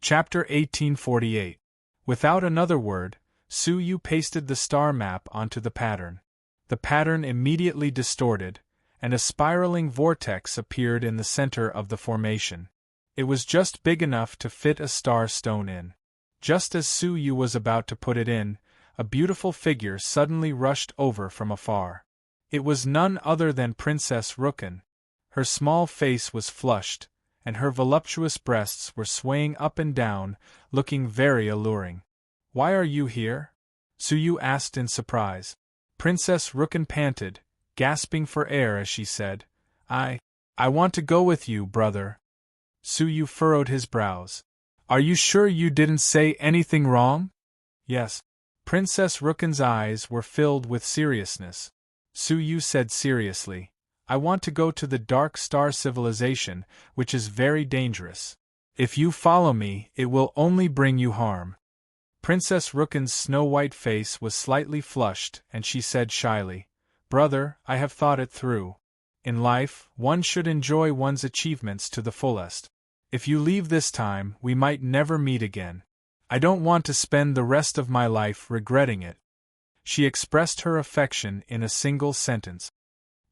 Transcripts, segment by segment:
Chapter 1848. Without another word, Su Yu pasted the star map onto the pattern. The pattern immediately distorted, and a spiraling vortex appeared in the center of the formation. It was just big enough to fit a star stone in. Just as Su Yu was about to put it in, a beautiful figure suddenly rushed over from afar. It was none other than Princess Rukan. Her small face was flushed, and her voluptuous breasts were swaying up and down, looking very alluring. "Why are you here?" Su Yu asked in surprise. Princess Rukan panted, gasping for air as she said, I want to go with you, brother." Su Yu furrowed his brows. "Are you sure you didn't say anything wrong?" "Yes." Princess Rukan's eyes were filled with seriousness. Su Yu said seriously, "I want to go to the Dark Star civilization, which is very dangerous. If you follow me, it will only bring you harm." Princess Rukan's snow-white face was slightly flushed, and she said shyly, "Brother, I have thought it through. In life, one should enjoy one's achievements to the fullest. If you leave this time, we might never meet again. I don't want to spend the rest of my life regretting it." She expressed her affection in a single sentence.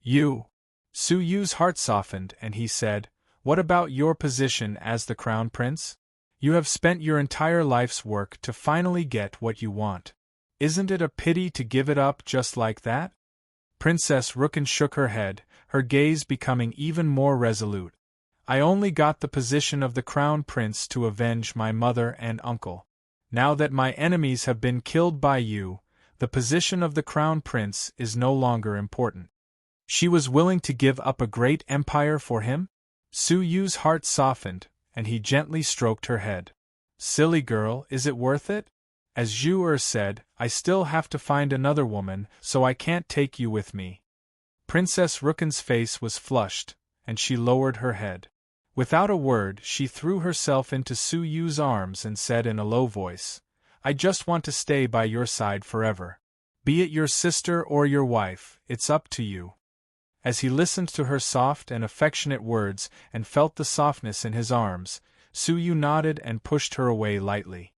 "You." Su Yu's heart softened and he said, "What about your position as the crown prince? You have spent your entire life's work to finally get what you want. Isn't it a pity to give it up just like that?" Princess Rukan shook her head, her gaze becoming even more resolute. "I only got the position of the crown prince to avenge my mother and uncle. Now that my enemies have been killed by you, the position of the crown prince is no longer important." She was willing to give up a great empire for him? Su Yu's heart softened, and he gently stroked her head. "Silly girl, is it worth it? As Zhu said, I still have to find another woman, so I can't take you with me." Princess Rukan's face was flushed, and she lowered her head. Without a word, she threw herself into Su Yu's arms and said in a low voice, "I just want to stay by your side forever. Be it your sister or your wife, it's up to you." As he listened to her soft and affectionate words and felt the softness in his arms, Su Yu nodded and pushed her away lightly.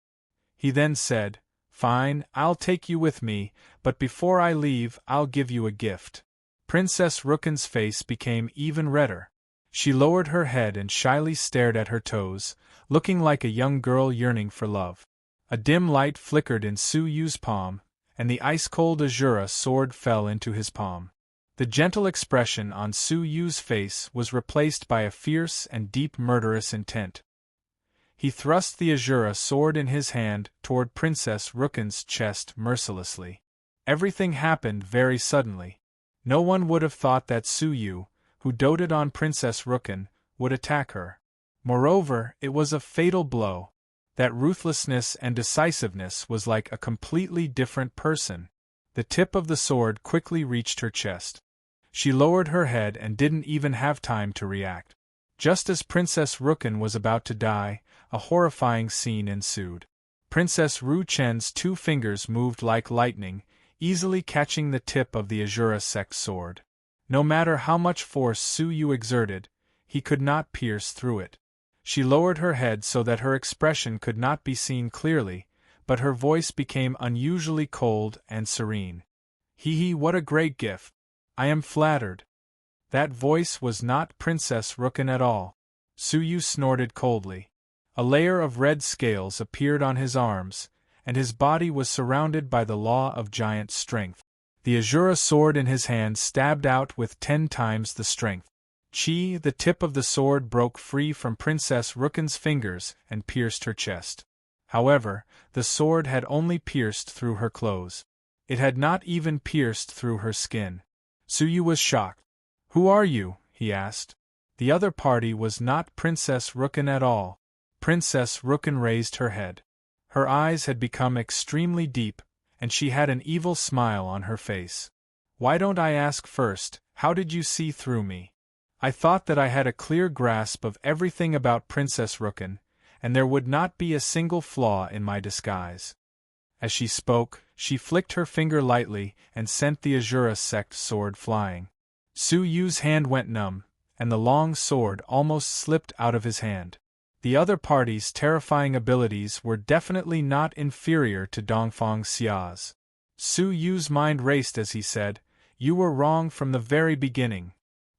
He then said, "Fine, I'll take you with me, but before I leave, I'll give you a gift." Princess Rukan's face became even redder. She lowered her head and shyly stared at her toes, looking like a young girl yearning for love. A dim light flickered in Su Yu's palm, and the ice-cold Azura sword fell into his palm. The gentle expression on Su Yu's face was replaced by a fierce and deep murderous intent. He thrust the Azura sword in his hand toward Princess Rukan's chest mercilessly. Everything happened very suddenly. No one would have thought that Su Yu, who doted on Princess Rukan, would attack her. Moreover, it was a fatal blow. That ruthlessness and decisiveness was like a completely different person. The tip of the sword quickly reached her chest. She lowered her head and didn't even have time to react. Just as Princess Rukan was about to die, a horrifying scene ensued. Princess Ru Chen's 2 fingers moved like lightning, easily catching the tip of the Azura sect sword. No matter how much force Su Yu exerted, he could not pierce through it. She lowered her head so that her expression could not be seen clearly, but her voice became unusually cold and serene. "Hee, what a great gift. I am flattered." That voice was not Princess Rukan at all. Su Yu snorted coldly. A layer of red scales appeared on his arms, and his body was surrounded by the law of giant strength. The Azura sword in his hand stabbed out with 10 times the strength. The tip of the sword broke free from Princess Rukan's fingers and pierced her chest. However, the sword had only pierced through her clothes. It had not even pierced through her skin. Su Yu was shocked. "Who are you?" he asked. The other party was not Princess Rukan at all. Princess Rukan raised her head. Her eyes had become extremely deep, and she had an evil smile on her face. "Why don't I ask first, how did you see through me? I thought that I had a clear grasp of everything about Princess Rukan, and there would not be a single flaw in my disguise." As she spoke, she flicked her finger lightly and sent the Azura sect sword flying. Su Yu's hand went numb, and the long sword almost slipped out of his hand. The other party's terrifying abilities were definitely not inferior to Dongfang Xia's. Su Yu's mind raced as he said, "You were wrong from the very beginning."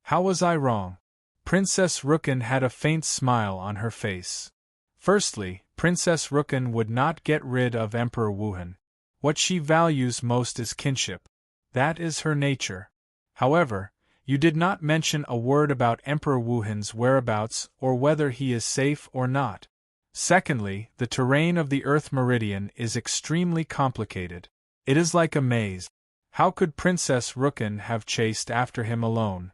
"How was I wrong?" Princess Rukan had a faint smile on her face. Firstly, Princess Rukan would not get rid of Emperor Wuhan. What she values most is kinship. That is her nature. However, you did not mention a word about Emperor Wuhan's whereabouts or whether he is safe or not. Secondly, the terrain of the Earth Meridian is extremely complicated. It is like a maze. How could Princess Rukan have chased after him alone?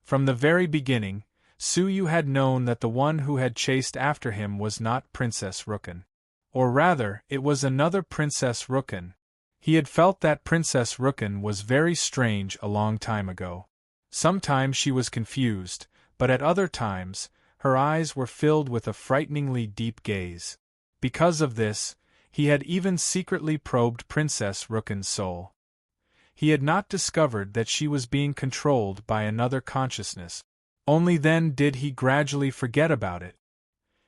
From the very beginning, Su Yu had known that the one who had chased after him was not Princess Rukan. Or rather, it was another Princess Rukan. He had felt that Princess Rukan was very strange a long time ago. Sometimes she was confused, but at other times, her eyes were filled with a frighteningly deep gaze. Because of this, he had even secretly probed Princess Rukan's soul. He had not discovered that she was being controlled by another consciousness. Only then did he gradually forget about it.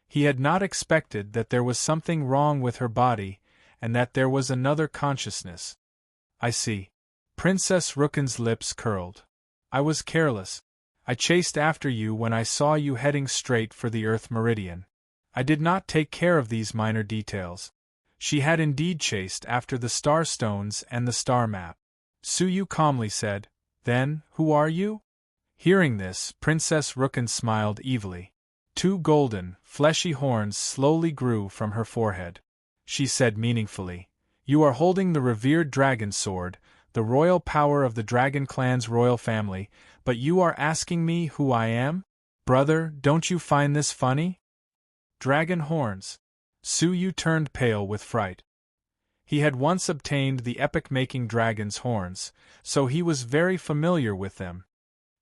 He had not expected that there was something wrong with her body, and that there was another consciousness. "I see." Princess Rukan's lips curled. "I was careless. I chased after you when I saw you heading straight for the Earth Meridian. I did not take care of these minor details." She had indeed chased after the star stones and the star map. Su Yu calmly said, "Then, who are you?" Hearing this, Princess Rukan smiled evilly. Two golden, fleshy horns slowly grew from her forehead. She said meaningfully, "You are holding the revered dragon sword, the royal power of the dragon clan's royal family, but you are asking me who I am? Brother, don't you find this funny?" Dragon horns. Su Yu turned pale with fright. He had once obtained the epic-making dragon's horns, so he was very familiar with them.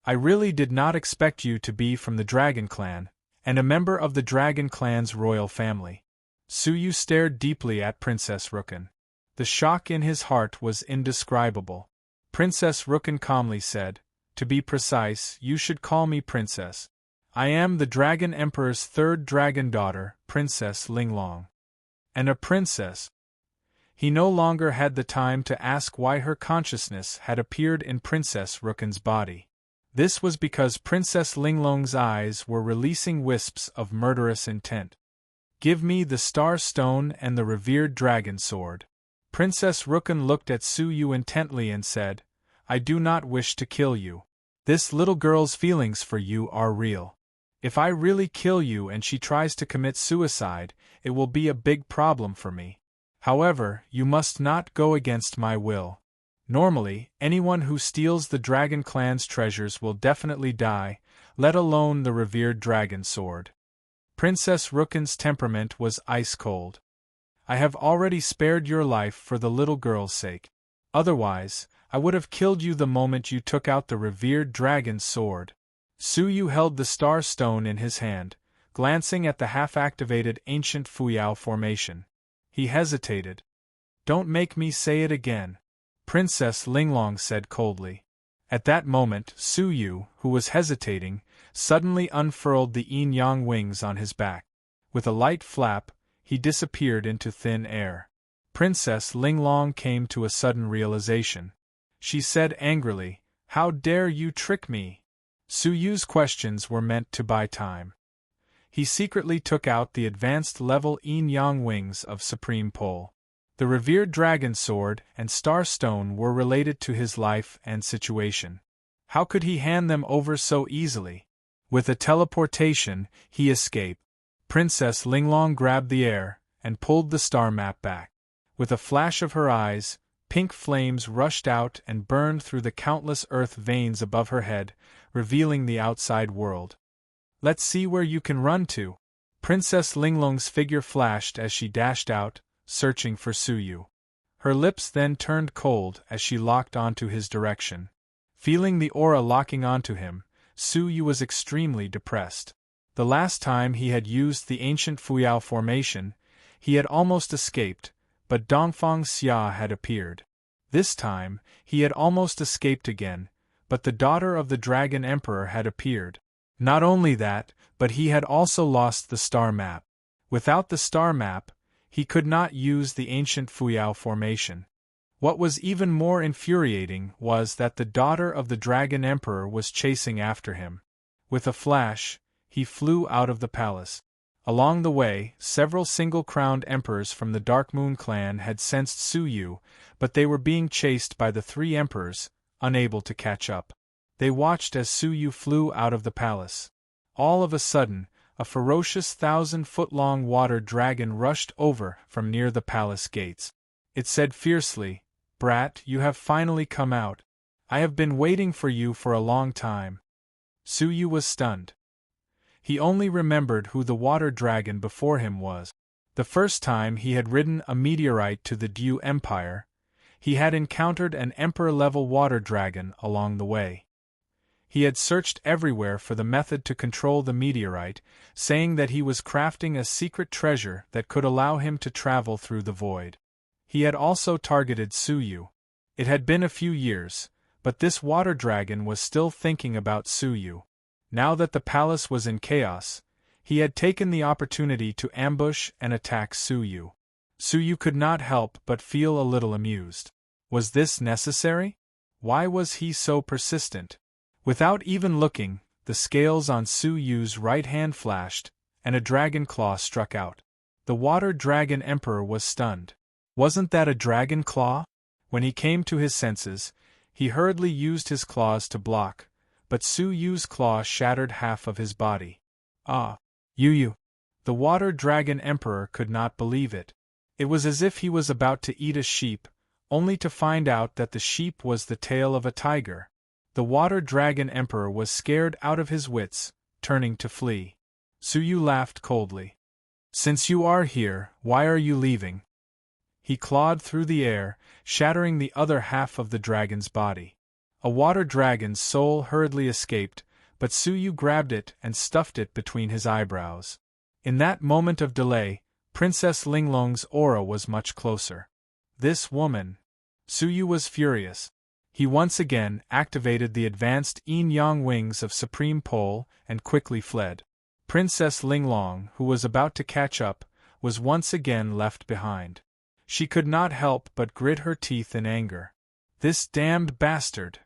"I really did not expect you to be from the Dragon Clan, and a member of the Dragon Clan's royal family." Su Yu stared deeply at Princess Rukan. The shock in his heart was indescribable. Princess Rukan calmly said, "To be precise, you should call me Princess. I am the Dragon Emperor's third dragon daughter, Princess Linglong." And a princess. He no longer had the time to ask why her consciousness had appeared in Princess Rukan's body. This was because Princess Linglong's eyes were releasing wisps of murderous intent. "Give me the Star Stone and the revered dragon sword." Princess Rukan looked at Su Yu intently and said, "I do not wish to kill you. This little girl's feelings for you are real. If I really kill you and she tries to commit suicide, it will be a big problem for me. However, you must not go against my will. Normally, anyone who steals the Dragon Clan's treasures will definitely die, let alone the revered dragon sword." Princess Rukan's temperament was ice-cold. "I have already spared your life for the little girl's sake. Otherwise, I would have killed you the moment you took out the revered dragon's sword." Su Yu held the star stone in his hand, glancing at the half-activated ancient Fuyao formation. He hesitated. "Don't make me say it again," Princess Linglong said coldly. At that moment, Su Yu, who was hesitating, suddenly unfurled the yin-yang wings on his back. With a light flap, he disappeared into thin air. Princess Linglong came to a sudden realization. She said angrily, "How dare you trick me?" Su Yu's questions were meant to buy time. He secretly took out the advanced-level yin-yang wings of Supreme Pole. The revered dragon sword and star stone were related to his life and situation. How could he hand them over so easily? With a teleportation, he escaped. Princess Linglong grabbed the air and pulled the star map back. With a flash of her eyes, pink flames rushed out and burned through the countless earth veins above her head, revealing the outside world. "Let's see where you can run to." Princess Linglong's figure flashed as she dashed out, searching for Su Yu. Her lips then turned cold as she locked onto his direction. Feeling the aura locking onto him, Su Yu was extremely depressed. The last time he had used the ancient Fuyao formation, he had almost escaped, but Dongfang Xia had appeared. This time, he had almost escaped again, but the daughter of the Dragon Emperor had appeared. Not only that, but he had also lost the star map. Without the star map, he could not use the ancient Fuyao formation. What was even more infuriating was that the daughter of the Dragon Emperor was chasing after him. With a flash, he flew out of the palace. Along the way, several single-crowned emperors from the Dark Moon clan had sensed Su Yu, but they were being chased by the three emperors, unable to catch up. They watched as Su Yu flew out of the palace. All of a sudden, a ferocious 1,000-foot-long water dragon rushed over from near the palace gates. It said fiercely, "Brat, you have finally come out. I have been waiting for you for a long time." Su Yu was stunned. He only remembered who the water dragon before him was. The first time he had ridden a meteorite to the Diu Empire, he had encountered an emperor-level water dragon along the way. He had searched everywhere for the method to control the meteorite, saying that he was crafting a secret treasure that could allow him to travel through the void. He had also targeted Su Yu. It had been a few years, but this water dragon was still thinking about Su Yu. Now that the palace was in chaos, he had taken the opportunity to ambush and attack Su Yu. Su Yu could not help but feel a little amused. Was this necessary? Why was he so persistent? Without even looking, the scales on Su Yu's right hand flashed, and a dragon claw struck out. The water dragon emperor was stunned. Wasn't that a dragon claw? When he came to his senses, he hurriedly used his claws to block, but Su Yu's claw shattered half of his body. Ah! Yu! The water dragon emperor could not believe it. It was as if he was about to eat a sheep, only to find out that the sheep was the tail of a tiger. The water dragon emperor was scared out of his wits, turning to flee. Su Yu laughed coldly. "Since you are here, why are you leaving?" He clawed through the air, shattering the other half of the dragon's body. A water dragon's soul hurriedly escaped, but Su Yu grabbed it and stuffed it between his eyebrows. In that moment of delay, Princess Linglong's aura was much closer. This woman. Su Yu was furious. He once again activated the advanced yin-yang wings of Supreme Pole and quickly fled. Princess Linglong, who was about to catch up, was once again left behind. She could not help but grit her teeth in anger. This damned bastard!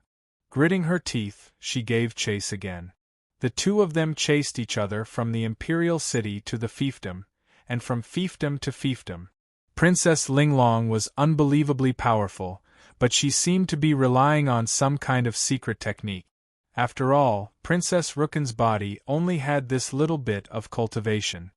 Gritting her teeth, she gave chase again. The two of them chased each other from the imperial city to the fiefdom, and from fiefdom to fiefdom. Princess Linglong was unbelievably powerful, but she seemed to be relying on some kind of secret technique. After all, Princess Rooken's body only had this little bit of cultivation.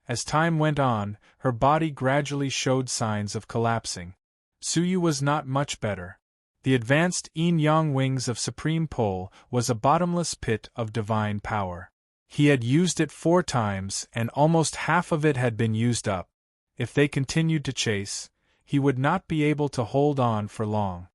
As time went on, her body gradually showed signs of collapsing. Su Yu was not much better. The advanced yin-yang wings of Supreme Pole was a bottomless pit of divine power. He had used it 4 times and almost half of it had been used up. If they continued to chase, he would not be able to hold on for long.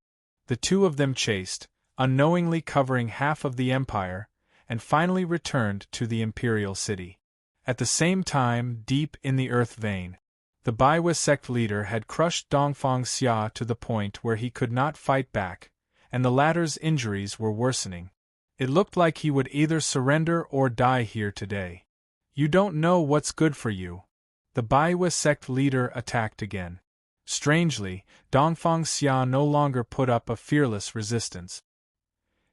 The two of them chased, unknowingly covering half of the empire, and finally returned to the imperial city. At the same time, deep in the earth vein, the Baiwa sect leader had crushed Dongfang Xia to the point where he could not fight back, and the latter's injuries were worsening. It looked like he would either surrender or die here today. "You don't know what's good for you." The Baiwa sect leader attacked again. Strangely, Dongfang Xia no longer put up a fearless resistance.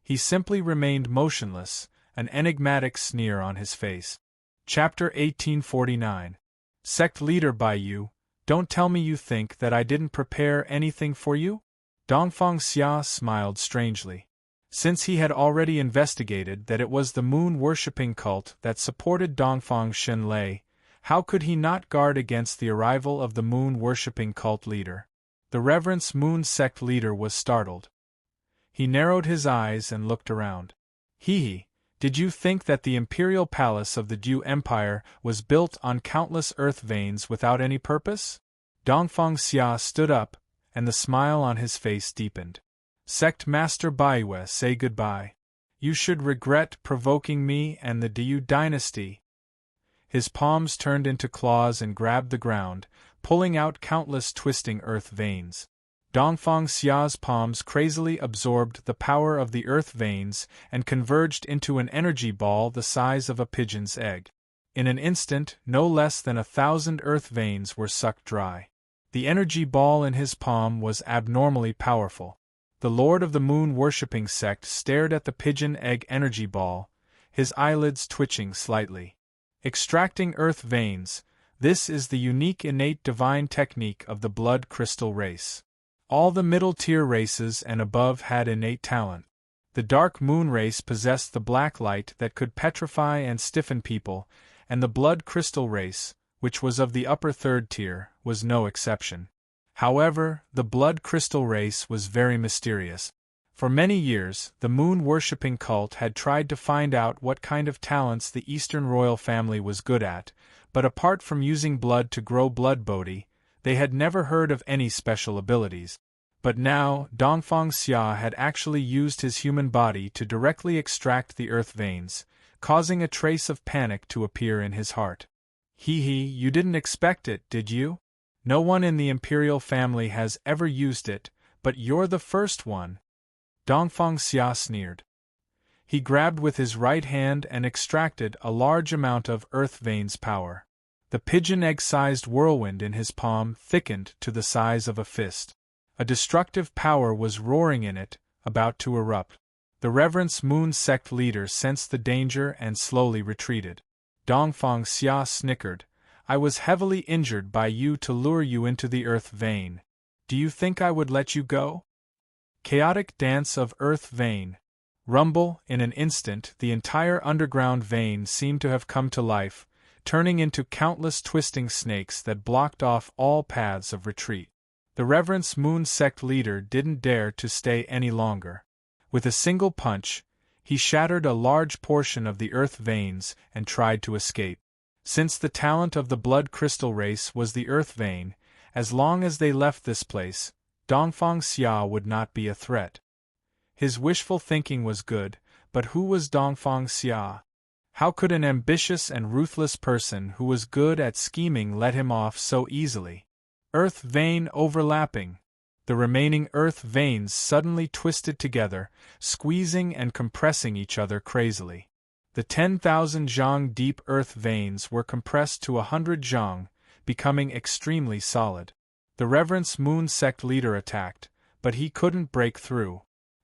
He simply remained motionless, an enigmatic sneer on his face. Chapter 1849. Sect Leader Baiyu, don't tell me you think that I didn't prepare anything for you? Dongfang Xia smiled strangely. Since he had already investigated that it was the moon-worshipping cult that supported Dongfang Shenlei, how could he not guard against the arrival of the moon-worshipping cult leader? The Reverence Moon sect leader was startled. He narrowed his eyes and looked around. Did you think that the imperial palace of the Diu Empire was built on countless earth veins without any purpose? Dongfang Xia stood up, and the smile on his face deepened. Sect Master Baiwe, say goodbye. You should regret provoking me and the Diu dynasty. His palms turned into claws and grabbed the ground, pulling out countless twisting earth veins. Dongfang Xia's palms crazily absorbed the power of the earth veins and converged into an energy ball the size of a pigeon's egg. In an instant, no less than 1,000 earth veins were sucked dry. The energy ball in his palm was abnormally powerful. The Lord of the Moon worshipping sect stared at the pigeon egg energy ball, his eyelids twitching slightly. Extracting earth veins, this is the unique innate divine technique of the blood crystal race. All the middle-tier races and above had innate talent. The dark moon race possessed the black light that could petrify and stiffen people, and the blood crystal race, which was of the upper third tier, was no exception. However, the blood crystal race was very mysterious. For many years, the moon-worshipping cult had tried to find out what kind of talents the Eastern royal family was good at, but apart from using blood to grow blood bodhi, they had never heard of any special abilities. But now, Dongfang Xia had actually used his human body to directly extract the earth veins, causing a trace of panic to appear in his heart. You didn't expect it, did you? No one in the imperial family has ever used it, but you're the first one. Dongfang Xia sneered. He grabbed with his right hand and extracted a large amount of earth veins power. The pigeon egg-sized whirlwind in his palm thickened to the size of a fist. A destructive power was roaring in it, about to erupt. The Reverence Moon sect leader sensed the danger and slowly retreated. Dongfang Xia snickered. I was heavily injured by you to lure you into the earth vein. Do you think I would let you go? Chaotic dance of earth vein. Rumble, in an instant the entire underground vein seemed to have come to life, turning into countless twisting snakes that blocked off all paths of retreat. The Reverence Moon sect leader didn't dare to stay any longer. With a single punch, he shattered a large portion of the earth veins and tried to escape. Since the talent of the blood crystal race was the earth vein, as long as they left this place, Dongfang Xia would not be a threat. His wishful thinking was good, but who was Dongfang Xia? How could an ambitious and ruthless person who was good at scheming let him off so easily? Earth vein overlapping. The remaining earth veins suddenly twisted together, squeezing and compressing each other crazily. The 10,000 zhang deep earth veins were compressed to 100 zhang, becoming extremely solid. The Reverence Moon sect leader attacked, but he couldn't break through.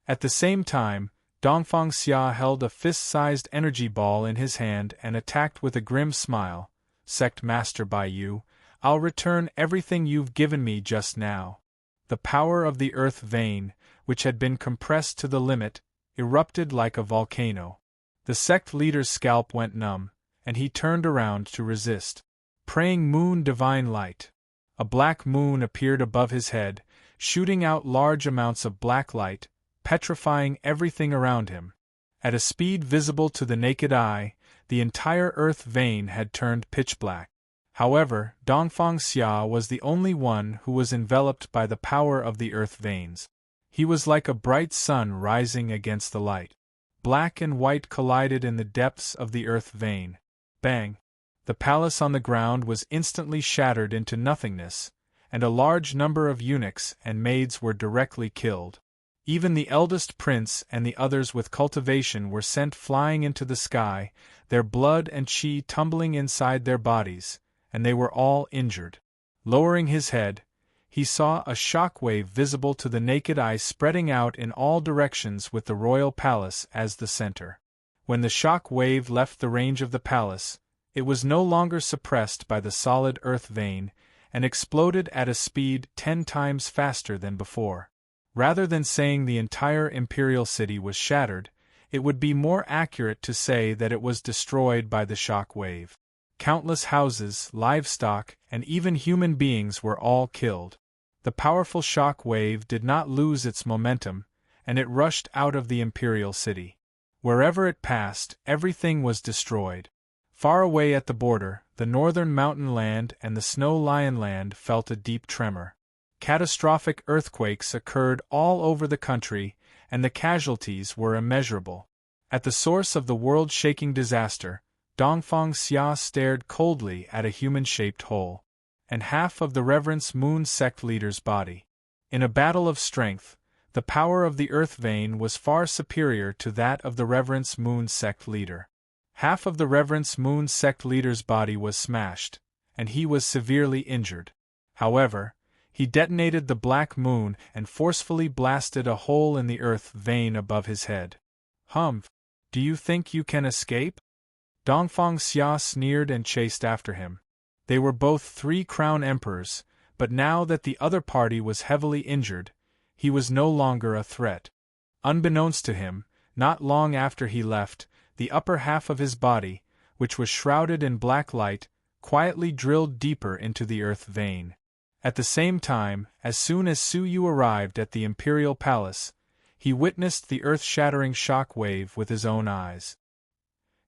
At the same time, Dongfang Xia held a fist-sized energy ball in his hand and attacked with a grim smile. Sect Master Baiyu, I'll return everything you've given me just now. The power of the earth vein, which had been compressed to the limit, erupted like a volcano. The sect leader's scalp went numb, and he turned around to resist. Praying moon divine light. A black moon appeared above his head, shooting out large amounts of black light, petrifying everything around him. At a speed visible to the naked eye, the entire earth vein had turned pitch black. However, Dongfang Xia was the only one who was enveloped by the power of the earth veins. He was like a bright sun rising against the light. Black and white collided in the depths of the earth vein. Bang! The palace on the ground was instantly shattered into nothingness, and a large number of eunuchs and maids were directly killed. Even the eldest prince and the others with cultivation were sent flying into the sky, their blood and chi tumbling inside their bodies, and they were all injured. Lowering his head, he saw a shock wave visible to the naked eye spreading out in all directions with the royal palace as the center. When the shock wave left the range of the palace, it was no longer suppressed by the solid earth vein, and exploded at a speed 10 times faster than before. Rather than saying the entire imperial city was shattered, it would be more accurate to say that it was destroyed by the shock wave. Countless houses, livestock, and even human beings were all killed. The powerful shock wave did not lose its momentum, and it rushed out of the imperial city. Wherever it passed, everything was destroyed. Far away at the border, the northern mountain land and the snow lion land felt a deep tremor. Catastrophic earthquakes occurred all over the country, and the casualties were immeasurable. At the source of the world-shaking disaster, Dongfang Xia stared coldly at a human-shaped hole, and half of the Reverence Moon sect leader's body. In a battle of strength, the power of the earth vein was far superior to that of the Reverence Moon sect leader. Half of the Reverence Moon sect leader's body was smashed, and he was severely injured. However, he detonated the Black Moon and forcefully blasted a hole in the earth vein above his head. Humph! Do you think you can escape? Dongfang Xia sneered and chased after him. They were both 3 crown emperors, but now that the other party was heavily injured, he was no longer a threat. Unbeknownst to him, not long after he left, the upper half of his body, which was shrouded in black light, quietly drilled deeper into the earth vein. At the same time, as soon as Su Yu arrived at the imperial palace, he witnessed the earth-shattering shock wave with his own eyes.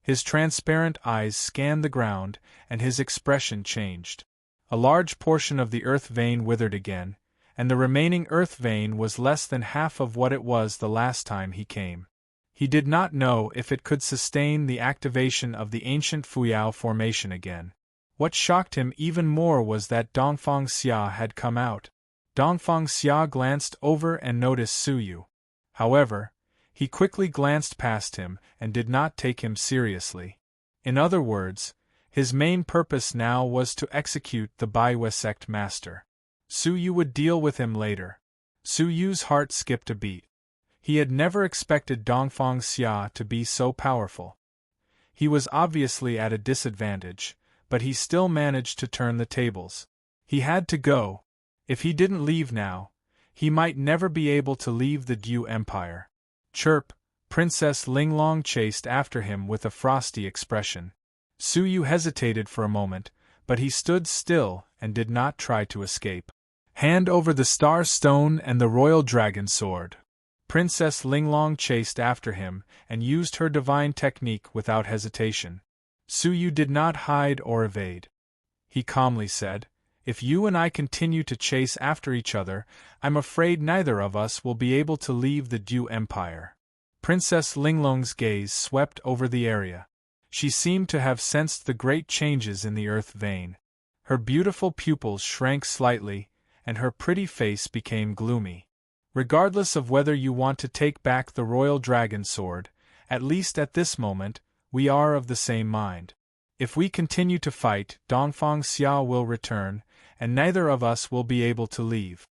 His transparent eyes scanned the ground, and his expression changed. A large portion of the earth vein withered again, and the remaining earth vein was less than half of what it was the last time he came. He did not know if it could sustain the activation of the ancient Fuyao formation again. What shocked him even more was that Dongfang Xia had come out. Dongfang Xia glanced over and noticed Su Yu. However, he quickly glanced past him and did not take him seriously. In other words, his main purpose now was to execute the Baihui sect master. Su Yu would deal with him later. Su Yu's heart skipped a beat. He had never expected Dongfang Xia to be so powerful. He was obviously at a disadvantage, but he still managed to turn the tables. He had to go. If he didn't leave now, he might never be able to leave the Du Empire. Chirp! Princess Linglong chased after him with a frosty expression. Su Yu hesitated for a moment, but he stood still and did not try to escape. Hand over the Star Stone and the Royal Dragon Sword. Princess Linglong chased after him and used her divine technique without hesitation. Su Yu did not hide or evade. He calmly said, "If you and I continue to chase after each other, I'm afraid neither of us will be able to leave the Du Empire." Princess Linglong's gaze swept over the area. She seemed to have sensed the great changes in the earth vein. Her beautiful pupils shrank slightly, and her pretty face became gloomy. "Regardless of whether you want to take back the Royal Dragon Sword, at least at this moment, we are of the same mind. If we continue to fight, Dongfang Xia will return, and neither of us will be able to leave."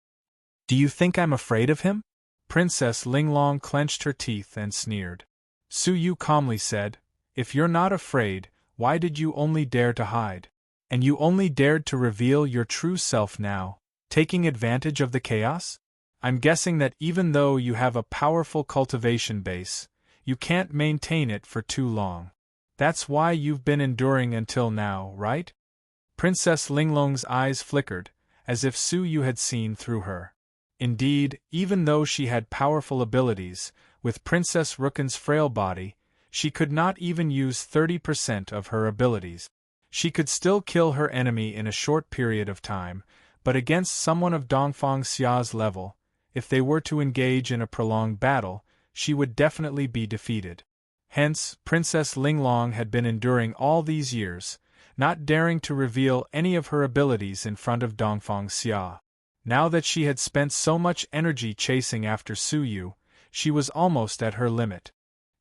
"Do you think I'm afraid of him?" Princess Linglong clenched her teeth and sneered. Su Yu calmly said, "If you're not afraid, why did you only dare to hide? And you only dared to reveal your true self now, taking advantage of the chaos? I'm guessing that even though you have a powerful cultivation base, you can't maintain it for too long. That's why you've been enduring until now, right?" Princess Linglong's eyes flickered, as if Su Yu had seen through her. Indeed, even though she had powerful abilities, with Princess Rukun's frail body, she could not even use 30% of her abilities. She could still kill her enemy in a short period of time, but against someone of Dongfang Xia's level, if they were to engage in a prolonged battle, she would definitely be defeated. Hence, Princess Linglong had been enduring all these years, not daring to reveal any of her abilities in front of Dongfang Xia. Now that she had spent so much energy chasing after Su Yu, she was almost at her limit.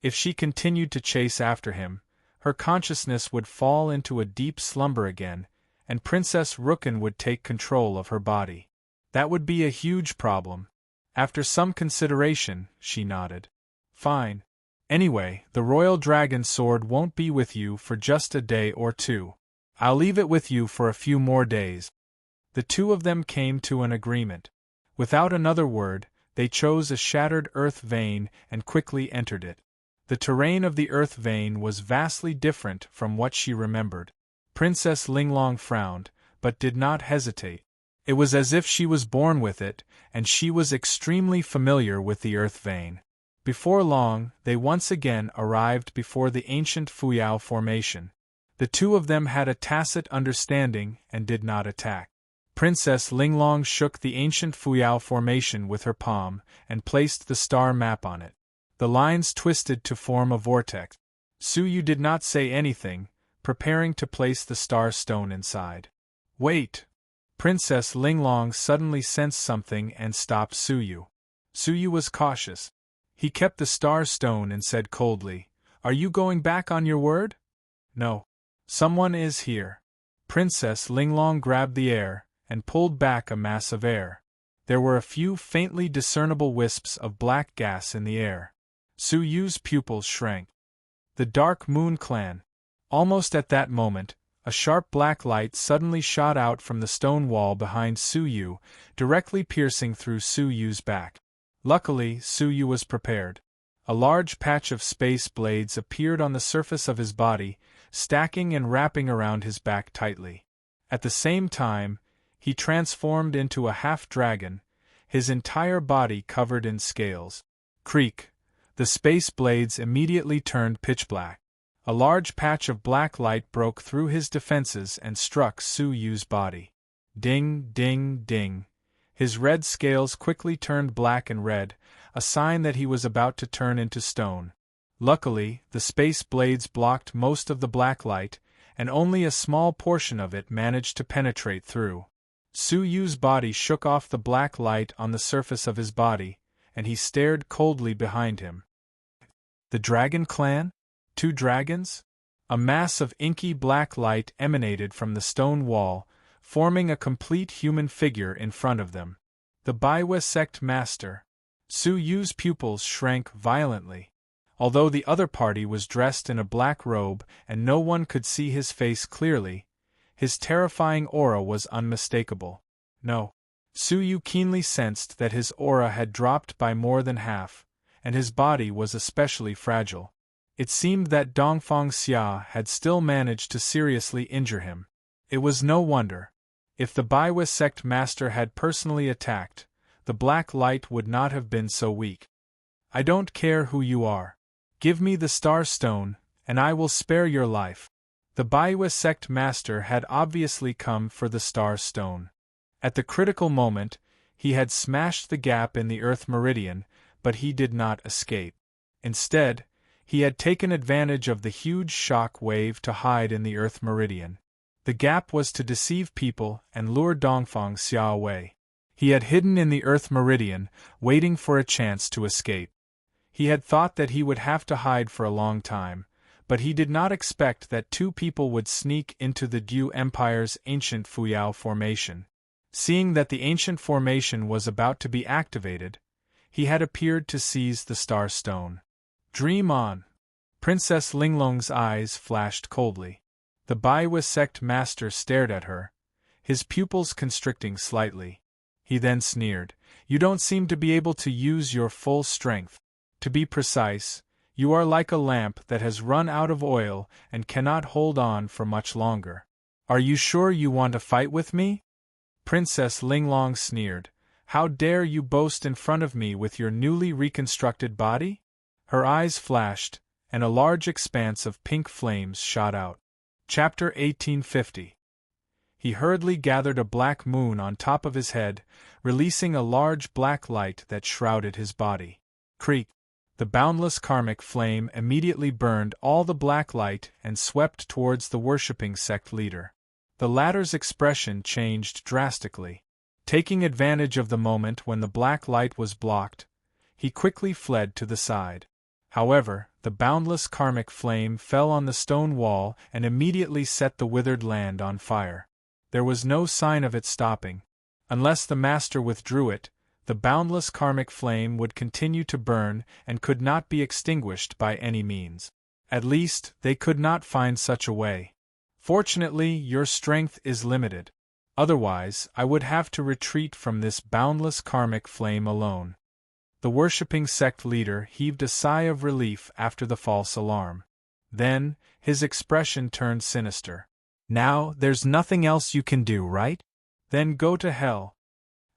If she continued to chase after him, her consciousness would fall into a deep slumber again, and Princess Rukun would take control of her body. That would be a huge problem. After some consideration, she nodded. "Fine. Anyway, the Royal Dragon Sword won't be with you for just a day or two. I'll leave it with you for a few more days." The two of them came to an agreement. Without another word, they chose a shattered earth vein and quickly entered it. The terrain of the earth vein was vastly different from what she remembered. Princess Linglong frowned, but did not hesitate. It was as if she was born with it, and she was extremely familiar with the earth vein. Before long, they once again arrived before the ancient Fuyao formation. The two of them had a tacit understanding and did not attack. Princess Linglong shook the ancient Fuyao formation with her palm and placed the star map on it. The lines twisted to form a vortex. Su Yu did not say anything, preparing to place the star stone inside. "Wait!" Princess Linglong suddenly sensed something and stopped Su Yu. Su Yu was cautious. He kept the star stone and said coldly, "Are you going back on your word?" No. Someone is here. Princess Linglong grabbed the air and pulled back a mass of air. There were a few faintly discernible wisps of black gas in the air. Su Yu's pupils shrank. The Dark Moon Clan. Almost at that moment, a sharp black light suddenly shot out from the stone wall behind Su Yu, directly piercing through Su Yu's back. Luckily, Su Yu was prepared. A large patch of space blades appeared on the surface of his body, stacking and wrapping around his back tightly. At the same time, he transformed into a half-dragon, his entire body covered in scales. Creak! The space blades immediately turned pitch black. A large patch of black light broke through his defenses and struck Su Yu's body. Ding, ding, ding. His red scales quickly turned black and red, a sign that he was about to turn into stone. Luckily, the space blades blocked most of the black light, and only a small portion of it managed to penetrate through. Su Yu's body shook off the black light on the surface of his body, and he stared coldly behind him. The Dragon Clan? 2 dragons? A mass of inky black light emanated from the stone wall, forming a complete human figure in front of them. The Baiwa sect master. Su Yu's pupils shrank violently. Although the other party was dressed in a black robe and no one could see his face clearly, his terrifying aura was unmistakable. No. Su Yu keenly sensed that his aura had dropped by more than half, and his body was especially fragile. It seemed that Dongfang Xia had still managed to seriously injure him. It was no wonder. If the Baiwa sect master had personally attacked, the black light would not have been so weak. I don't care who you are. Give me the Star Stone, and I will spare your life. The Baiwa sect master had obviously come for the Star Stone. At the critical moment, he had smashed the gap in the Earth Meridian, but he did not escape. Instead, he had taken advantage of the huge shock wave to hide in the Earth Meridian. The gap was to deceive people and lure Dongfang Xia away. He had hidden in the Earth Meridian, waiting for a chance to escape. He had thought that he would have to hide for a long time, but he did not expect that 2 people would sneak into the Du Empire's ancient Fuyao formation. Seeing that the ancient formation was about to be activated, he had appeared to seize the Star Stone. Dream on! Princess Linglong's eyes flashed coldly. The Baiwa sect master stared at her, his pupils constricting slightly. He then sneered, "You don't seem to be able to use your full strength. To be precise, you are like a lamp that has run out of oil and cannot hold on for much longer. Are you sure you want to fight with me?" Princess Linglong sneered, "How dare you boast in front of me with your newly reconstructed body?" Her eyes flashed, and a large expanse of pink flames shot out. Chapter 1850. He hurriedly gathered a black moon on top of his head, releasing a large black light that shrouded his body. Creak! The boundless karmic flame immediately burned all the black light and swept towards the worshipping sect leader. The latter's expression changed drastically. Taking advantage of the moment when the black light was blocked, he quickly fled to the side. However, the boundless karmic flame fell on the stone wall and immediately set the withered land on fire. There was no sign of it stopping. Unless the master withdrew it, the boundless karmic flame would continue to burn and could not be extinguished by any means. At least, they could not find such a way. Fortunately, your strength is limited. Otherwise, I would have to retreat from this boundless karmic flame alone. The worshipping sect leader heaved a sigh of relief after the false alarm. Then, his expression turned sinister. Now, there's nothing else you can do, right? Then go to hell.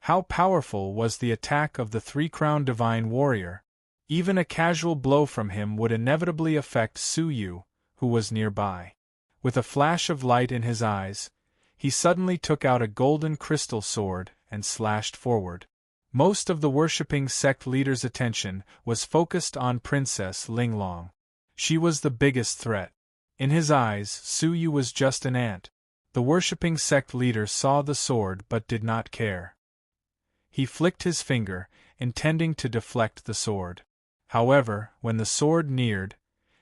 How powerful was the attack of the 3-crowned divine warrior? Even a casual blow from him would inevitably affect Su Yu, who was nearby. With a flash of light in his eyes, he suddenly took out a golden crystal sword and slashed forward. Most of the worshipping sect leader's attention was focused on Princess Linglong. She was the biggest threat. In his eyes, Su Yu was just an ant. The worshipping sect leader saw the sword but did not care. He flicked his finger, intending to deflect the sword. However, when the sword neared,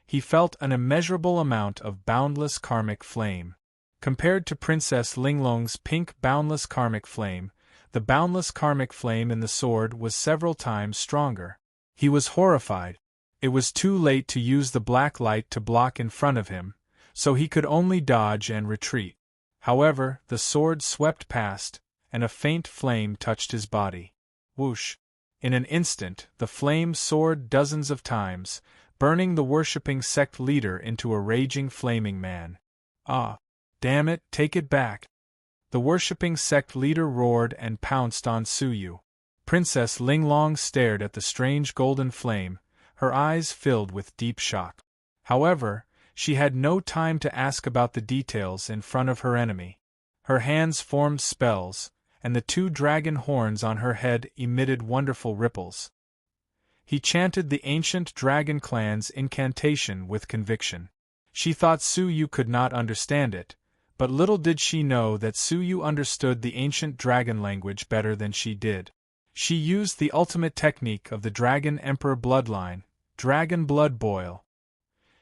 he felt an immeasurable amount of boundless karmic flame. Compared to Princess Linglong's pink boundless karmic flame, the boundless karmic flame in the sword was several times stronger. He was horrified. It was too late to use the black light to block in front of him, so he could only dodge and retreat. However, the sword swept past, and a faint flame touched his body. Whoosh! In an instant, the flame soared dozens of times, burning the worshipping sect leader into a raging flaming man. Ah! Damn it, take it back! The worshipping sect leader roared and pounced on Suyu. Princess Linglong stared at the strange golden flame, her eyes filled with deep shock. However, she had no time to ask about the details in front of her enemy. Her hands formed spells, and the 2 dragon horns on her head emitted wonderful ripples. He chanted the ancient dragon clan's incantation with conviction. She thought Suyu could not understand it, but little did she know that Suyu understood the ancient dragon language better than she did. She used the ultimate technique of the Dragon Emperor bloodline, Dragon Blood Boil.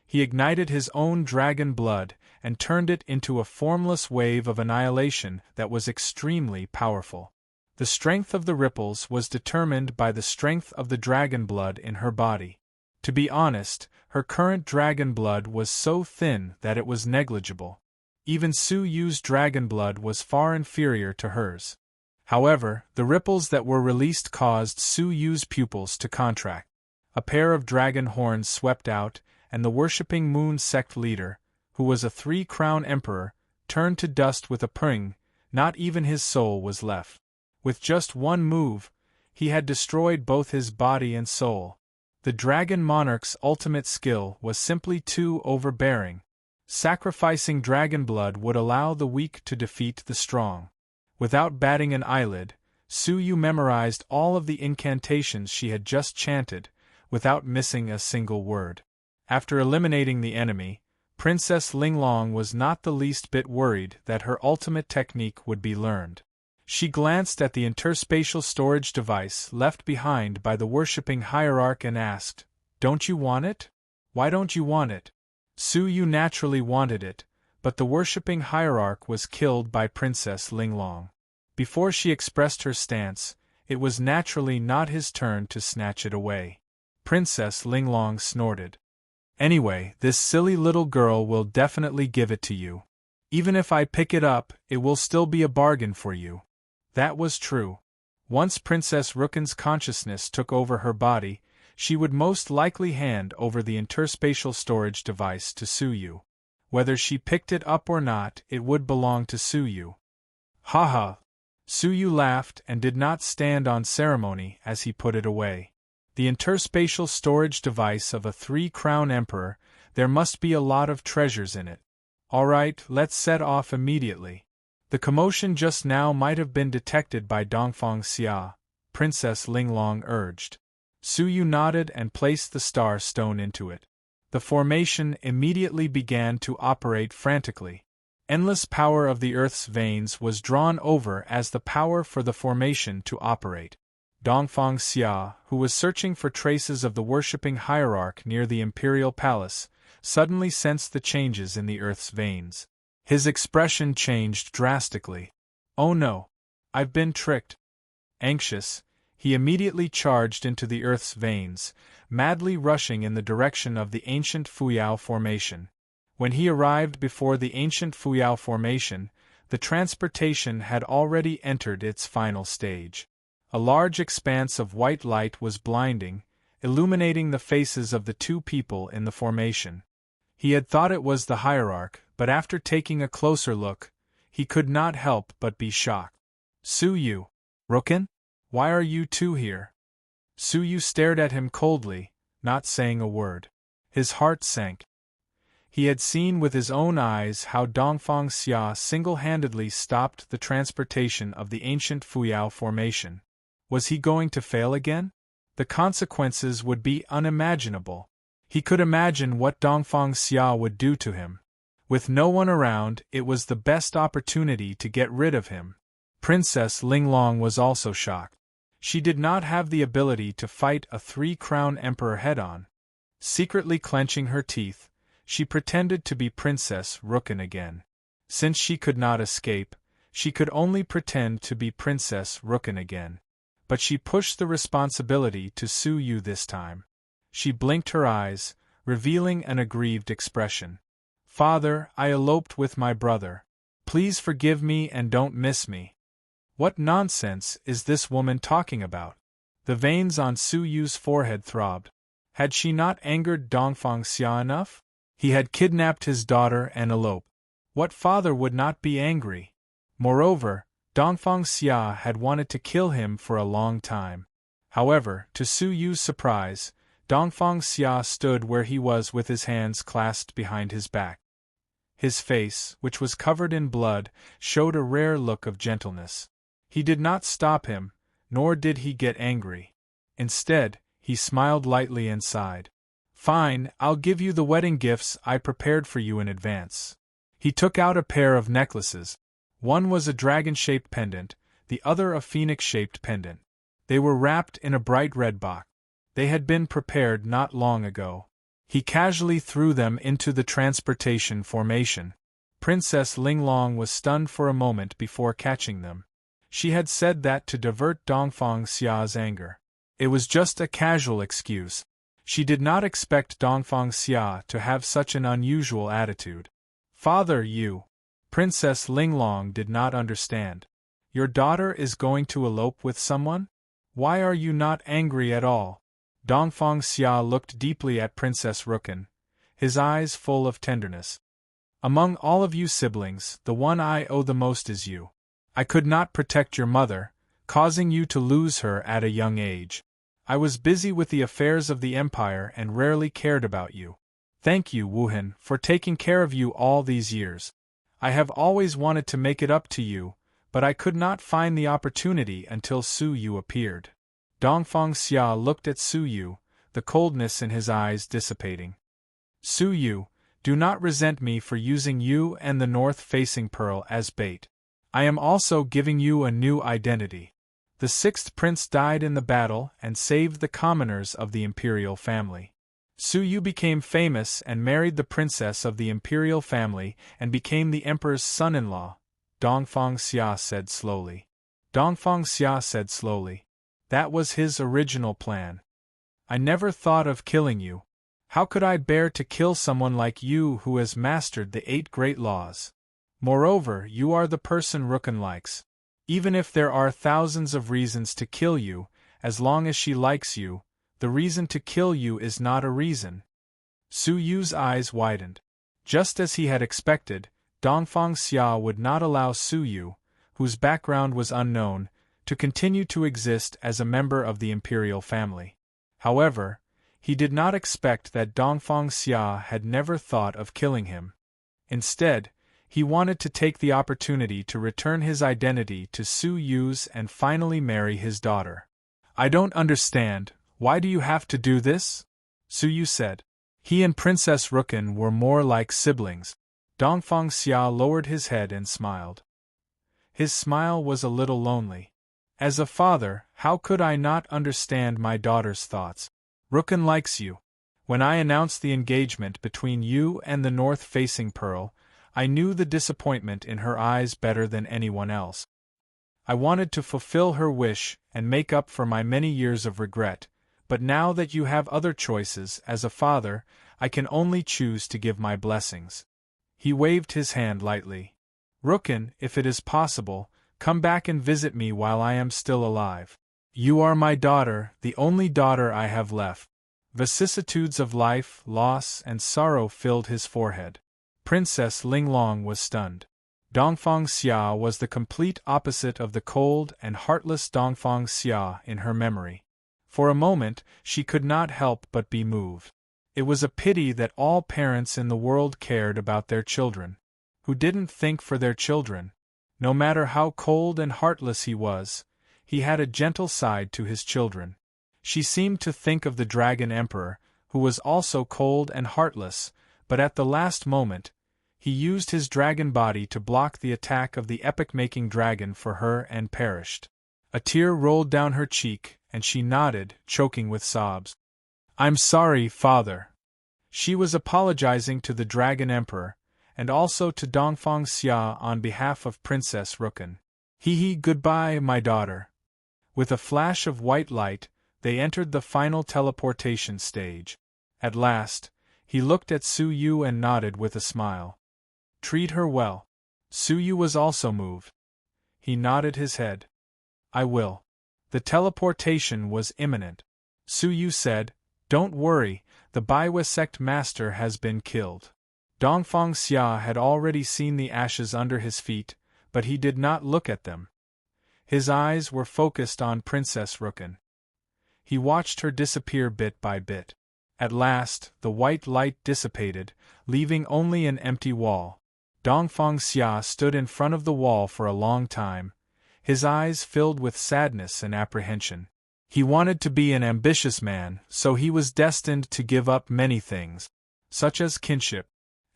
He ignited his own dragon blood and turned it into a formless wave of annihilation that was extremely powerful. The strength of the ripples was determined by the strength of the dragon blood in her body. To be honest, her current dragon blood was so thin that it was negligible. Even Suyu's dragon blood was far inferior to hers. However, the ripples that were released caused Suyu's pupils to contract. A pair of dragon horns swept out, and the worshipping moon sect leader, who was a 3-crown emperor, turned to dust with a pring. Not even his soul was left. With just one move, he had destroyed both his body and soul. The dragon monarch's ultimate skill was simply too overbearing. Sacrificing dragon blood would allow the weak to defeat the strong. Without batting an eyelid, Suyu memorized all of the incantations she had just chanted, without missing a single word. After eliminating the enemy, Princess Linglong was not the least bit worried that her ultimate technique would be learned. She glanced at the interspatial storage device left behind by the worshipping hierarch and asked, "Don't you want it? Why don't you want it?" Suyu naturally wanted it, but the worshipping hierarch was killed by Princess Linglong. Before she expressed her stance, it was naturally not his turn to snatch it away. Princess Linglong snorted. "Anyway, this silly little girl will definitely give it to you. Even if I pick it up, it will still be a bargain for you." That was true. Once Princess Rooken's consciousness took over her body, she would most likely hand over the interspatial storage device to Suyu. Whether she picked it up or not, it would belong to Suyu. "Ha!" Suyu laughed and did not stand on ceremony as he put it away. The interspatial storage device of a 3-crown emperor, there must be a lot of treasures in it. Alright, let's set off immediately. The commotion just now might have been detected by Dongfang Xia, Princess Linglong urged. Suyu nodded and placed the star stone into it. The formation immediately began to operate frantically. Endless power of the Earth's veins was drawn over as the power for the formation to operate. Dongfang Xia, who was searching for traces of the worshipping hierarch near the imperial palace, suddenly sensed the changes in the Earth's veins. His expression changed drastically. "Oh no! I've been tricked." Anxious, he immediately charged into the Earth's veins, madly rushing in the direction of the ancient Fuyao formation. When he arrived before the ancient Fuyao formation, the transportation had already entered its final stage. A large expanse of white light was blinding, illuminating the faces of the 2 people in the formation. He had thought it was the hierarch, but after taking a closer look, he could not help but be shocked. "Suyu! Rooken? Why are you 2 here?" Suyu stared at him coldly, not saying a word. His heart sank. He had seen with his own eyes how Dongfang Xia single-handedly stopped the transportation of the ancient Fuyao formation. Was he going to fail again? The consequences would be unimaginable. He could imagine what Dongfang Xia would do to him. With no one around, it was the best opportunity to get rid of him. Princess Linglong was also shocked. She did not have the ability to fight a 3-crown emperor head-on. Secretly clenching her teeth, she pretended to be Princess Rooken again. Since she could not escape, she could only pretend to be Princess Rooken again. But she pushed the responsibility to Su Yu this time. She blinked her eyes, revealing an aggrieved expression. "Father, I eloped with my brother. Please forgive me and don't miss me." What nonsense is this woman talking about? The veins on Su Yu's forehead throbbed. Had she not angered Dongfang Xia enough? He had kidnapped his daughter and eloped. What father would not be angry? Moreover, Dongfang Xia had wanted to kill him for a long time. However, to Su Yu's surprise, Dongfang Xia stood where he was with his hands clasped behind his back. His face, which was covered in blood, showed a rare look of gentleness. He did not stop him, nor did he get angry. Instead, he smiled lightly and sighed. "Fine, I'll give you the wedding gifts I prepared for you in advance." He took out a pair of necklaces. One was a dragon-shaped pendant, the other a phoenix-shaped pendant. They were wrapped in a bright red box. They had been prepared not long ago. He casually threw them into the transportation formation. Princess Linglong was stunned for a moment before catching them. She had said that to divert Dongfang Xia's anger. It was just a casual excuse. She did not expect Dongfang Xia to have such an unusual attitude. "Father, you..." Princess Linglong did not understand. "Your daughter is going to elope with someone? Why are you not angry at all?" Dongfang Xia looked deeply at Princess Rooken, his eyes full of tenderness. "Among all of you siblings, the one I owe the most is you. I could not protect your mother, causing you to lose her at a young age. I was busy with the affairs of the empire and rarely cared about you. Thank you, Wuhan, for taking care of you all these years. I have always wanted to make it up to you, but I could not find the opportunity until Su Yu appeared." Dongfang Xia looked at Su Yu, the coldness in his eyes dissipating. "Su Yu, do not resent me for using you and the north-facing pearl as bait. I am also giving you a new identity. The sixth prince died in the battle and saved the commoners of the imperial family. Su Yu became famous and married the princess of the imperial family and became the emperor's son-in-law," Dongfang Xia said slowly. "That was his original plan. I never thought of killing you. How could I bear to kill someone like you who has mastered the 8 great laws? Moreover, you are the person Rooken likes. Even if there are thousands of reasons to kill you, as long as she likes you, the reason to kill you is not a reason." Su Yu's eyes widened. Just as he had expected, Dongfang Xia would not allow Su Yu, whose background was unknown, to continue to exist as a member of the imperial family. However, he did not expect that Dongfang Xia had never thought of killing him. Instead, he wanted to take the opportunity to return his identity to Su Yu's and finally marry his daughter. "I don't understand, why do you have to do this?" Su Yu said. He and Princess Rooken were more like siblings. Dongfang Xia lowered his head and smiled. His smile was a little lonely. "As a father, how could I not understand my daughter's thoughts? Rooken likes you. When I announced the engagement between you and the north-facing pearl, I knew the disappointment in her eyes better than anyone else. I wanted to fulfill her wish and make up for my many years of regret, but now that you have other choices, as a father, I can only choose to give my blessings." He waved his hand lightly. "Rooken, if it is possible, come back and visit me while I am still alive. You are my daughter, the only daughter I have left." Vicissitudes of life, loss, and sorrow filled his forehead. Princess Linglong was stunned. Dongfang Xia was the complete opposite of the cold and heartless Dongfang Xia in her memory. For a moment, she could not help but be moved. It was a pity that all parents in the world cared about their children. Who didn't think for their children? No matter how cold and heartless he was, he had a gentle side to his children. She seemed to think of the Dragon Emperor, who was also cold and heartless, but at the last moment, he used his dragon body to block the attack of the epic-making dragon for her and perished. A tear rolled down her cheek, and she nodded, choking with sobs. "I'm sorry, father." She was apologizing to the Dragon Emperor, and also to Dongfang Xia on behalf of Princess Rukan. Goodbye, my daughter. With a flash of white light, they entered the final teleportation stage. At last, he looked at Su Yu and nodded with a smile. Treat her well. Su Yu was also moved. He nodded his head. I will. The teleportation was imminent. Su Yu said, Don't worry, the Baiwa sect master has been killed. Dongfang Xia had already seen the ashes under his feet, but he did not look at them. His eyes were focused on Princess Rukan. He watched her disappear bit by bit. At last, the white light dissipated, leaving only an empty wall. Dongfang Xia stood in front of the wall for a long time, his eyes filled with sadness and apprehension. He wanted to be an ambitious man, so he was destined to give up many things, such as kinship.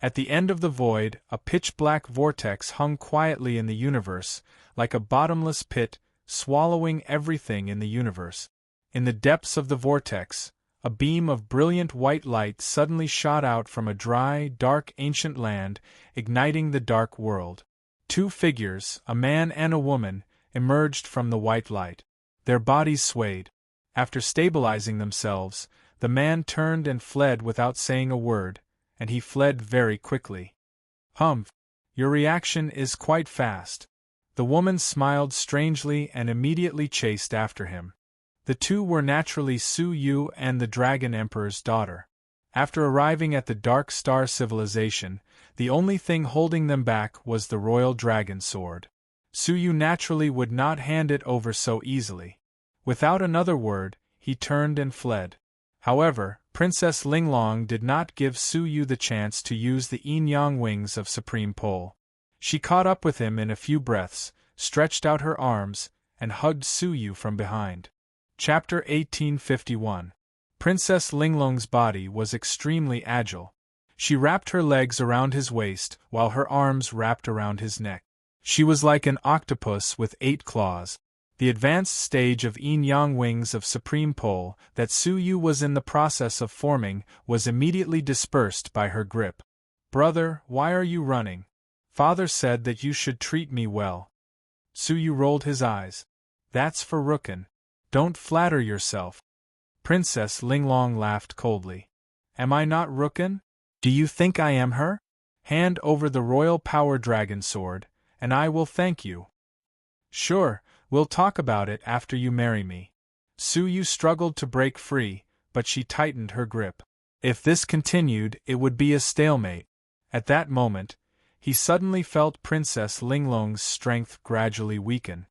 At the end of the void, a pitch-black vortex hung quietly in the universe, like a bottomless pit, swallowing everything in the universe. In the depths of the vortex, a beam of brilliant white light suddenly shot out from a dry, dark ancient land, igniting the dark world. Two figures, a man and a woman, emerged from the white light. Their bodies swayed. After stabilizing themselves, the man turned and fled without saying a word, and he fled very quickly. Humph! Your reaction is quite fast. The woman smiled strangely and immediately chased after him. The two were naturally Su Yu and the Dragon Emperor's daughter. After arriving at the Dark Star civilization, the only thing holding them back was the royal dragon sword. Su Yu naturally would not hand it over so easily. Without another word, he turned and fled. However, Princess Linglong did not give Su Yu the chance to use the yin-yang wings of Supreme Pole. She caught up with him in a few breaths, stretched out her arms, and hugged Su Yu from behind. Chapter 1851. Princess Linglong's body was extremely agile. She wrapped her legs around his waist, while her arms wrapped around his neck. She was like an octopus with 8 claws. The advanced stage of yin-yang wings of Supreme Pole that Su Yu was in the process of forming was immediately dispersed by her grip. Brother, why are you running? Father said that you should treat me well. Su Yu rolled his eyes. That's for Rukan. Don't flatter yourself. Princess Linglong laughed coldly. Am I not Rukan? Do you think I am her? Hand over the royal power dragon sword, and I will thank you. Sure, we'll talk about it after you marry me. Su Yu struggled to break free, but she tightened her grip. If this continued, it would be a stalemate. At that moment, he suddenly felt Princess Linglong's strength gradually weaken.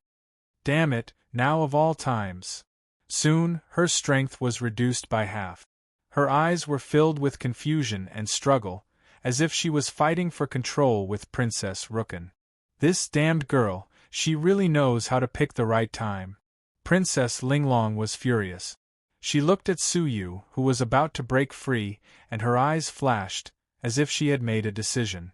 Damn it, now of all times. Soon, her strength was reduced by half. Her eyes were filled with confusion and struggle, as if she was fighting for control with Princess Rukan. This damned girl, she really knows how to pick the right time. Princess Linglong was furious. She looked at Su Yu, who was about to break free, and her eyes flashed, as if she had made a decision.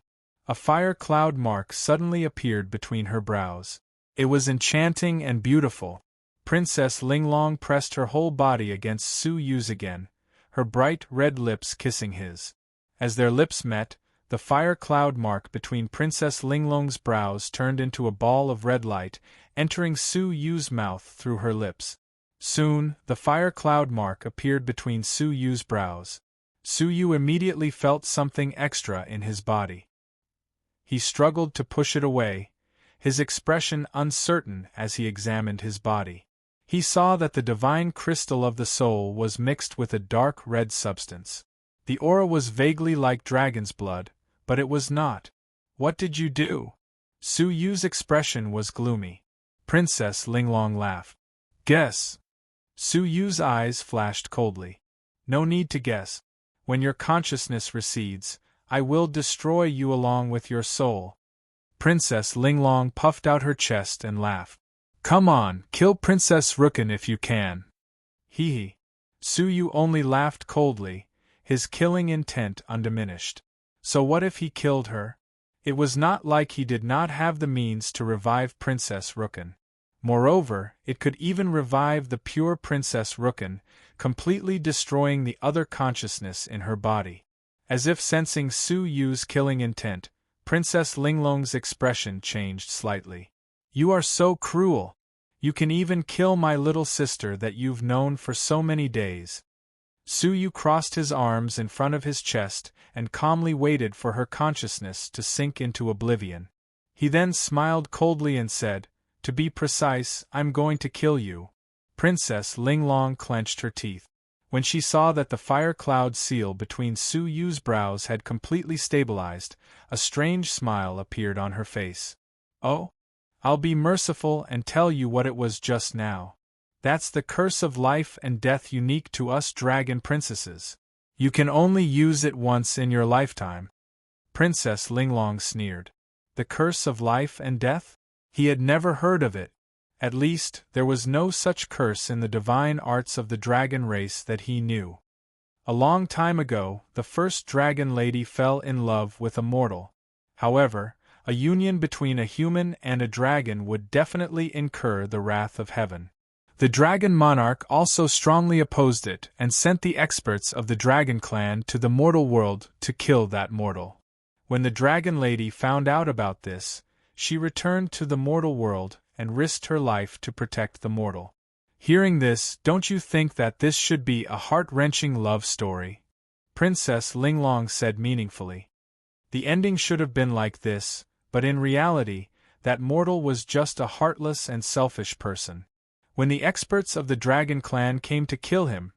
A fire cloud mark suddenly appeared between her brows. It was enchanting and beautiful. Princess Linglong pressed her whole body against Su Yu's again, her bright red lips kissing his. As their lips met, the fire cloud mark between Princess Linglong's brows turned into a ball of red light, entering Su Yu's mouth through her lips. Soon, the fire cloud mark appeared between Su Yu's brows. Su Yu immediately felt something extra in his body. He struggled to push it away, his expression uncertain as he examined his body. He saw that the divine crystal of the soul was mixed with a dark red substance. The aura was vaguely like dragon's blood, but it was not. What did you do? Su Yu's expression was gloomy. Princess Linglong laughed. Guess. Su Yu's eyes flashed coldly. No need to guess. When your consciousness recedes, I will destroy you along with your soul. Princess Linglong puffed out her chest and laughed. Come on, kill Princess Rukan if you can. Hee hee. Su Yu only laughed coldly, his killing intent undiminished. So what if he killed her? It was not like he did not have the means to revive Princess Rukan. Moreover, it could even revive the pure Princess Rukan, completely destroying the other consciousness in her body. As if sensing Su Yu's killing intent, Princess Linglong's expression changed slightly. You are so cruel. You can even kill my little sister that you've known for so many days. Su Yu crossed his arms in front of his chest and calmly waited for her consciousness to sink into oblivion. He then smiled coldly and said, "To be precise, I'm going to kill you." Princess Linglong clenched her teeth. When she saw that the fire cloud seal between Su Yu's brows had completely stabilized, a strange smile appeared on her face. "Oh? I'll be merciful and tell you what it was just now. That's the curse of life and death unique to us dragon princesses. You can only use it once in your lifetime." Princess Linglong sneered. The curse of life and death? He had never heard of it. At least, there was no such curse in the divine arts of the dragon race that he knew. A long time ago, the first dragon lady fell in love with a mortal. However, a union between a human and a dragon would definitely incur the wrath of heaven. The dragon monarch also strongly opposed it and sent the experts of the dragon clan to the mortal world to kill that mortal. When the dragon lady found out about this, she returned to the mortal world and risked her life to protect the mortal. Hearing this, don't you think that this should be a heart-wrenching love story? Princess Linglong said meaningfully. The ending should have been like this, but in reality, that mortal was just a heartless and selfish person. When the experts of the dragon clan came to kill him,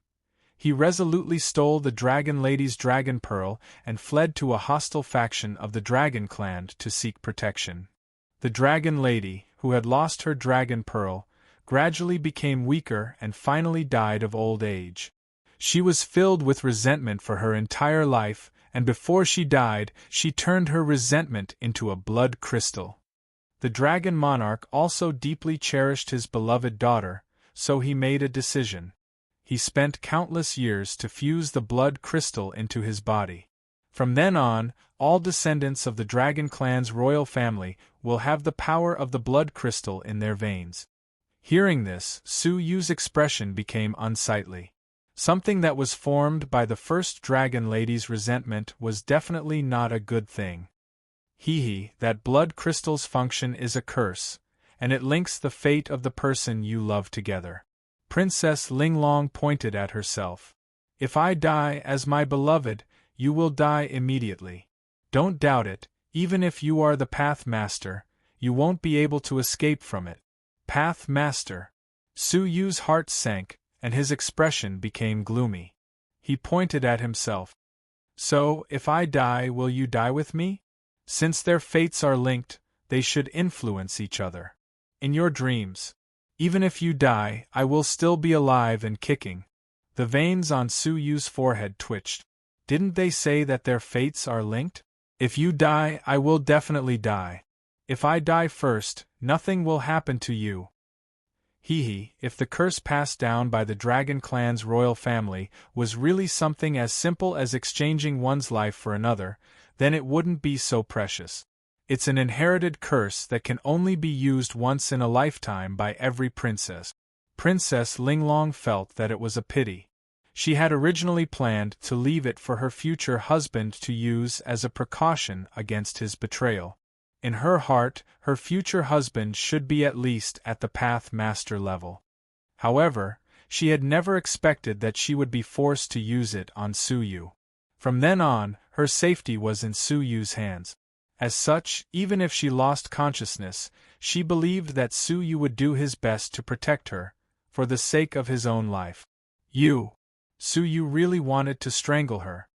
he resolutely stole the dragon lady's dragon pearl and fled to a hostile faction of the dragon clan to seek protection. The dragon lady, who had lost her dragon pearl, gradually became weaker and finally died of old age. She was filled with resentment for her entire life, and before she died, she turned her resentment into a blood crystal. The dragon monarch also deeply cherished his beloved daughter, so he made a decision. He spent countless years to fuse the blood crystal into his body. From then on, all descendants of the dragon clan's royal family will have the power of the blood crystal in their veins. Hearing this, Su Yu's expression became unsightly. Something that was formed by the first dragon lady's resentment was definitely not a good thing. That blood crystal's function is a curse, and it links the fate of the person you love together. Princess Linglong pointed at herself. If I die as my beloved, you will die immediately. Don't doubt it, even if you are the Path Master, you won't be able to escape from it. Path Master. Su Yu's heart sank, and his expression became gloomy. He pointed at himself. So, if I die, will you die with me? Since their fates are linked, they should influence each other. In your dreams. Even if you die, I will still be alive and kicking. The veins on Su Yu's forehead twitched. Didn't they say that their fates are linked? If you die, I will definitely die. If I die first, nothing will happen to you. If the curse passed down by the dragon clan's royal family was really something as simple as exchanging one's life for another, then it wouldn't be so precious. It's an inherited curse that can only be used once in a lifetime by every princess. Princess Linglong felt that it was a pity. She had originally planned to leave it for her future husband to use as a precaution against his betrayal. In her heart, her future husband should be at least at the Path Master level. However, she had never expected that she would be forced to use it on Su Yu. From then on, her safety was in Su Yu's hands. As such, even if she lost consciousness, she believed that Su Yu would do his best to protect her, for the sake of his own life. Su Yu really wanted to strangle her.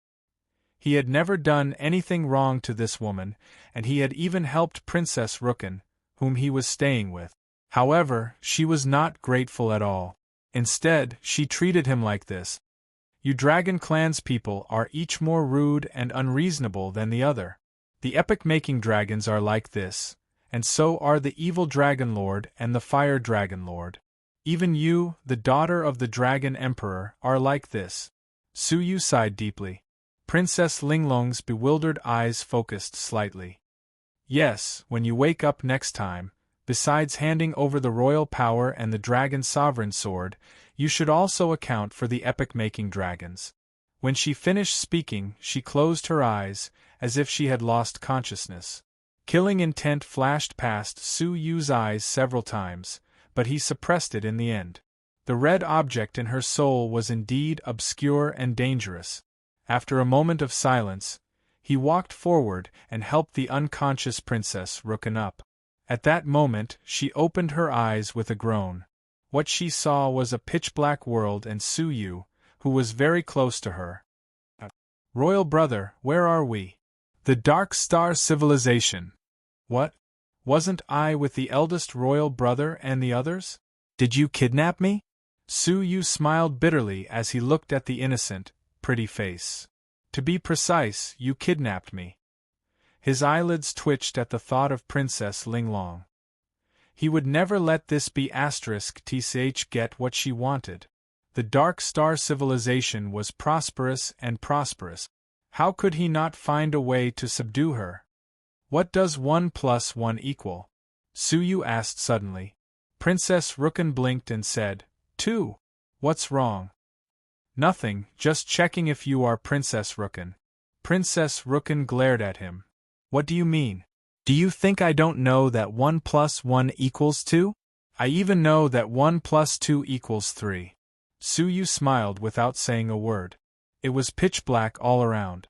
He had never done anything wrong to this woman, and he had even helped Princess Rukan, whom he was staying with. However, she was not grateful at all. Instead, she treated him like this. You Dragon Clan's people are each more rude and unreasonable than the other. The epic-making dragons are like this, and so are the evil Dragon Lord and the Fire Dragon Lord. Even you, the daughter of the Dragon Emperor, are like this. Su Yu sighed deeply. Princess Linglong's bewildered eyes focused slightly. Yes, when you wake up next time, besides handing over the royal power and the Dragon Sovereign Sword, you should also account for the epic-making dragons. When she finished speaking, she closed her eyes, as if she had lost consciousness. Killing intent flashed past Su Yu's eyes several times, but he suppressed it in the end. The red object in her soul was indeed obscure and dangerous. After a moment of silence, he walked forward and helped the unconscious Princess Rukun up. At that moment, she opened her eyes with a groan. What she saw was a pitch-black world and Su Yu, who was very close to her. "Royal brother, where are we?" "The Dark Star Civilization." "What? Wasn't I with the eldest royal brother and the others? Did you kidnap me?" Su Yu smiled bitterly as he looked at the innocent, pretty face. "To be precise, you kidnapped me." His eyelids twitched at the thought of Princess Linglong. He would never let this be *tch get what she wanted. The Dark Star Civilization was prosperous and prosperous. How could he not find a way to subdue her? "What does 1 + 1 equal?" Su Yu asked suddenly. Princess Rukun blinked and said, 2. "What's wrong?" "Nothing, just checking if you are Princess Rukun." Princess Rukun glared at him. "What do you mean? Do you think I don't know that 1 + 1 equals 2? I even know that 1 + 2 equals 3. Su Yu smiled without saying a word. It was pitch black all around.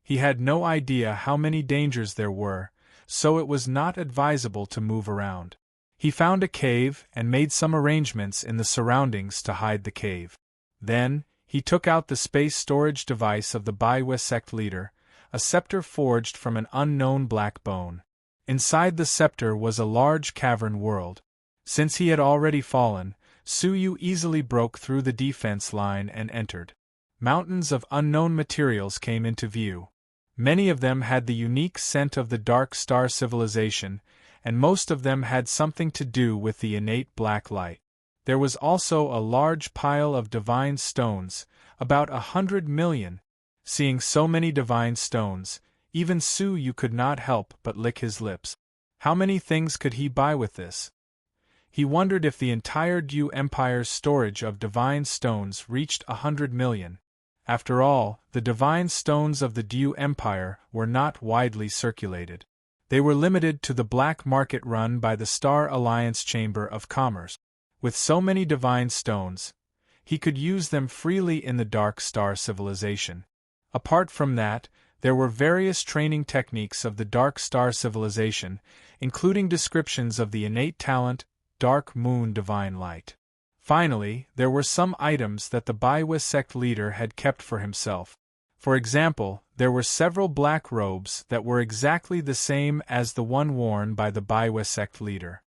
He had no idea how many dangers there were, so it was not advisable to move around. He found a cave and made some arrangements in the surroundings to hide the cave. Then, he took out the space storage device of the Baiwa sect leader, a scepter forged from an unknown black bone. Inside the scepter was a large cavern world. Since he had already fallen, Su Yu easily broke through the defense line and entered. Mountains of unknown materials came into view. Many of them had the unique scent of the Dark Star Civilization, and most of them had something to do with the innate black light. There was also a large pile of divine stones, about 100 million. Seeing so many divine stones, even Su Yu could not help but lick his lips. How many things could he buy with this? He wondered if the entire Du Empire's storage of divine stones reached 100 million. After all, the divine stones of the Du Empire were not widely circulated. They were limited to the black market run by the Star Alliance Chamber of Commerce. With so many divine stones, he could use them freely in the Dark Star Civilization. Apart from that, there were various training techniques of the Dark Star Civilization, including descriptions of the innate talent, Dark Moon Divine Light. Finally, there were some items that the Baiwa sect leader had kept for himself. For example, there were several black robes that were exactly the same as the one worn by the Baiwa sect leader.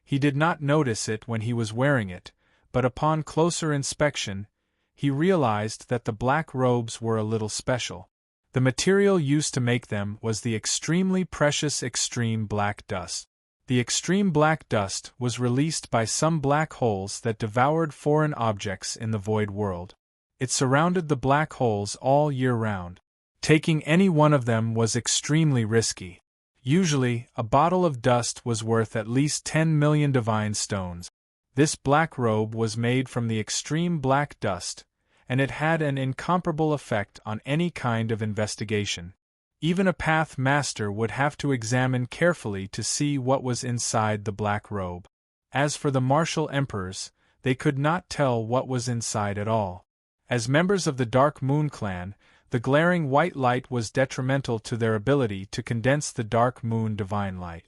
He did not notice it when he was wearing it, but upon closer inspection, he realized that the black robes were a little special. The material used to make them was the extremely precious extreme black dust. The extreme black dust was released by some black holes that devoured foreign objects in the void world. It surrounded the black holes all year round. Taking any one of them was extremely risky. Usually, a bottle of dust was worth at least 10 million divine stones. This black robe was made from the extreme black dust, and it had an incomparable effect on any kind of investigation. Even a path master would have to examine carefully to see what was inside the black robe. As for the martial emperors, they could not tell what was inside at all. As members of the Dark Moon clan, the glaring white light was detrimental to their ability to condense the Dark Moon divine light.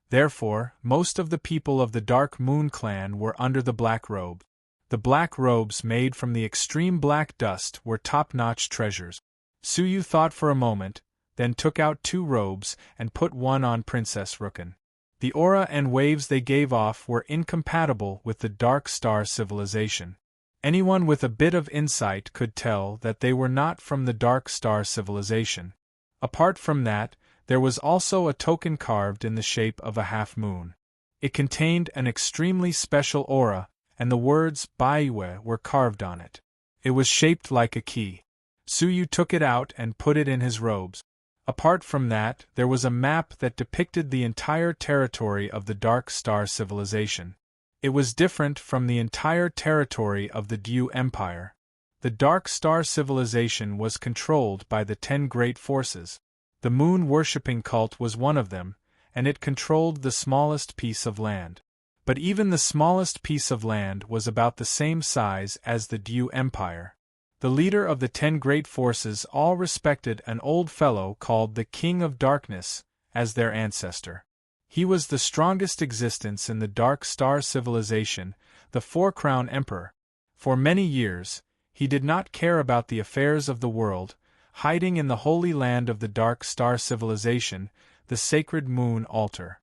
Therefore, most of the people of the Dark Moon clan were under the black robe. The black robes made from the extreme black dust were top-notch treasures. Su Yu thought for a moment, then took out 2 robes and put one on Princess Rukun. The aura and waves they gave off were incompatible with the Dark Star Civilization. Anyone with a bit of insight could tell that they were not from the Dark Star Civilization. Apart from that, there was also a token carved in the shape of a half-moon. It contained an extremely special aura, and the words Baiwe were carved on it. It was shaped like a key. Su Yu took it out and put it in his robes. Apart from that, there was a map that depicted the entire territory of the Dark Star Civilization. It was different from the entire territory of the Du Empire. The Dark Star civilization was controlled by the 10 great forces. The moon-worshipping cult was one of them, and it controlled the smallest piece of land. But even the smallest piece of land was about the same size as the Dew Empire. The leader of the 10 great forces all respected an old fellow called the King of Darkness as their ancestor. He was the strongest existence in the Dark Star civilization, the Four-Crown Emperor. For many years, he did not care about the affairs of the world, hiding in the holy land of the Dark Star civilization, the sacred moon altar.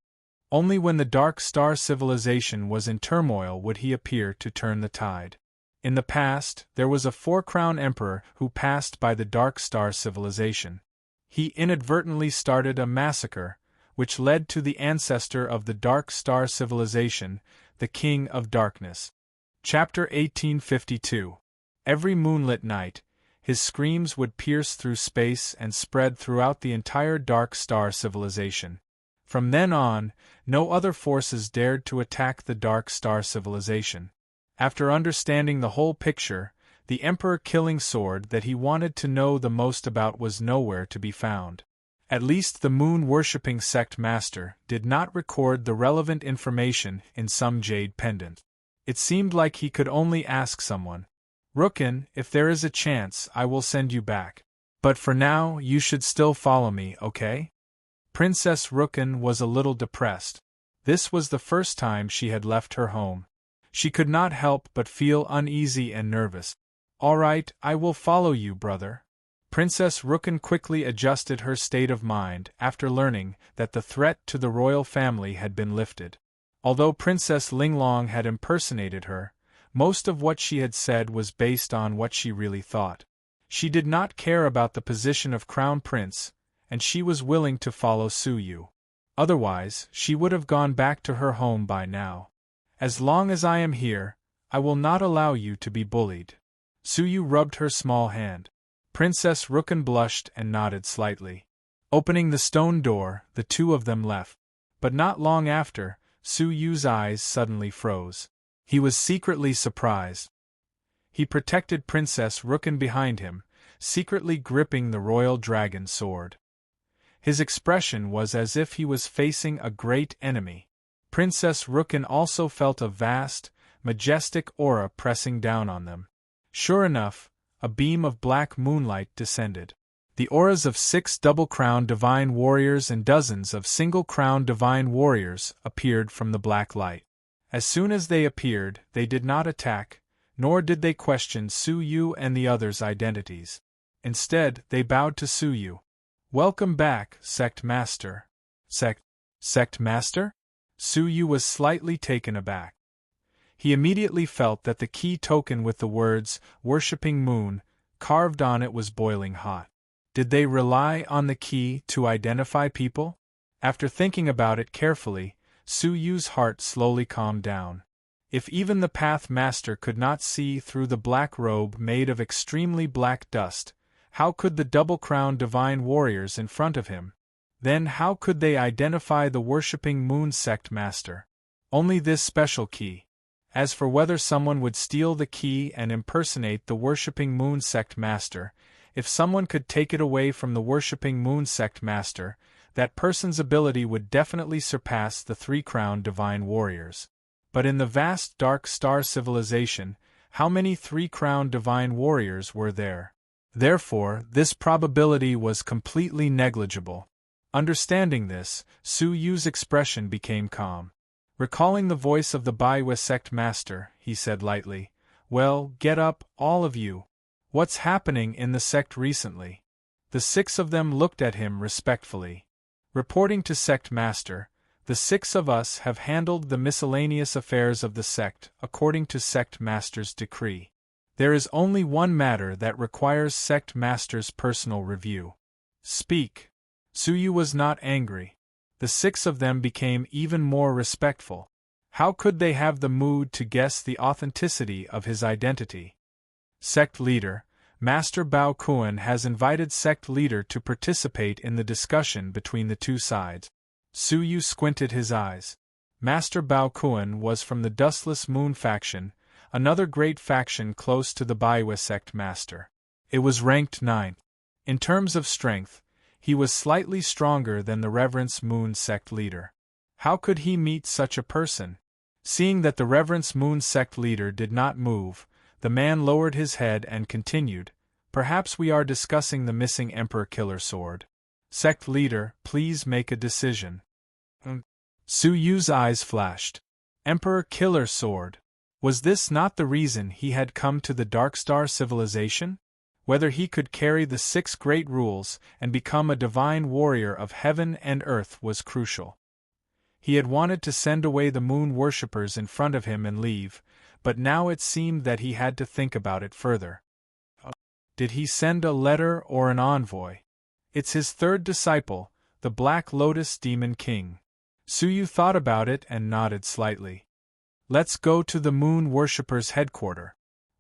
Only when the Dark Star civilization was in turmoil would he appear to turn the tide. In the past, there was a Four-Crown Emperor who passed by the Dark Star civilization. He inadvertently started a massacre, which led to the ancestor of the Dark Star civilization, the King of Darkness. Chapter 1852. Every moonlit night, his screams would pierce through space and spread throughout the entire Dark Star civilization. From then on, no other forces dared to attack the Dark Star civilization. After understanding the whole picture, the emperor-killing sword that he wanted to know the most about was nowhere to be found. At least the moon-worshipping sect master did not record the relevant information in some jade pendant. It seemed like he could only ask someone, "Rookin, if there is a chance, I will send you back. But for now, you should still follow me, okay?" Princess Rookin was a little depressed. This was the first time she had left her home. She could not help but feel uneasy and nervous. "All right, I will follow you, brother." Princess Rookin quickly adjusted her state of mind after learning that the threat to the royal family had been lifted. Although Princess Linglong had impersonated her, most of what she had said was based on what she really thought. She did not care about the position of crown prince, and she was willing to follow Suyu. Otherwise, she would have gone back to her home by now. "As long as I am here, I will not allow you to be bullied." Suyu rubbed her small hand. Princess Rookin blushed and nodded slightly. Opening the stone door, the two of them left. But not long after, Suyu's eyes suddenly froze. He was secretly surprised. He protected Princess Rookin behind him, secretly gripping the royal dragon sword. His expression was as if he was facing a great enemy. Princess Rookin also felt a vast, majestic aura pressing down on them. Sure enough, a beam of black moonlight descended. The auras of 6 double-crowned divine warriors and dozens of single-crowned divine warriors appeared from the black light. As soon as they appeared, they did not attack, nor did they question Suyu and the others' identities. Instead, they bowed to Suyu. "Welcome back, Sect Master." Sect Master? Suyu was slightly taken aback. He immediately felt that the key token with the words, "Worshipping Moon," carved on it was boiling hot. Did they rely on the key to identify people? After thinking about it carefully, Suyu's heart slowly calmed down. If even the Path Master could not see through the black robe made of extremely black dust, how could the double-crowned divine warriors in front of him? Then how could they identify the worshipping moon sect master? Only this special key. As for whether someone would steal the key and impersonate the worshipping moon sect master, if someone could take it away from the worshipping moon sect master, that person's ability would definitely surpass the 3-crowned divine warriors. But in the vast Dark Star civilization, how many 3-crowned divine warriors were there? Therefore, this probability was completely negligible. Understanding this, Suyu's expression became calm. Recalling the voice of the Baiwa sect master, he said lightly, "Well, get up, all of you. What's happening in the sect recently?" The 6 of them looked at him respectfully. Reporting to Sect Master, "The 6 of us have handled the miscellaneous affairs of the sect according to Sect Master's decree. There is only one matter that requires Sect Master's personal review." "Speak." Suyu was not angry. The 6 of them became even more respectful. How could they have the mood to guess the authenticity of his identity? "Sect Leader, Master Bao Kuan has invited Sect Leader to participate in the discussion between the two sides." Suyu squinted his eyes. Master Bao Kuan was from the Dustless Moon faction, another great faction close to the Baiwa sect master. It was ranked 9th. In terms of strength, he was slightly stronger than the Reverence Moon sect leader. How could he meet such a person? Seeing that the Reverence Moon sect leader did not move, the man lowered his head and continued, "Perhaps we are discussing the missing Emperor Killer Sword. Sect leader, please make a decision." Su Yu's eyes flashed. Emperor Killer Sword. Was this not the reason he had come to the Darkstar civilization? Whether he could carry the 6 great rules and become a divine warrior of heaven and earth was crucial. He had wanted to send away the moon worshippers in front of him and leave, but now it seemed that he had to think about it further. Did he send a letter or an envoy? It's his 3rd disciple, the Black Lotus Demon King. Su Yu thought about it and nodded slightly. Let's go to the moon worshippers' headquarters.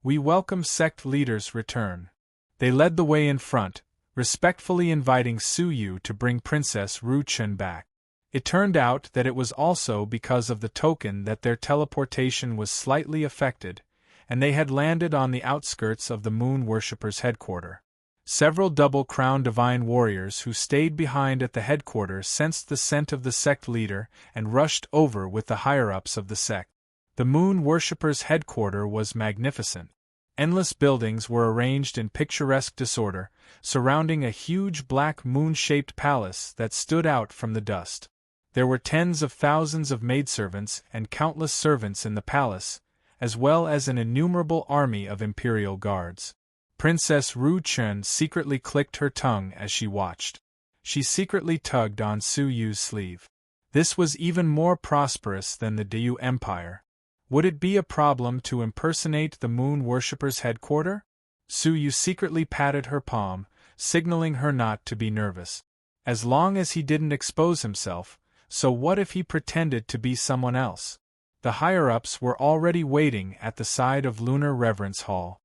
We welcome sect leaders' return. They led the way in front, respectfully inviting Su Yu to bring Princess Ru Chen back. It turned out that it was also because of the token that their teleportation was slightly affected, and they had landed on the outskirts of the moon worshippers' headquarters. Several double-crowned divine warriors who stayed behind at the headquarters sensed the scent of the sect leader and rushed over with the higher-ups of the sect. The moon worshippers' headquarters was magnificent. Endless buildings were arranged in picturesque disorder, surrounding a huge black moon-shaped palace that stood out from the dust. There were tens of thousands of maidservants and countless servants in the palace, as well as an innumerable army of imperial guards. Princess Ru Chen secretly clicked her tongue as she watched. She secretly tugged on Su Yu's sleeve. This was even more prosperous than the Diyu Empire. Would it be a problem to impersonate the moon worshippers' headquarters? Su Yu secretly patted her palm, signaling her not to be nervous. As long as he didn't expose himself, so what if he pretended to be someone else? The higher-ups were already waiting at the side of Lunar Reverence Hall.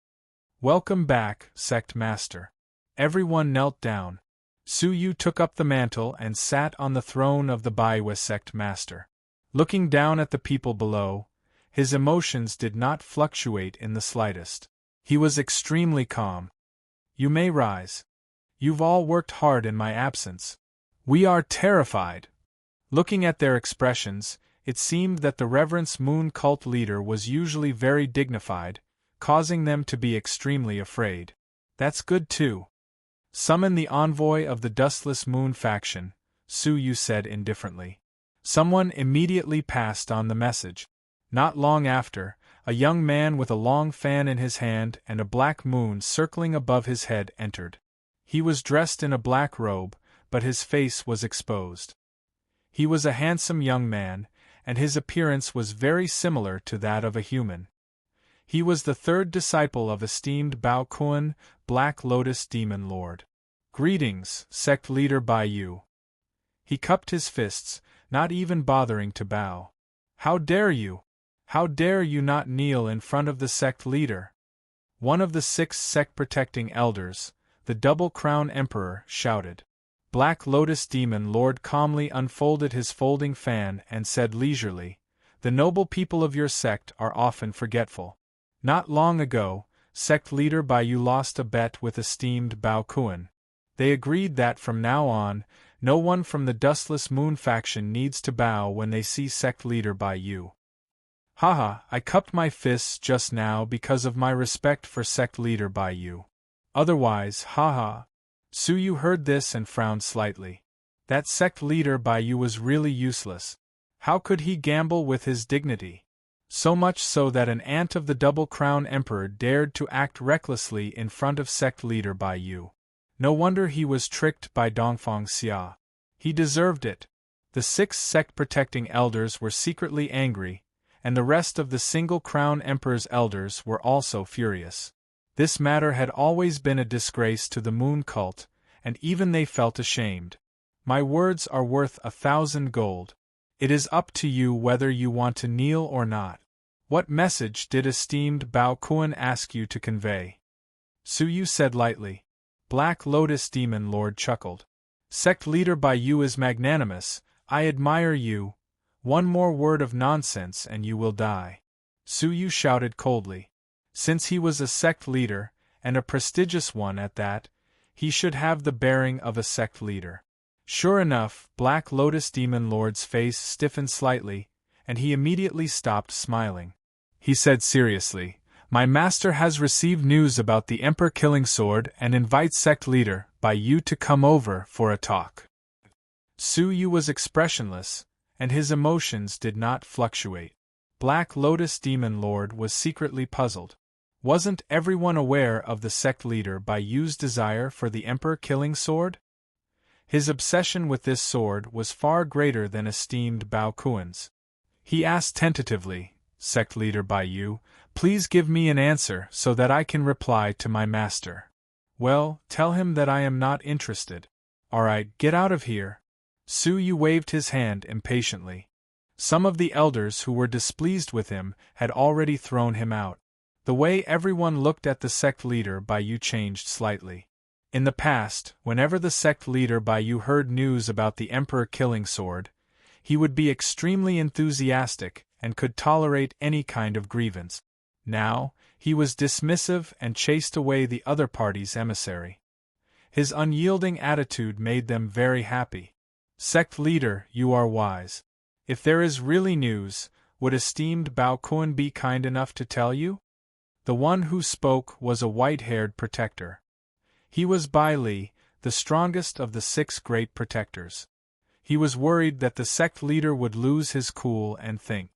Welcome back, Sect Master. Everyone knelt down. Su Yu took up the mantle and sat on the throne of the Baiwa Sect Master. Looking down at the people below, his emotions did not fluctuate in the slightest. He was extremely calm. You may rise. You've all worked hard in my absence. We are terrified. Looking at their expressions, it seemed that the Reverence Moon cult leader was usually very dignified, causing them to be extremely afraid. That's good too. Summon the envoy of the Dustless Moon faction, Su Yu said indifferently. Someone immediately passed on the message. Not long after, a young man with a long fan in his hand and a black moon circling above his head entered. He was dressed in a black robe, but his face was exposed. He was a handsome young man, and his appearance was very similar to that of a human. He was the 3rd disciple of esteemed Bao Kuan, Black Lotus Demon Lord. Greetings, sect leader Bai Yu. He cupped his fists, not even bothering to bow. How dare you? How dare you not kneel in front of the sect leader? One of the 6 sect-protecting elders, the Double Crown Emperor, shouted. Black Lotus Demon Lord calmly unfolded his folding fan and said leisurely, "The noble people of your sect are often forgetful. Not long ago, sect leader Bai Yu lost a bet with esteemed Bao Kuan. They agreed that from now on, no one from the Dustless Moon faction needs to bow when they see sect leader Bai Yu. Haha, I cupped my fists just now because of my respect for sect leader Bai Yu. Otherwise, haha." Su Yu heard this and frowned slightly. That sect leader Bai Yu was really useless. How could he gamble with his dignity? So much so that an ant of the Double Crown Emperor dared to act recklessly in front of sect leader Bai Yu. No wonder he was tricked by Dongfang Xia. He deserved it. The 6 sect-protecting elders were secretly angry, and the rest of the Single Crown Emperor's elders were also furious. This matter had always been a disgrace to the Moon cult, and even they felt ashamed. My words are worth 1,000 gold. It is up to you whether you want to kneel or not. What message did esteemed Bao Kuan ask you to convey? Su Yu said lightly. Black Lotus Demon Lord chuckled. Sect leader Bai Yu is magnanimous. I admire you. One more word of nonsense and you will die. Su Yu shouted coldly. Since he was a sect leader, and a prestigious one at that, he should have the bearing of a sect leader. Sure enough, Black Lotus Demon Lord's face stiffened slightly, and he immediately stopped smiling. He said seriously, "My master has received news about the Emperor Killing Sword and invites sect leader by you to come over for a talk." Su Yu was expressionless, and his emotions did not fluctuate. Black Lotus Demon Lord was secretly puzzled. Wasn't everyone aware of the sect leader Bai Yu's desire for the Emperor Killing Sword? His obsession with this sword was far greater than esteemed Bao Kuan's. He asked tentatively, "Sect leader Bai Yu, please give me an answer so that I can reply to my master." "Well, tell him that I am not interested." "Alright, get out of here." Su Yu waved his hand impatiently. Some of the elders who were displeased with him had already thrown him out. The way everyone looked at the sect leader Bai Yu changed slightly. In the past, whenever the sect leader Bai Yu heard news about the Emperor Killing Sword, he would be extremely enthusiastic and could tolerate any kind of grievance. Now, he was dismissive and chased away the other party's emissary. His unyielding attitude made them very happy. "Sect leader, you are wise. If there is really news, would esteemed Bao Kuan be kind enough to tell you?" The one who spoke was a white-haired protector. He was Bai Li, the strongest of the 6 great protectors. He was worried that the sect leader would lose his cool and think.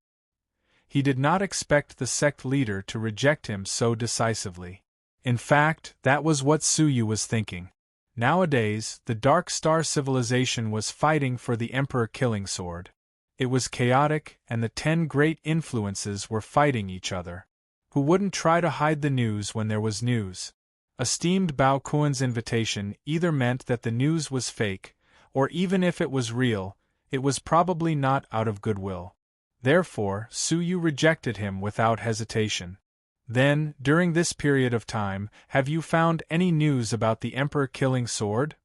He did not expect the sect leader to reject him so decisively. In fact, that was what Su Yu was thinking. Nowadays, the Dark Star civilization was fighting for the Emperor Killing Sword. It was chaotic, and the 10 great influences were fighting each other. Who wouldn't try to hide the news when there was news? Esteemed Bao Kuan's invitation either meant that the news was fake, or even if it was real, it was probably not out of goodwill. Therefore, Su Yu rejected him without hesitation. "Then, during this period of time, have you found any news about the Emperor Killing Sword?"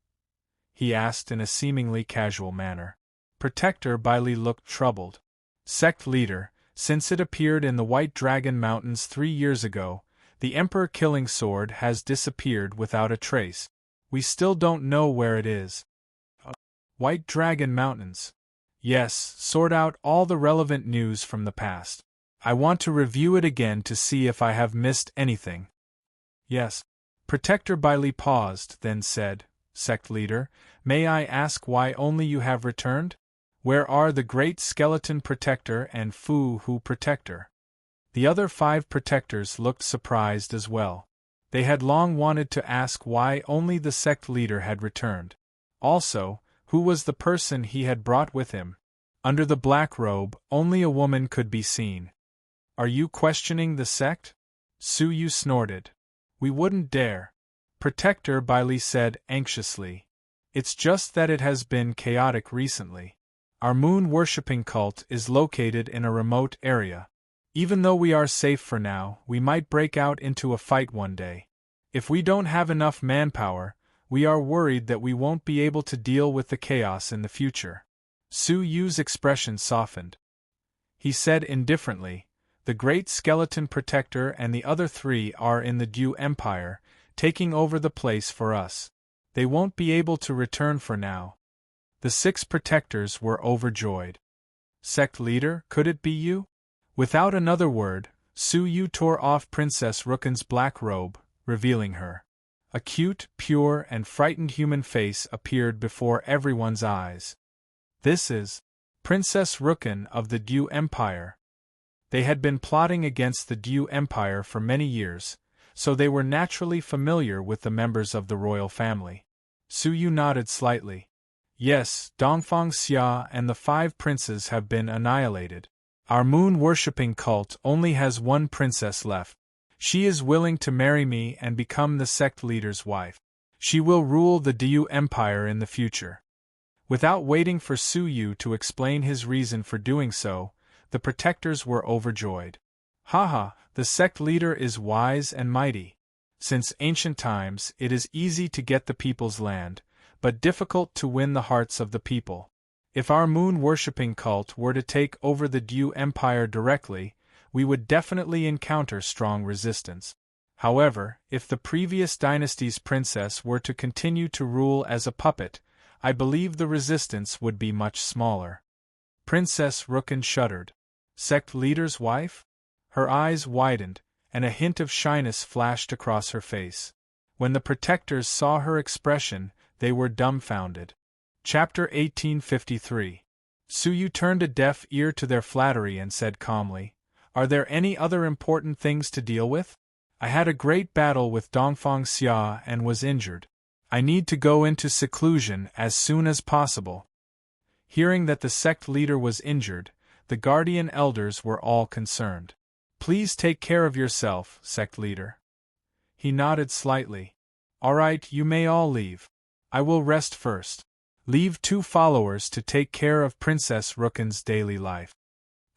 he asked in a seemingly casual manner. Protector Bai Li looked troubled. "Sect leader, since it appeared in the White Dragon Mountains 3 years ago, the Emperor Killing Sword has disappeared without a trace. We still don't know where it is." White Dragon Mountains. Yes, sort out all the relevant news from the past. I want to review it again to see if I have missed anything. Yes. Protector Bai Li paused, then said, "Sect leader, may I ask why only you have returned? Where are the Great Skeleton Protector and Fu Hu Protector?" The other 5 protectors looked surprised as well. They had long wanted to ask why only the sect leader had returned. Also, who was the person he had brought with him? Under the black robe, only a woman could be seen. "Are you questioning the sect?" Su Yu snorted. "We wouldn't dare." Protector Bai Li said anxiously. "It's just that it has been chaotic recently. Our moon-worshipping cult is located in a remote area. Even though we are safe for now, we might break out into a fight one day. If we don't have enough manpower, we are worried that we won't be able to deal with the chaos in the future." Su Yu's expression softened. He said indifferently, "The Great Skeleton Protector and the other 3 are in the Du Empire, taking over the place for us. They won't be able to return for now." The 6 protectors were overjoyed. "Sect leader, could it be you?" Without another word, Su Yu tore off Princess Rukun's black robe, revealing her. A cute, pure, and frightened human face appeared before everyone's eyes. "This is Princess Rukun of the Du Empire." They had been plotting against the Du Empire for many years, so they were naturally familiar with the members of the royal family. Su Yu nodded slightly. "Yes, Dongfang Xia and the 5 princes have been annihilated. Our moon-worshipping cult only has 1 princess left. She is willing to marry me and become the sect leader's wife. She will rule the Du Empire in the future." Without waiting for Su Yu to explain his reason for doing so, the protectors were overjoyed. "Haha, the sect leader is wise and mighty. Since ancient times, it is easy to get the people's land, but difficult to win the hearts of the people. If our moon-worshipping cult were to take over the Du Empire directly, we would definitely encounter strong resistance. However, if the previous dynasty's princess were to continue to rule as a puppet, I believe the resistance would be much smaller. Princess Rukun shuddered. Sect leader's wife? Her eyes widened, and a hint of shyness flashed across her face. When the protectors saw her expression, they were dumbfounded. Chapter 1853. Suyu turned a deaf ear to their flattery and said calmly, "Are there any other important things to deal with? I had a great battle with Dongfang Xia and was injured. I need to go into seclusion as soon as possible." Hearing that the sect leader was injured, the guardian elders were all concerned. "Please take care of yourself, sect leader." He nodded slightly. "All right, you may all leave. I will rest first. Leave 2 followers to take care of Princess Rukun's daily life."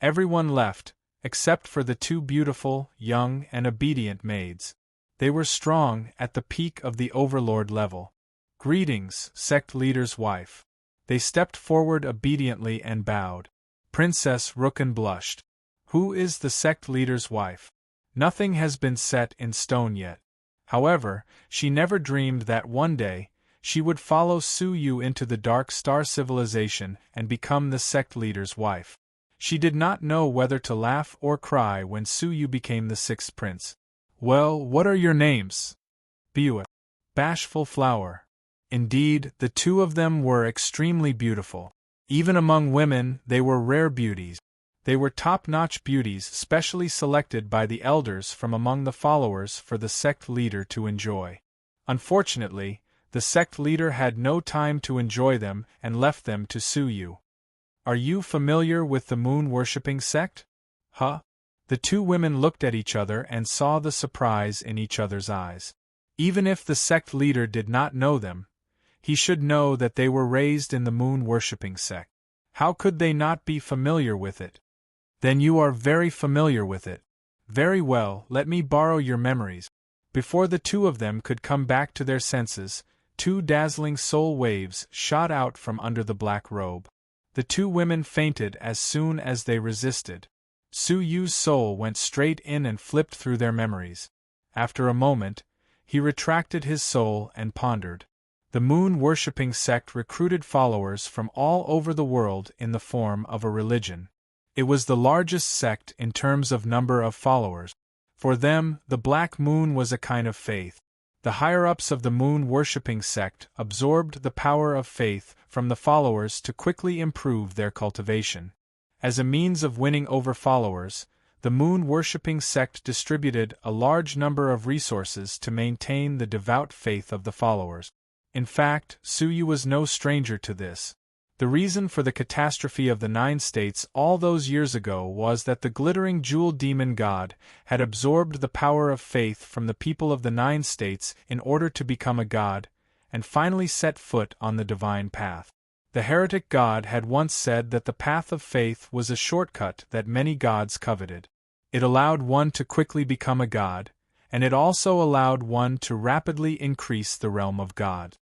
Everyone left, except for the 2 beautiful, young, and obedient maids. They were strong, at the peak of the overlord level. "Greetings, sect leader's wife." They stepped forward obediently and bowed. Princess Rukun blushed. "Who is the sect leader's wife?" Nothing has been set in stone yet. However, she never dreamed that one day, she would follow Suyu into the Dark Star civilization and become the sect leader's wife. She did not know whether to laugh or cry when Suyu became the 6th prince. "Well, what are your names?" "Buick." "Bashful Flower." Indeed, the 2 of them were extremely beautiful. Even among women, they were rare beauties. They were top-notch beauties specially selected by the elders from among the followers for the sect leader to enjoy. Unfortunately, the sect leader had no time to enjoy them and left them to Suyu. "Are you familiar with the moon-worshipping sect?" "Huh?" The 2 women looked at each other and saw the surprise in each other's eyes. Even if the sect leader did not know them, he should know that they were raised in the moon-worshipping sect. How could they not be familiar with it? "Then you are very familiar with it. Very well, let me borrow your memories." Before the 2 of them could come back to their senses, 2 dazzling soul waves shot out from under the black robe. The 2 women fainted as soon as they resisted. Suyu's soul went straight in and flipped through their memories. After a moment, he retracted his soul and pondered. The moon-worshipping sect recruited followers from all over the world in the form of a religion. It was the largest sect in terms of number of followers. For them, the black moon was a kind of faith. The higher-ups of the moon-worshipping sect absorbed the power of faith from the followers to quickly improve their cultivation. As a means of winning over followers, the moon-worshipping sect distributed a large number of resources to maintain the devout faith of the followers. In fact, Suyu was no stranger to this. The reason for the catastrophe of the 9 states all those years ago was that the glittering jewel demon god had absorbed the power of faith from the people of the 9 states in order to become a god, and finally set foot on the divine path. The heretic god had once said that the path of faith was a shortcut that many gods coveted. It allowed one to quickly become a god, and it also allowed one to rapidly increase the realm of God.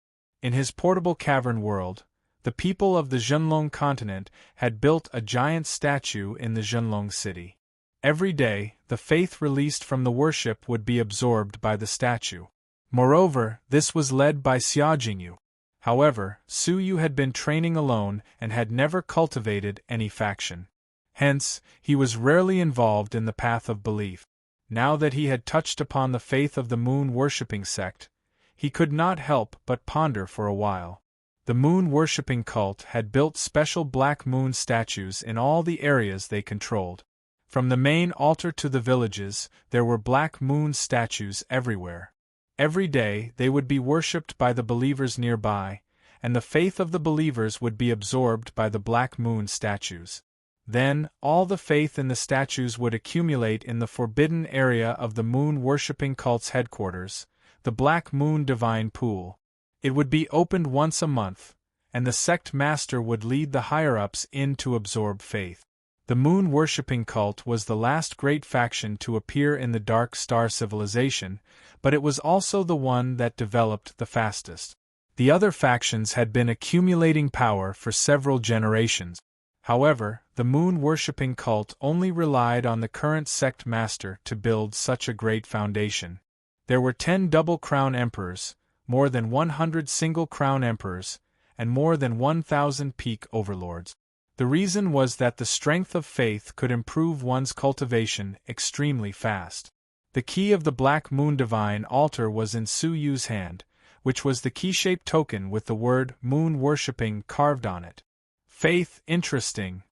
In his portable cavern world, the people of the Zhenlong continent had built a giant statue in the Zhenlong city. Every day, the faith released from the worship would be absorbed by the statue. Moreover, this was led by Xia Jingyu. However, Suyu had been training alone and had never cultivated any faction. Hence, he was rarely involved in the path of belief. Now that he had touched upon the faith of the moon-worshipping sect, he could not help but ponder for a while. The moon-worshipping cult had built special black moon statues in all the areas they controlled. From the main altar to the villages, there were black moon statues everywhere. Every day they would be worshipped by the believers nearby, and the faith of the believers would be absorbed by the black moon statues. Then, all the faith in the statues would accumulate in the forbidden area of the moon-worshipping cult's headquarters, the Black Moon Divine Pool. It would be opened once a month, and the sect master would lead the higher-ups in to absorb faith. The moon-worshipping cult was the last great faction to appear in the Dark Star civilization, but it was also the one that developed the fastest. The other factions had been accumulating power for several generations. However, the moon-worshipping cult only relied on the current sect master to build such a great foundation. There were 10 double crown emperors, more than 100 single crown emperors, and more than 1,000 peak overlords. The reason was that the strength of faith could improve one's cultivation extremely fast. The key of the Black Moon Divine Altar was in Su Yu's hand, which was the key-shaped token with the word moon-worshipping carved on it. Faith, interesting.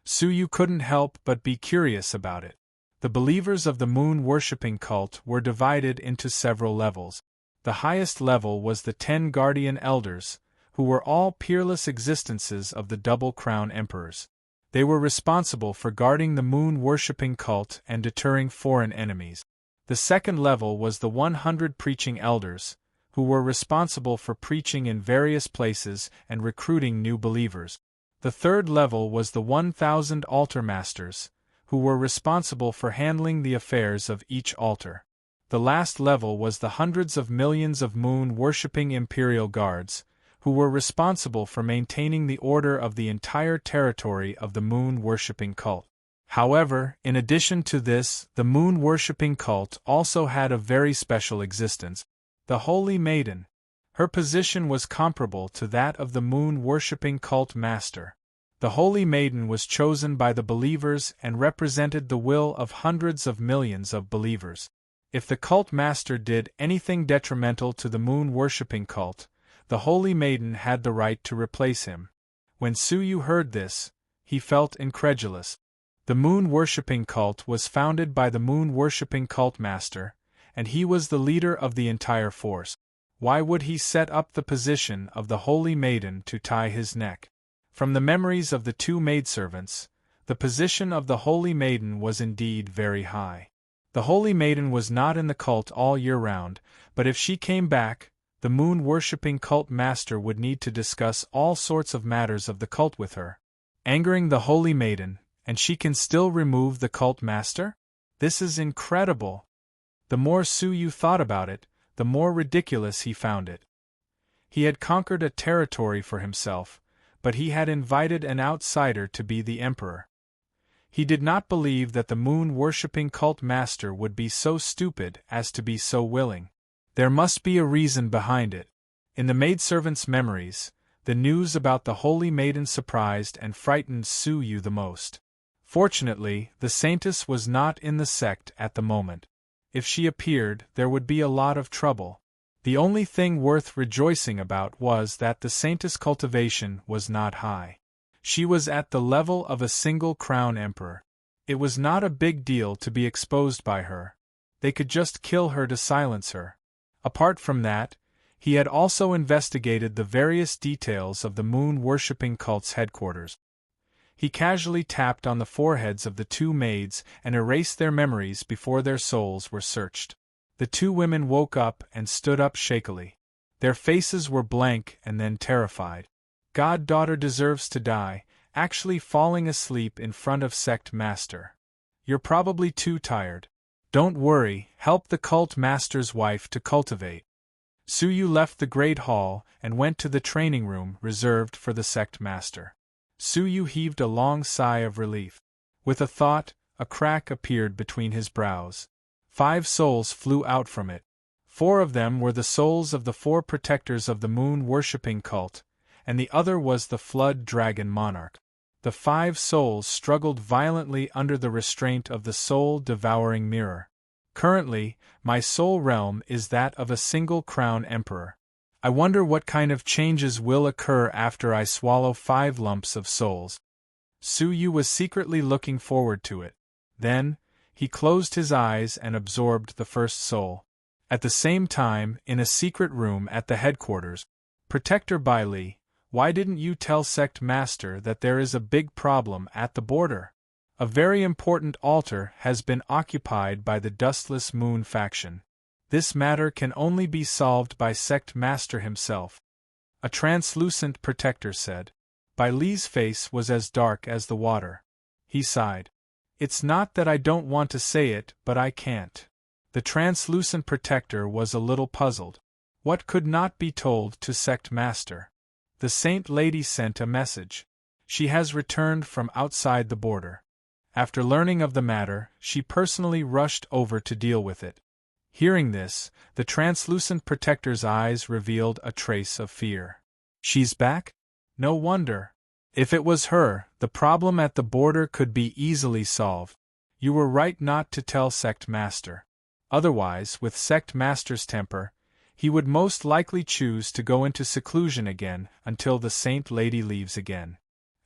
Su Yu couldn't help but be curious about it. The believers of the moon-worshipping cult were divided into several levels. The highest level was the 10 guardian elders, who were all peerless existences of the double crown emperors. They were responsible for guarding the moon-worshipping cult and deterring foreign enemies. The second level was the 100 preaching elders, who were responsible for preaching in various places and recruiting new believers. The third level was the 1,000 altar masters, who were responsible for handling the affairs of each altar. The last level was the hundreds of millions of moon-worshipping imperial guards, who were responsible for maintaining the order of the entire territory of the moon-worshipping cult. However, in addition to this, the moon-worshipping cult also had a very special existence: the Holy Maiden. Her position was comparable to that of the moon-worshipping cult master. The Holy Maiden was chosen by the believers and represented the will of hundreds of millions of believers. If the cult master did anything detrimental to the moon-worshipping cult, the Holy Maiden had the right to replace him. When Su Yu heard this, he felt incredulous. The moon-worshipping cult was founded by the moon-worshipping cult master, and he was the leader of the entire force. Why would he set up the position of the Holy Maiden to tie his neck? From the memories of the 2 maidservants, the position of the Holy Maiden was indeed very high. The Holy Maiden was not in the cult all year round, but if she came back, the moon-worshipping cult master would need to discuss all sorts of matters of the cult with her, angering the Holy Maiden, and she can still remove the cult master? This is incredible. The more Su Yu thought about it, the more ridiculous he found it. He had conquered a territory for himself, but he had invited an outsider to be the emperor. He did not believe that the moon-worshipping cult master would be so stupid as to be so willing. There must be a reason behind it. In the maidservant's memories, the news about the Holy Maiden surprised and frightened Su Yu the most. Fortunately, the saintess was not in the sect at the moment. If she appeared, there would be a lot of trouble. The only thing worth rejoicing about was that the saintess' cultivation was not high. She was at the level of a single crown emperor. It was not a big deal to be exposed by her. They could just kill her to silence her. Apart from that, he had also investigated the various details of the moon-worshipping cult's headquarters. He casually tapped on the foreheads of the 2 maids and erased their memories before their souls were searched. The 2 women woke up and stood up shakily. Their faces were blank and then terrified. "Goddaughter deserves to die," actually falling asleep in front of sect master. "You're probably too tired. Don't worry, help the cult master's wife to cultivate." Su Yu left the great hall and went to the training room reserved for the sect master. Su Yu heaved a long sigh of relief. With a thought, a crack appeared between his brows. 5 souls flew out from it. 4 of them were the souls of the 4 protectors of the moon-worshipping cult, and the other was the flood dragon monarch. The 5 souls struggled violently under the restraint of the soul-devouring mirror. Currently, my soul realm is that of a single crown emperor. I wonder what kind of changes will occur after I swallow 5 lumps of souls. Su Yu was secretly looking forward to it. Then, he closed his eyes and absorbed the first soul. At the same time, in a secret room at the headquarters, Protector Bai Li, why didn't you tell Sect Master that there is a big problem at the border? A very important altar has been occupied by the Dustless Moon faction. This matter can only be solved by Sect Master himself. A translucent protector said. Bai Li's face was as dark as the water. He sighed. It's not that I don't want to say it, but I can't. The translucent protector was a little puzzled. What could not be told to Sect Master? The Saint Lady sent a message. She has returned from outside the border. After learning of the matter, she personally rushed over to deal with it. Hearing this, the translucent protector's eyes revealed a trace of fear. She's back? No wonder. If it was her, the problem at the border could be easily solved. You were right not to tell Sect Master. Otherwise, with Sect Master's temper, he would most likely choose to go into seclusion again until the Saint Lady leaves again.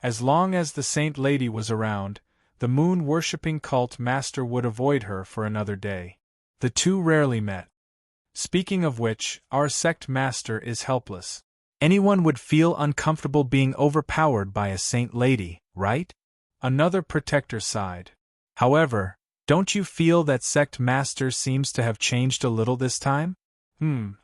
As long as the Saint Lady was around, the moon-worshipping cult master would avoid her for another day. The two rarely met. Speaking of which, our Sect Master is helpless. Anyone would feel uncomfortable being overpowered by a Saint Lady, right? Another protector sighed. However, don't you feel that Sect Master seems to have changed a little this time?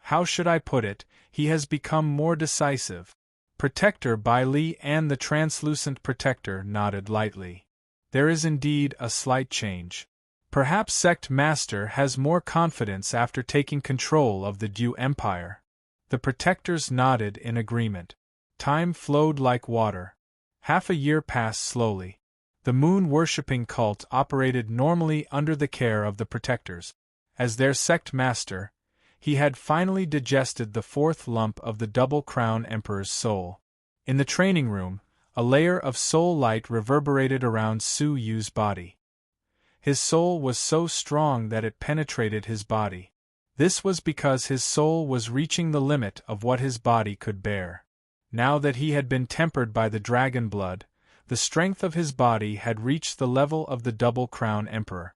How should I put it, he has become more decisive. Protector Bailey and the translucent protector nodded lightly. There is indeed a slight change. Perhaps Sect Master has more confidence after taking control of the Dew Empire. The protectors nodded in agreement. Time flowed like water. Half a year passed slowly. The moon-worshipping cult operated normally under the care of the protectors. As their Sect Master, he had finally digested the fourth lump of the Double Crown Emperor's soul. In the training room, a layer of soul light reverberated around Su Yu's body. His soul was so strong that it penetrated his body. This was because his soul was reaching the limit of what his body could bear. Now that he had been tempered by the dragon blood, the strength of his body had reached the level of the Double Crown Emperor.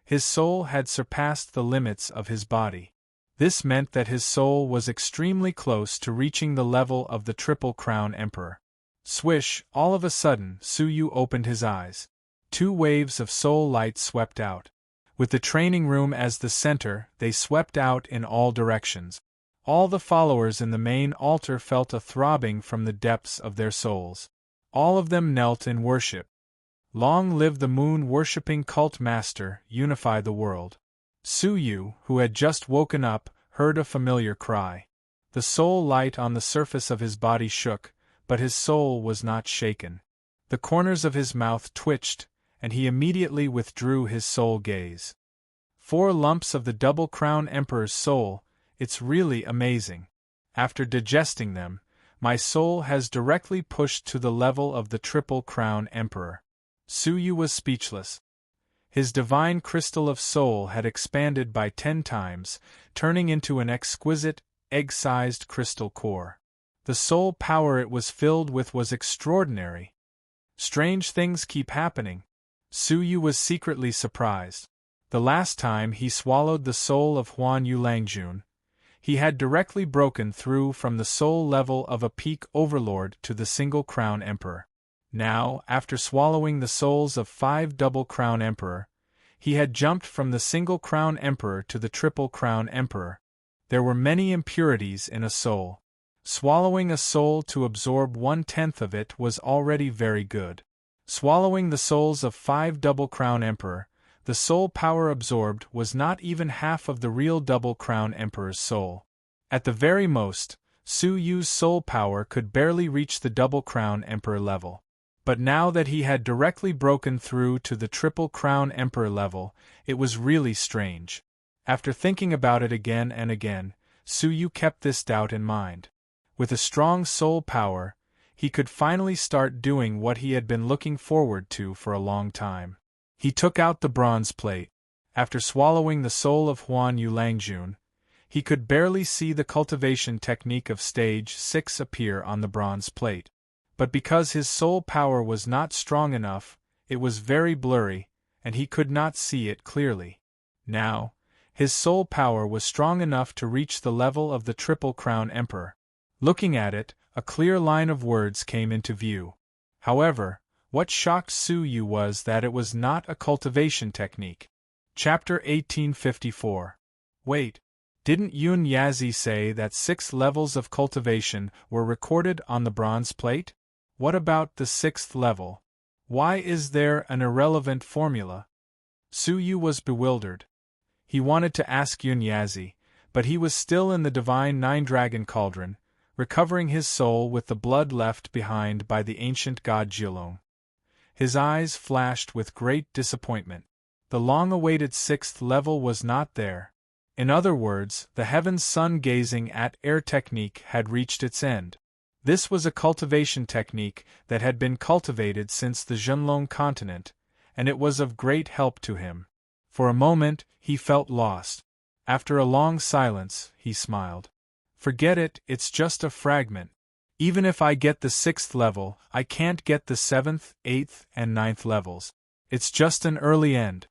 His soul had surpassed the limits of his body. This meant that his soul was extremely close to reaching the level of the Triple Crown Emperor. Swish, all of a sudden, Su Yu opened his eyes. Two waves of soul light swept out. With the training room as the center, they swept out in all directions. All the followers in the main altar felt a throbbing from the depths of their souls. All of them knelt in worship. Long live the moon-worshipping cult master, unify the world. Su Yu, who had just woken up, heard a familiar cry. The soul light on the surface of his body shook, but his soul was not shaken. The corners of his mouth twitched, and he immediately withdrew his soul gaze. 4 lumps of the Double Crown Emperor's soul, it's really amazing. After digesting them, my soul has directly pushed to the level of the Triple Crown Emperor. Su Yu was speechless. His divine crystal of soul had expanded by 10 times, turning into an exquisite, egg-sized crystal core. The soul power it was filled with was extraordinary. Strange things keep happening. Su Yu was secretly surprised. The last time he swallowed the soul of Huan Yulangjun, he had directly broken through from the soul level of a peak overlord to the Single Crown Emperor. Now, after swallowing the souls of 5 Double Crown Emperor, he had jumped from the Single Crown Emperor to the Triple Crown Emperor. There were many impurities in a soul. Swallowing a soul to absorb 1/10 of it was already very good. Swallowing the souls of 5 Double Crown Emperor, the soul power absorbed was not even half of the real Double Crown Emperor's soul. At the very most, Su Yu's soul power could barely reach the Double Crown Emperor level. But now that he had directly broken through to the Triple Crown Emperor level, it was really strange. After thinking about it again and again, Su Yu kept this doubt in mind. With a strong soul power, he could finally start doing what he had been looking forward to for a long time. He took out the bronze plate. After swallowing the soul of Huan Yulangjun, he could barely see the cultivation technique of stage 6 appear on the bronze plate. But because his soul power was not strong enough, it was very blurry, and he could not see it clearly. Now, his soul power was strong enough to reach the level of the Triple Crown Emperor. Looking at it, a clear line of words came into view. However, what shocked Su Yu was that it was not a cultivation technique. Chapter 1854. Wait, didn't Yun Yazi say that 6 levels of cultivation were recorded on the bronze plate? What about the 6th level? Why is there an irrelevant formula? Su Yu was bewildered. He wanted to ask Yun Yazi, but he was still in the Divine Nine-Dragon Cauldron, recovering his soul with the blood left behind by the ancient god Cauldron. His eyes flashed with great disappointment. The long-awaited 6th level was not there. In other words, the heaven's sun-gazing at air technique had reached its end. This was a cultivation technique that had been cultivated since the Zhenlong continent, and it was of great help to him. For a moment, he felt lost. After a long silence, he smiled. Forget it, it's just a fragment. Even if I get the 6th level, I can't get the 7th, 8th, and 9th levels. It's just an early end.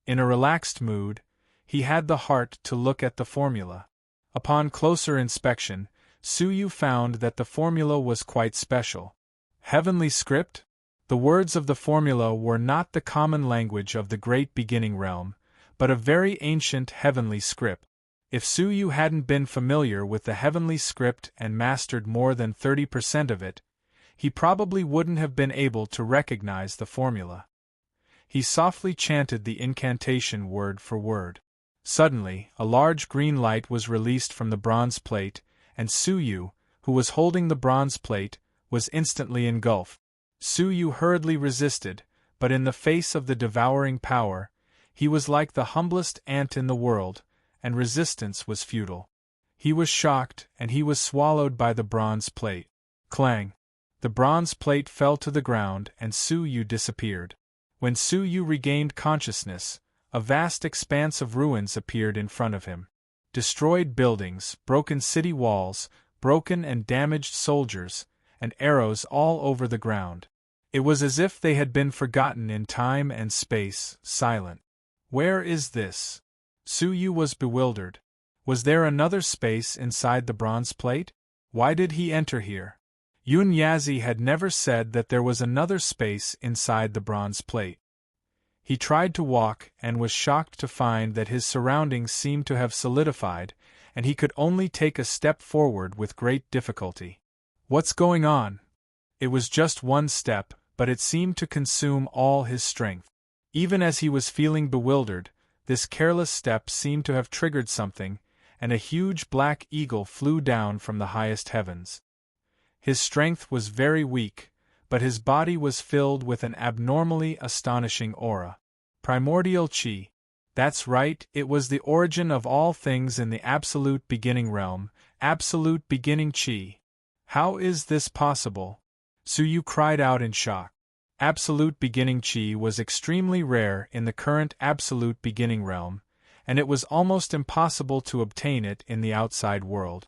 In a relaxed mood, he had the heart to look at the formula. Upon closer inspection, Suyu found that the formula was quite special. Heavenly script? The words of the formula were not the common language of the great beginning realm, but a very ancient heavenly script. If Suyu hadn't been familiar with the heavenly script and mastered more than 30% of it, he probably wouldn't have been able to recognize the formula. He softly chanted the incantation word for word. Suddenly, a large green light was released from the bronze plate, and Suyu, who was holding the bronze plate, was instantly engulfed. Suyu hurriedly resisted, but in the face of the devouring power, he was like the humblest ant in the world, and resistance was futile. He was shocked, and he was swallowed by the bronze plate. Clang! The bronze plate fell to the ground, and Suyu disappeared. When Suyu regained consciousness, a vast expanse of ruins appeared in front of him. Destroyed buildings, broken city walls, broken and damaged soldiers, and arrows all over the ground. It was as if they had been forgotten in time and space, silent. Where is this? Suyu was bewildered. Was there another space inside the bronze plate? Why did he enter here? Yun Yazi had never said that there was another space inside the bronze plate. He tried to walk and was shocked to find that his surroundings seemed to have solidified, and he could only take a step forward with great difficulty. What's going on? It was just one step, but it seemed to consume all his strength. Even as he was feeling bewildered, this careless step seemed to have triggered something, and a huge black eagle flew down from the highest heavens. His strength was very weak, but his body was filled with an abnormally astonishing aura. Primordial Qi. That's right, it was the origin of all things in the absolute beginning realm, absolute beginning Qi. How is this possible? Suyu cried out in shock. Absolute beginning Qi was extremely rare in the current absolute beginning realm, and it was almost impossible to obtain it in the outside world.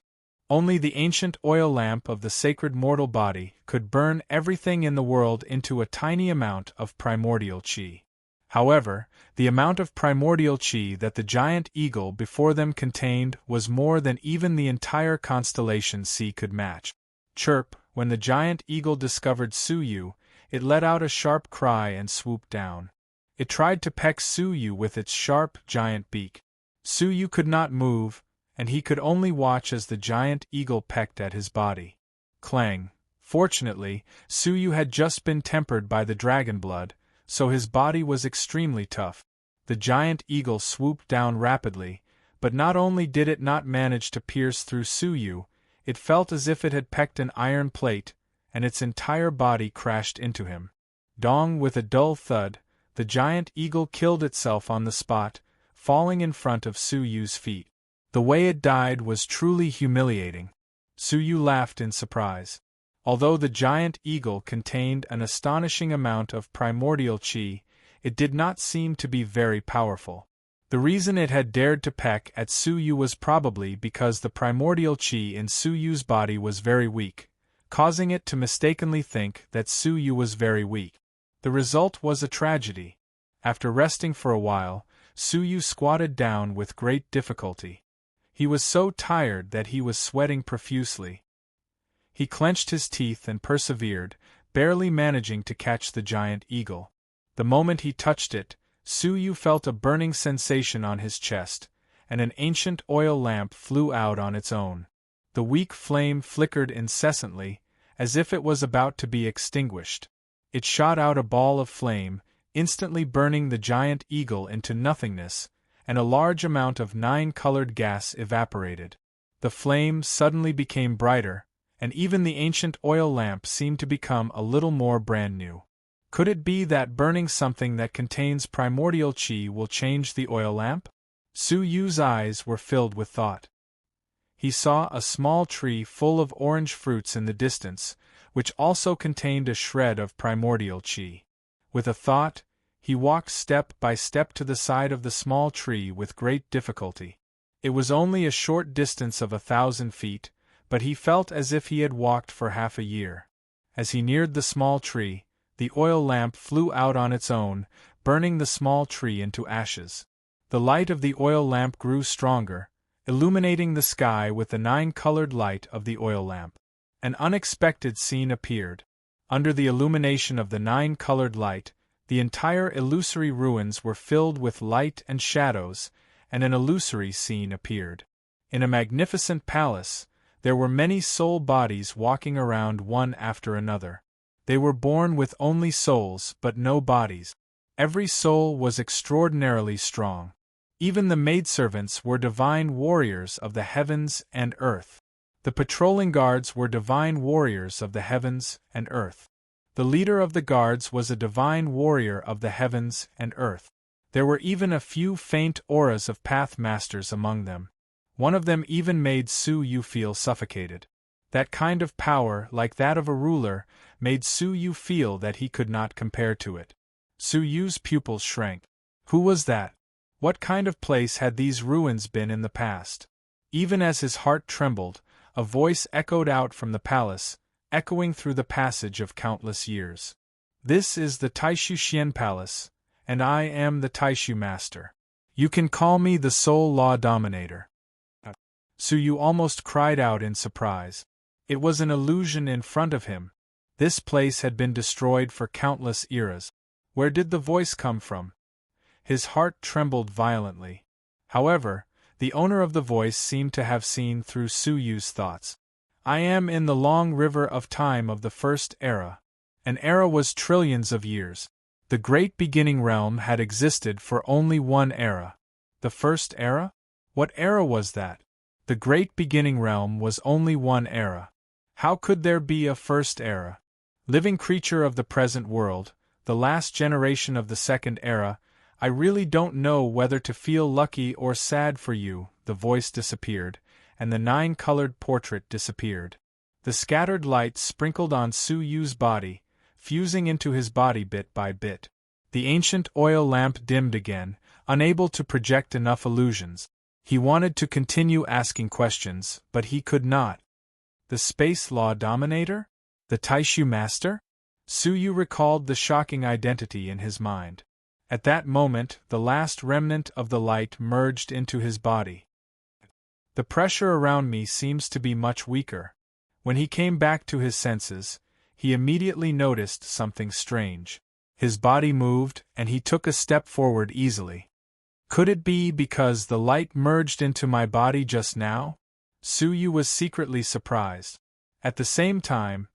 Only the ancient oil lamp of the sacred mortal body could burn everything in the world into a tiny amount of primordial Qi. However, the amount of primordial Qi that the giant eagle before them contained was more than even the entire constellation C could match. Chirp! When the giant eagle discovered Suyu, it let out a sharp cry and swooped down. It tried to peck Suyu with its sharp, giant beak. Suyu could not move, and he could only watch as the giant eagle pecked at his body. Clang! Fortunately, Suyu had just been tempered by the dragon blood, so his body was extremely tough. The giant eagle swooped down rapidly, but not only did it not manage to pierce through Suyu, it felt as if it had pecked an iron plate, and its entire body crashed into him. Dong! With a dull thud, the giant eagle killed itself on the spot, falling in front of Suyu's feet. The way it died was truly humiliating. Suyu laughed in surprise. Although the giant eagle contained an astonishing amount of primordial Qi, it did not seem to be very powerful. The reason it had dared to peck at Suyu was probably because the primordial Qi in Suyu's body was very weak, causing it to mistakenly think that Suyu was very weak. The result was a tragedy. After resting for a while, Suyu squatted down with great difficulty. He was so tired that he was sweating profusely. He clenched his teeth and persevered, barely managing to catch the giant eagle. The moment he touched it, Suyu felt a burning sensation on his chest, and an ancient oil lamp flew out on its own. The weak flame flickered incessantly, as if it was about to be extinguished. It shot out a ball of flame, instantly burning the giant eagle into nothingness, and a large amount of 9-colored gas evaporated. The flame suddenly became brighter, and even the ancient oil lamp seemed to become a little more brand new. Could it be that burning something that contains primordial qi will change the oil lamp? Su Yu's eyes were filled with thought. He saw a small tree full of orange fruits in the distance, which also contained a shred of primordial qi. With a thought, he walked step by step to the side of the small tree with great difficulty. It was only a short distance of 1,000 feet, but he felt as if he had walked for half a year. As he neared the small tree, the oil lamp flew out on its own, burning the small tree into ashes. The light of the oil lamp grew stronger, illuminating the sky with the 9-colored light of the oil lamp. An unexpected scene appeared. Under the illumination of the 9-colored light, the entire illusory ruins were filled with light and shadows, and an illusory scene appeared. In a magnificent palace, there were many soul bodies walking around one after another. They were born with only souls but no bodies. Every soul was extraordinarily strong. Even the maidservants were divine warriors of the heavens and earth. The patrolling guards were divine warriors of the heavens and earth. The leader of the guards was a divine warrior of the heavens and earth. There were even a few faint auras of path masters among them. One of them even made Su Yu feel suffocated. That kind of power, like that of a ruler, made Su Yu feel that he could not compare to it. Su Yu's pupils shrank. Who was that? What kind of place had these ruins been in the past? Even as his heart trembled, a voice echoed out from the palace, echoing through the passage of countless years. This is the Taishu Xian Palace, and I am the Taishu Master. You can call me the Soul Law Dominator. Su Yu almost cried out in surprise. It was an illusion in front of him. This place had been destroyed for countless eras. Where did the voice come from? His heart trembled violently. However, the owner of the voice seemed to have seen through Su Yu's thoughts. I am in the long river of time of the first era. An era was trillions of years. The great beginning realm had existed for only one era. The first era? What era was that? The great beginning realm was only one era. How could there be a first era? Living creature of the present world, the last generation of the second era, I really don't know whether to feel lucky or sad for you. The voice disappeared, and the 9-colored portrait disappeared. The scattered light sprinkled on Su Yu's body, fusing into his body bit by bit. The ancient oil lamp dimmed again, unable to project enough illusions. He wanted to continue asking questions, but he could not. The Space Law Dominator? The Taishu Master? Su Yu recalled the shocking identity in his mind. At that moment, the last remnant of the light merged into his body. The pressure around me seems to be much weaker. When he came back to his senses, he immediately noticed something strange. His body moved, and he took a step forward easily. Could it be because the light merged into my body just now? Su Yu was secretly surprised. At the same time,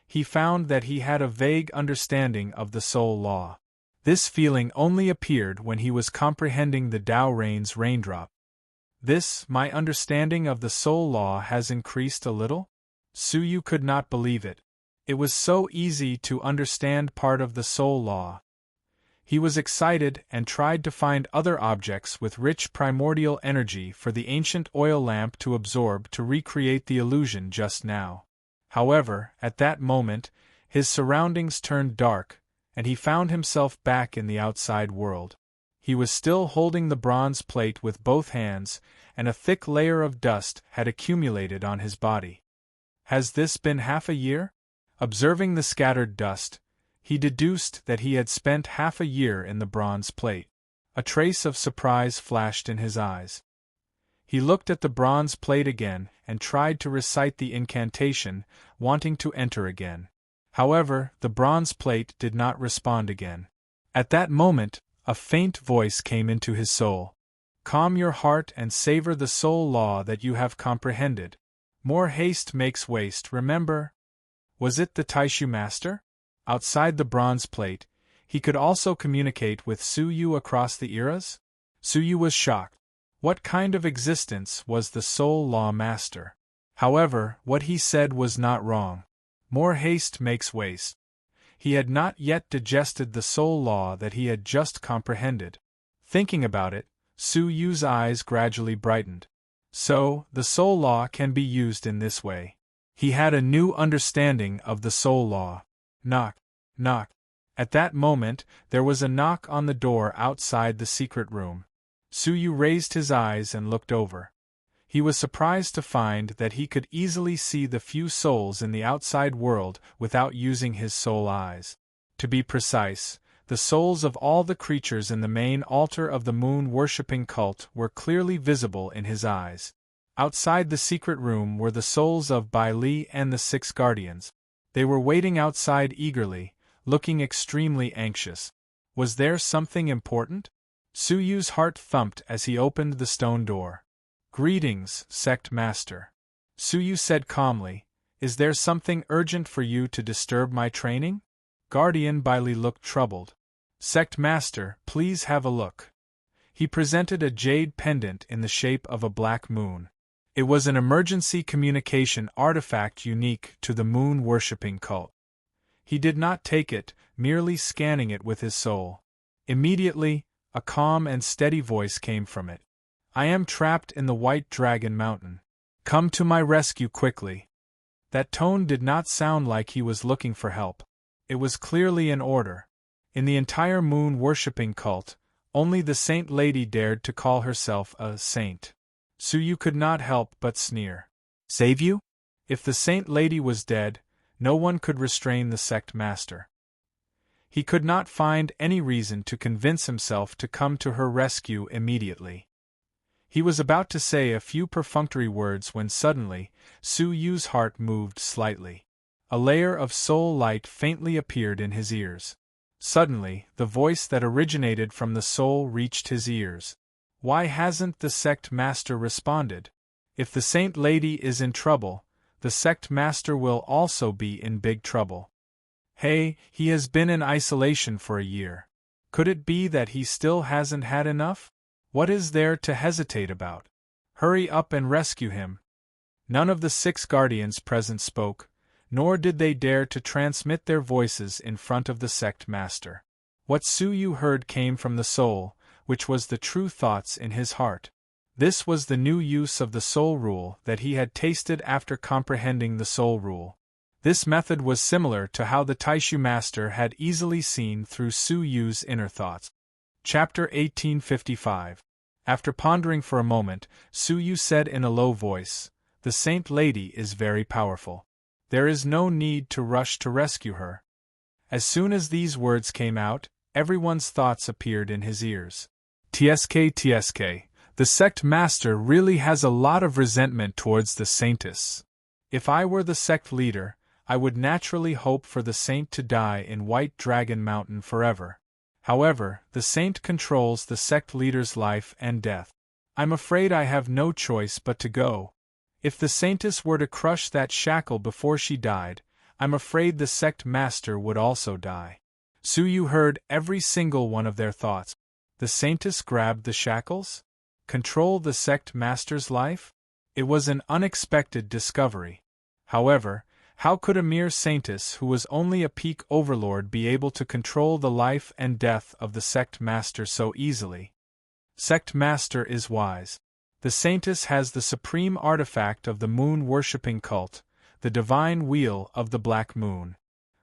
he found that he had a vague understanding of the soul law. This feeling only appeared when he was comprehending the Tao Rain's raindrop. My understanding of the soul law has increased a little? Su Yu could not believe it. It was so easy to understand part of the soul law. He was excited and tried to find other objects with rich primordial energy for the ancient oil lamp to absorb to recreate the illusion just now. However, at that moment, his surroundings turned dark, and he found himself back in the outside world. He was still holding the bronze plate with both hands, and a thick layer of dust had accumulated on his body. Has this been half a year? Observing the scattered dust, he deduced that he had spent half a year in the bronze plate. A trace of surprise flashed in his eyes. He looked at the bronze plate again and tried to recite the incantation, wanting to enter again. However, the bronze plate did not respond again. At that moment, a faint voice came into his soul. Calm your heart and savor the soul law that you have comprehended. More haste makes waste, remember? Was it the Taishu Master? Outside the bronze plate, he could also communicate with Su Yu across the eras? Su Yu was shocked. What kind of existence was the Soul Law Master? However, what he said was not wrong. More haste makes waste. He had not yet digested the soul law that he had just comprehended. Thinking about it, Su Yu's eyes gradually brightened. So, the soul law can be used in this way. He had a new understanding of the soul law. Knock, knock. At that moment, there was a knock on the door outside the secret room. Su Yu raised his eyes and looked over. He was surprised to find that he could easily see the few souls in the outside world without using his soul eyes. To be precise, the souls of all the creatures in the main altar of the moon-worshipping cult were clearly visible in his eyes. Outside the secret room were the souls of Bai Li and the 6 guardians. They were waiting outside eagerly, looking extremely anxious. Was there something important? Su Yu's heart thumped as he opened the stone door. "Greetings, Sect Master." Su Yu said calmly, "Is there something urgent for you to disturb my training?" Guardian Bai Li looked troubled. "Sect Master, please have a look." He presented a jade pendant in the shape of a black moon. It was an emergency communication artifact unique to the moon-worshipping cult. He did not take it, merely scanning it with his soul. Immediately, a calm and steady voice came from it. "I am trapped in the White Dragon Mountain. Come to my rescue quickly." That tone did not sound like he was looking for help. It was clearly an order. In the entire moon-worshipping cult, only the Saint Lady dared to call herself a saint. Su Yu could not help but sneer. Save you? If the Saint Lady was dead, no one could restrain the Sect Master. He could not find any reason to convince himself to come to her rescue immediately. He was about to say a few perfunctory words when suddenly, Su Yu's heart moved slightly. A layer of soul light faintly appeared in his ears. Suddenly, the voice that originated from the soul reached his ears. "Why hasn't the Sect Master responded? If the Saint Lady is in trouble, the Sect Master will also be in big trouble. Hey, he has been in isolation for a year. Could it be that he still hasn't had enough? What is there to hesitate about? Hurry up and rescue him." None of the 6 guardians present spoke, nor did they dare to transmit their voices in front of the Sect Master. What Su Yu heard came from the soul, which was the true thoughts in his heart. This was the new use of the soul rule that he had tasted after comprehending the soul rule. This method was similar to how the Taishu Master had easily seen through Su Yu's inner thoughts. Chapter 1855. After pondering for a moment, Su Yu said in a low voice, "The Saint Lady is very powerful. There is no need to rush to rescue her." As soon as these words came out, everyone's thoughts appeared in his ears. TSK, the Sect Master really has a lot of resentment towards the Saintess. If I were the sect leader, I would naturally hope for the saint to die in White Dragon Mountain forever. However, the saint controls the sect leader's life and death. I'm afraid I have no choice but to go. If the saintess were to crush that shackle before she died, I'm afraid the sect master would also die. Su Yu heard every single one of their thoughts. The saintess grabbed the shackles? Control the sect master's life? It was an unexpected discovery. However, how could a mere saintess who was only a peak overlord be able to control the life and death of the sect master so easily? Sect master is wise. The saintess has the supreme artifact of the moon-worshipping cult, the divine wheel of the black moon.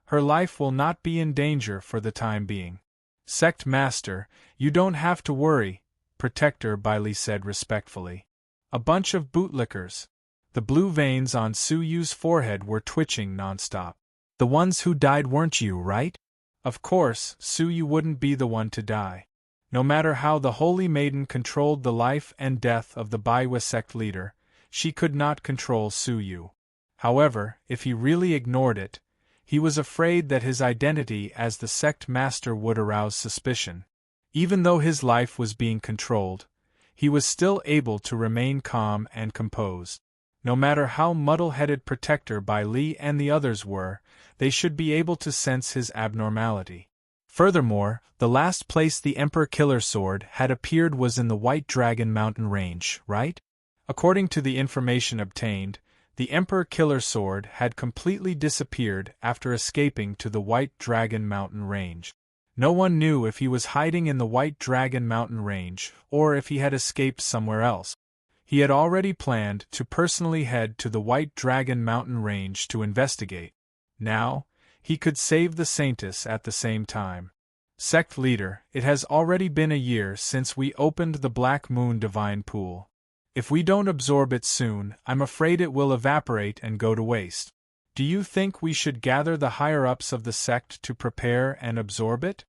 Her life will not be in danger for the time being. Sect master, you don't have to worry, Protector Bai Li said respectfully. A bunch of bootlickers. The blue veins on Su Yu's forehead were twitching nonstop. The ones who died weren't you, right? Of course, Su Yu wouldn't be the one to die. No matter how the Holy Maiden controlled the life and death of the Baiwa sect leader, she could not control Su Yu. However, if he really ignored it, he was afraid that his identity as the sect master would arouse suspicion. Even though his life was being controlled, he was still able to remain calm and composed. No matter how muddle-headed Protector Bai Li and the others were, they should be able to sense his abnormality. Furthermore, the last place the Emperor Killer Sword had appeared was in the White Dragon Mountain Range, right? According to the information obtained, The Emperor Killer Sword had completely disappeared after escaping to the White Dragon Mountain Range. No one knew if he was hiding in the White Dragon Mountain Range or if he had escaped somewhere else. He had already planned to personally head to the White Dragon Mountain Range to investigate. Now, he could save the Saintess at the same time. Sect Leader, it has already been a year since we opened the Black Moon Divine Pool. If we don't absorb it soon, I'm afraid it will evaporate and go to waste. Do you think we should gather the higher-ups of the sect to prepare and absorb it?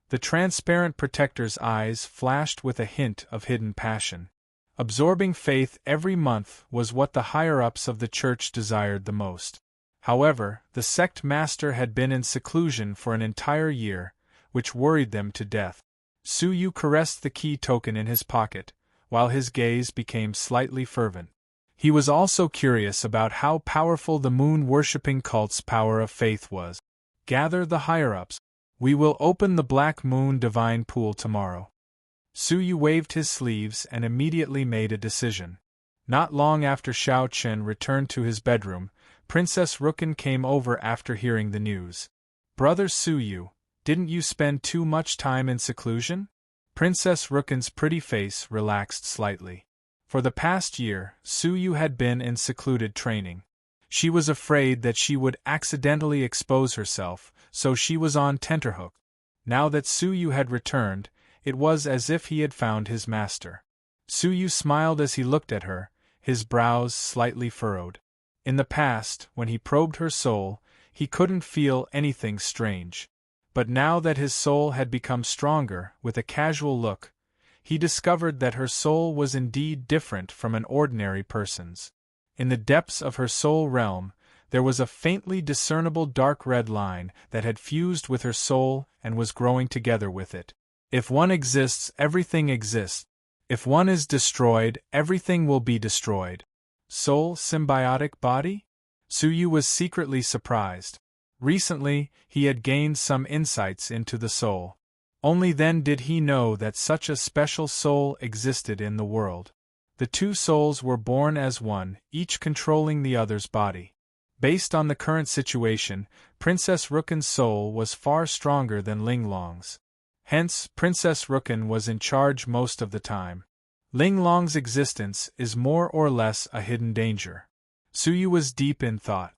The transparent protector's eyes flashed with a hint of hidden passion. Absorbing faith every month was what the higher-ups of the church desired the most. However, the sect master had been in seclusion for an entire year, which worried them to death. Suyu caressed the key token in his pocket, while his gaze became slightly fervent. He was also curious about how powerful the moon-worshipping cult's power of faith was. Gather the higher-ups. We will open the Black Moon Divine Pool tomorrow. Suyu waved his sleeves and immediately made a decision. Not long after Xiao Chen returned to his bedroom, Princess Rukin came over after hearing the news. Brother Suyu, didn't you spend too much time in seclusion? Princess Rukin's pretty face relaxed slightly. For the past year, Suyu had been in secluded training. She was afraid that she would accidentally expose herself, so she was on tenterhooks. Now that Suyu had returned, it was as if he had found his master. Suyu smiled as he looked at her, his brows slightly furrowed. In the past, when he probed her soul, he couldn't feel anything strange. But now that his soul had become stronger, with a casual look, he discovered that her soul was indeed different from an ordinary person's. In the depths of her soul realm, there was a faintly discernible dark red line that had fused with her soul and was growing together with it. If one exists, everything exists. If one is destroyed, everything will be destroyed. Soul symbiotic body? Suyu was secretly surprised. Recently, he had gained some insights into the soul. Only then did he know that such a special soul existed in the world. The two souls were born as one, each controlling the other's body. Based on the current situation, Princess Rukin's soul was far stronger than Linglong's. Hence, Princess Rukin was in charge most of the time. Linglong's existence is more or less a hidden danger. Suyu was deep in thought.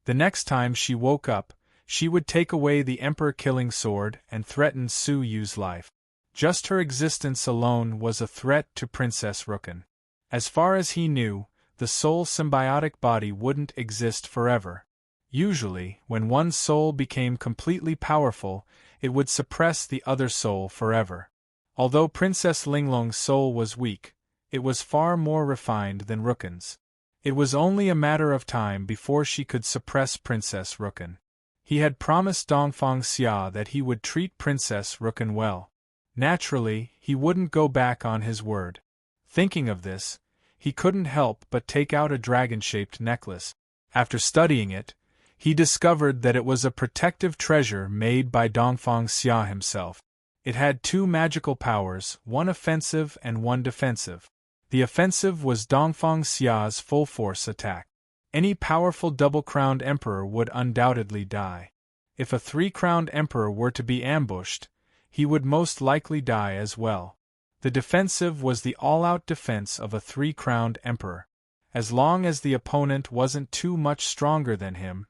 The next time she woke up, she would take away the Emperor-killing sword and threaten Suyu's life. Just her existence alone was a threat to Princess Rukin. As far as he knew, the soul symbiotic body wouldn't exist forever. Usually, when one soul became completely powerful, it would suppress the other soul forever. Although Princess Linglong's soul was weak, it was far more refined than Rukin's. It was only a matter of time before she could suppress Princess Rukin. He had promised Dongfang Xia that he would treat Princess Rukin well. Naturally, he wouldn't go back on his word. Thinking of this, he couldn't help but take out a dragon-shaped necklace. After studying it, he discovered that it was a protective treasure made by Dongfang Xia himself. It had two magical powers, one offensive and one defensive. The offensive was Dongfang Xia's full-force attack. Any powerful double-crowned emperor would undoubtedly die. If a three-crowned emperor were to be ambushed, he would most likely die as well. The defensive was the all-out defense of a three-crowned emperor. As long as the opponent wasn't too much stronger than him,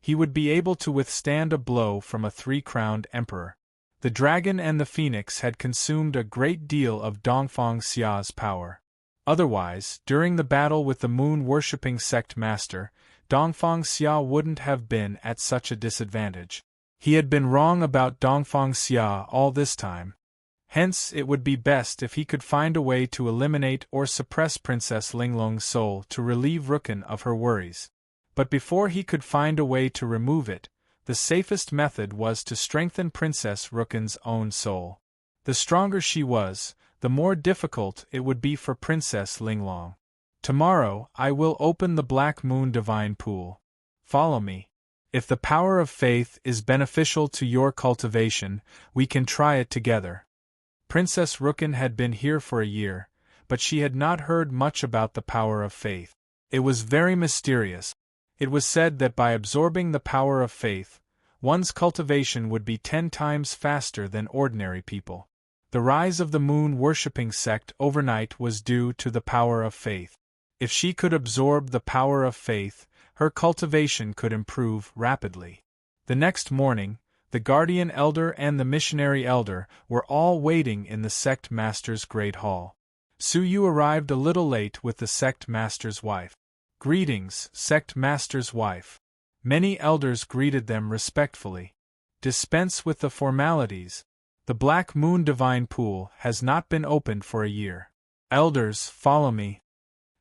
he would be able to withstand a blow from a three-crowned emperor. The dragon and the phoenix had consumed a great deal of Dongfang Xia's power. Otherwise, during the battle with the moon-worshipping sect master, Dongfang Xia wouldn't have been at such a disadvantage. He had been wrong about Dongfang Xia all this time. Hence, it would be best if he could find a way to eliminate or suppress Princess Linglong's soul to relieve Rukin of her worries. But before he could find a way to remove it, the safest method was to strengthen Princess Rukin's own soul. The stronger she was, the more difficult it would be for Princess Linglong. Tomorrow, I will open the Black Moon Divine Pool. Follow me. If the power of faith is beneficial to your cultivation, we can try it together. Princess Rukin had been here for a year, but she had not heard much about the power of faith. It was very mysterious. It was said that by absorbing the power of faith, one's cultivation would be 10 times faster than ordinary people. The rise of the moon-worshipping sect overnight was due to the power of faith. If she could absorb the power of faith, her cultivation could improve rapidly. The next morning, the guardian elder and the missionary elder were all waiting in the sect master's great hall. Suyu arrived a little late with the sect master's wife. "Greetings, sect master's wife." Many elders greeted them respectfully. "Dispense with the formalities. The Black Moon Divine Pool has not been opened for a year. Elders, follow me."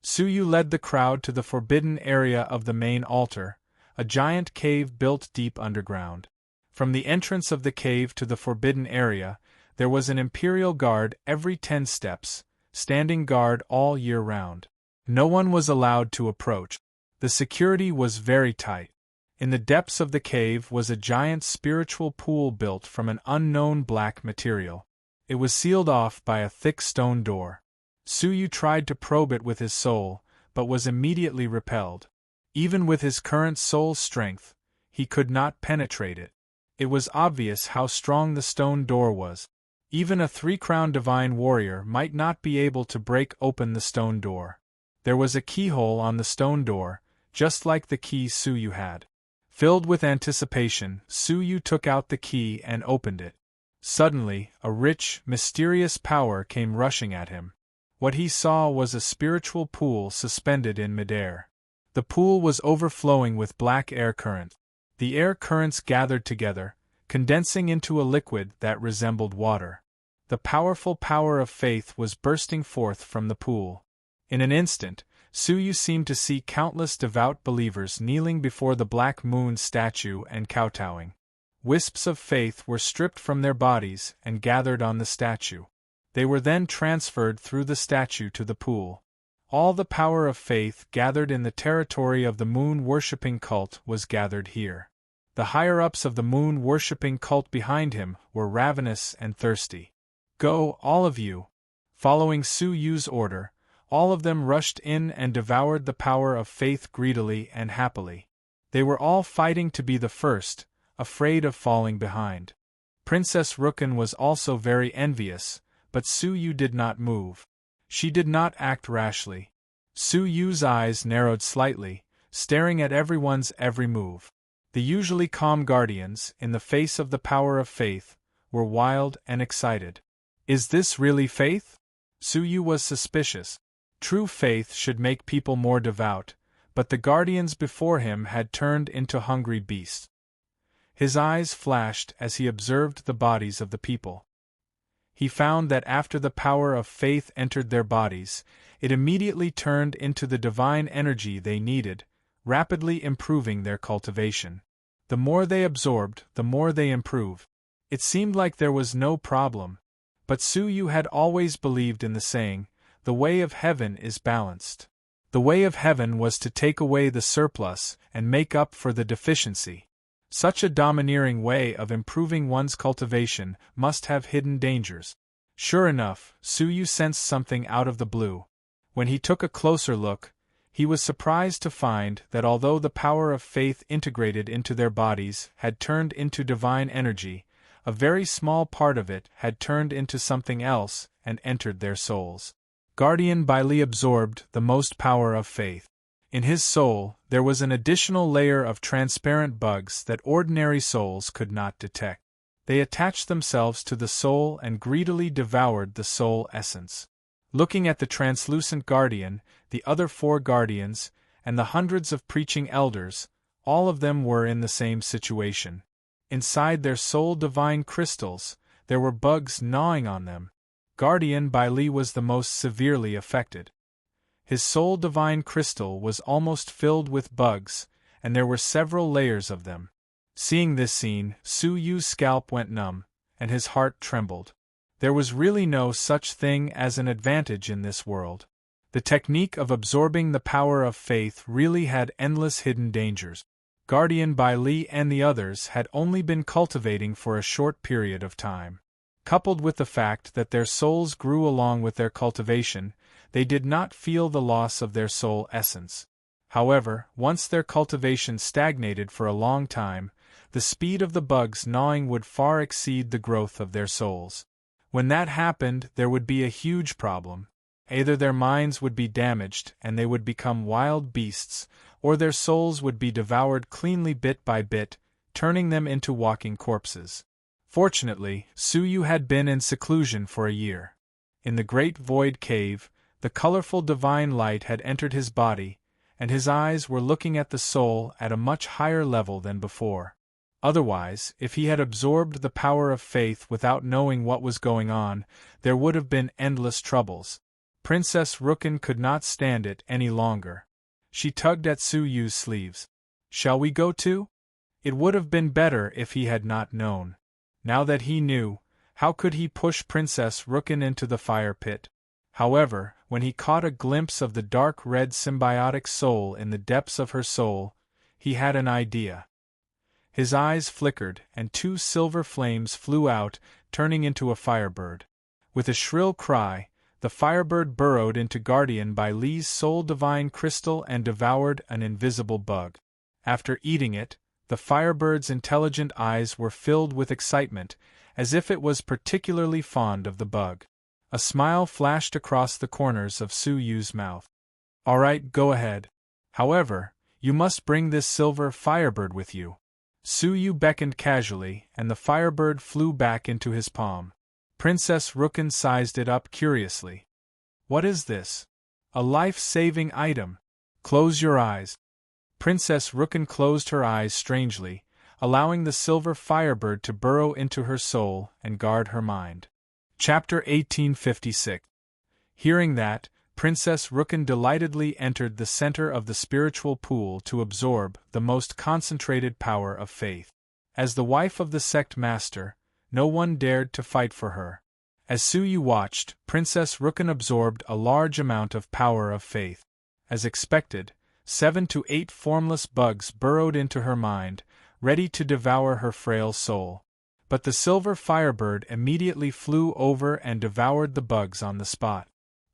Suyu led the crowd to the forbidden area of the main altar, a giant cave built deep underground. From the entrance of the cave to the forbidden area, there was an imperial guard every 10 steps, standing guard all year round. No one was allowed to approach. The security was very tight. In the depths of the cave was a giant spiritual pool built from an unknown black material. It was sealed off by a thick stone door. Suyu tried to probe it with his soul, but was immediately repelled. Even with his current soul strength, he could not penetrate it. It was obvious how strong the stone door was. Even a 3-crown divine warrior might not be able to break open the stone door. There was a keyhole on the stone door, just like the key Suyu had. Filled with anticipation, Suyu took out the key and opened it. Suddenly, a rich, mysterious power came rushing at him. What he saw was a spiritual pool suspended in midair. The pool was overflowing with black air current. The air currents gathered together, condensing into a liquid that resembled water. The powerful power of faith was bursting forth from the pool. In an instant, Suyu seemed to see countless devout believers kneeling before the Black Moon statue and kowtowing. Wisps of faith were stripped from their bodies and gathered on the statue. They were then transferred through the statue to the pool. All the power of faith gathered in the territory of the moon-worshipping cult was gathered here. The higher-ups of the moon-worshipping cult behind him were ravenous and thirsty. "Go, all of you!" Following Suyu's order, all of them rushed in and devoured the power of faith greedily and happily. They were all fighting to be the first, afraid of falling behind. Princess Rukan was also very envious, but Suyu did not move. She did not act rashly. Suyu's eyes narrowed slightly, staring at everyone's every move. The usually calm guardians, in the face of the power of faith, were wild and excited. "Is this really faith?" Suyu was suspicious. True faith should make people more devout, but the guardians before him had turned into hungry beasts. His eyes flashed as he observed the bodies of the people. He found that after the power of faith entered their bodies, it immediately turned into the divine energy they needed, rapidly improving their cultivation. The more they absorbed, the more they improved. It seemed like there was no problem. But Suyu had always believed in the saying, "The way of heaven is balanced." The way of heaven was to take away the surplus and make up for the deficiency. Such a domineering way of improving one's cultivation must have hidden dangers. Sure enough, Suyu sensed something out of the blue. When he took a closer look, he was surprised to find that although the power of faith integrated into their bodies had turned into divine energy, a very small part of it had turned into something else and entered their souls. Guardian Baili absorbed the most power of faith. In his soul, there was an additional layer of transparent bugs that ordinary souls could not detect. They attached themselves to the soul and greedily devoured the soul essence. Looking at the translucent guardian, the other 4 guardians, and the hundreds of preaching elders, all of them were in the same situation. Inside their soul divine crystals, there were bugs gnawing on them. Guardian Baili was the most severely affected. His soul divine crystal was almost filled with bugs, and there were several layers of them. Seeing this scene, Suyu's scalp went numb, and his heart trembled. There was really no such thing as an advantage in this world. The technique of absorbing the power of faith really had endless hidden dangers. Guardian Baili and the others had only been cultivating for a short period of time. Coupled with the fact that their souls grew along with their cultivation, they did not feel the loss of their soul essence. However, once their cultivation stagnated for a long time, the speed of the bugs gnawing would far exceed the growth of their souls. When that happened, there would be a huge problem. Either their minds would be damaged and they would become wild beasts, or their souls would be devoured cleanly bit by bit, turning them into walking corpses. Fortunately, Suyu had been in seclusion for a year. In the great void cave, the colorful divine light had entered his body, and his eyes were looking at the soul at a much higher level than before. Otherwise, if he had absorbed the power of faith without knowing what was going on, there would have been endless troubles. Princess Rukin could not stand it any longer. She tugged at Suyu's sleeves. "Shall we go too?" It would have been better if he had not known. Now that he knew, how could he push Princess Rukin into the fire pit? However, when he caught a glimpse of the dark red symbiotic soul in the depths of her soul, he had an idea. His eyes flickered, and 2 silver flames flew out, turning into a firebird. With a shrill cry, the firebird burrowed into Guardian by Li's soul divine crystal and devoured an invisible bug. After eating it, the firebird's intelligent eyes were filled with excitement, as if it was particularly fond of the bug. A smile flashed across the corners of Suyu's mouth. "All right, go ahead. However, you must bring this silver firebird with you." Suyu beckoned casually, and the firebird flew back into his palm. Princess Rukin sized it up curiously. "What is this?" "A life-saving item. Close your eyes." Princess Rukin closed her eyes strangely, allowing the silver firebird to burrow into her soul and guard her mind. Chapter 1856. Hearing that, Princess Rukin delightedly entered the center of the spiritual pool to absorb the most concentrated power of faith. As the wife of the sect master, no one dared to fight for her. As Suyu watched, Princess Rukin absorbed a large amount of power of faith. As expected, 7 to 8 formless bugs burrowed into her mind, ready to devour her frail soul. But the silver firebird immediately flew over and devoured the bugs on the spot.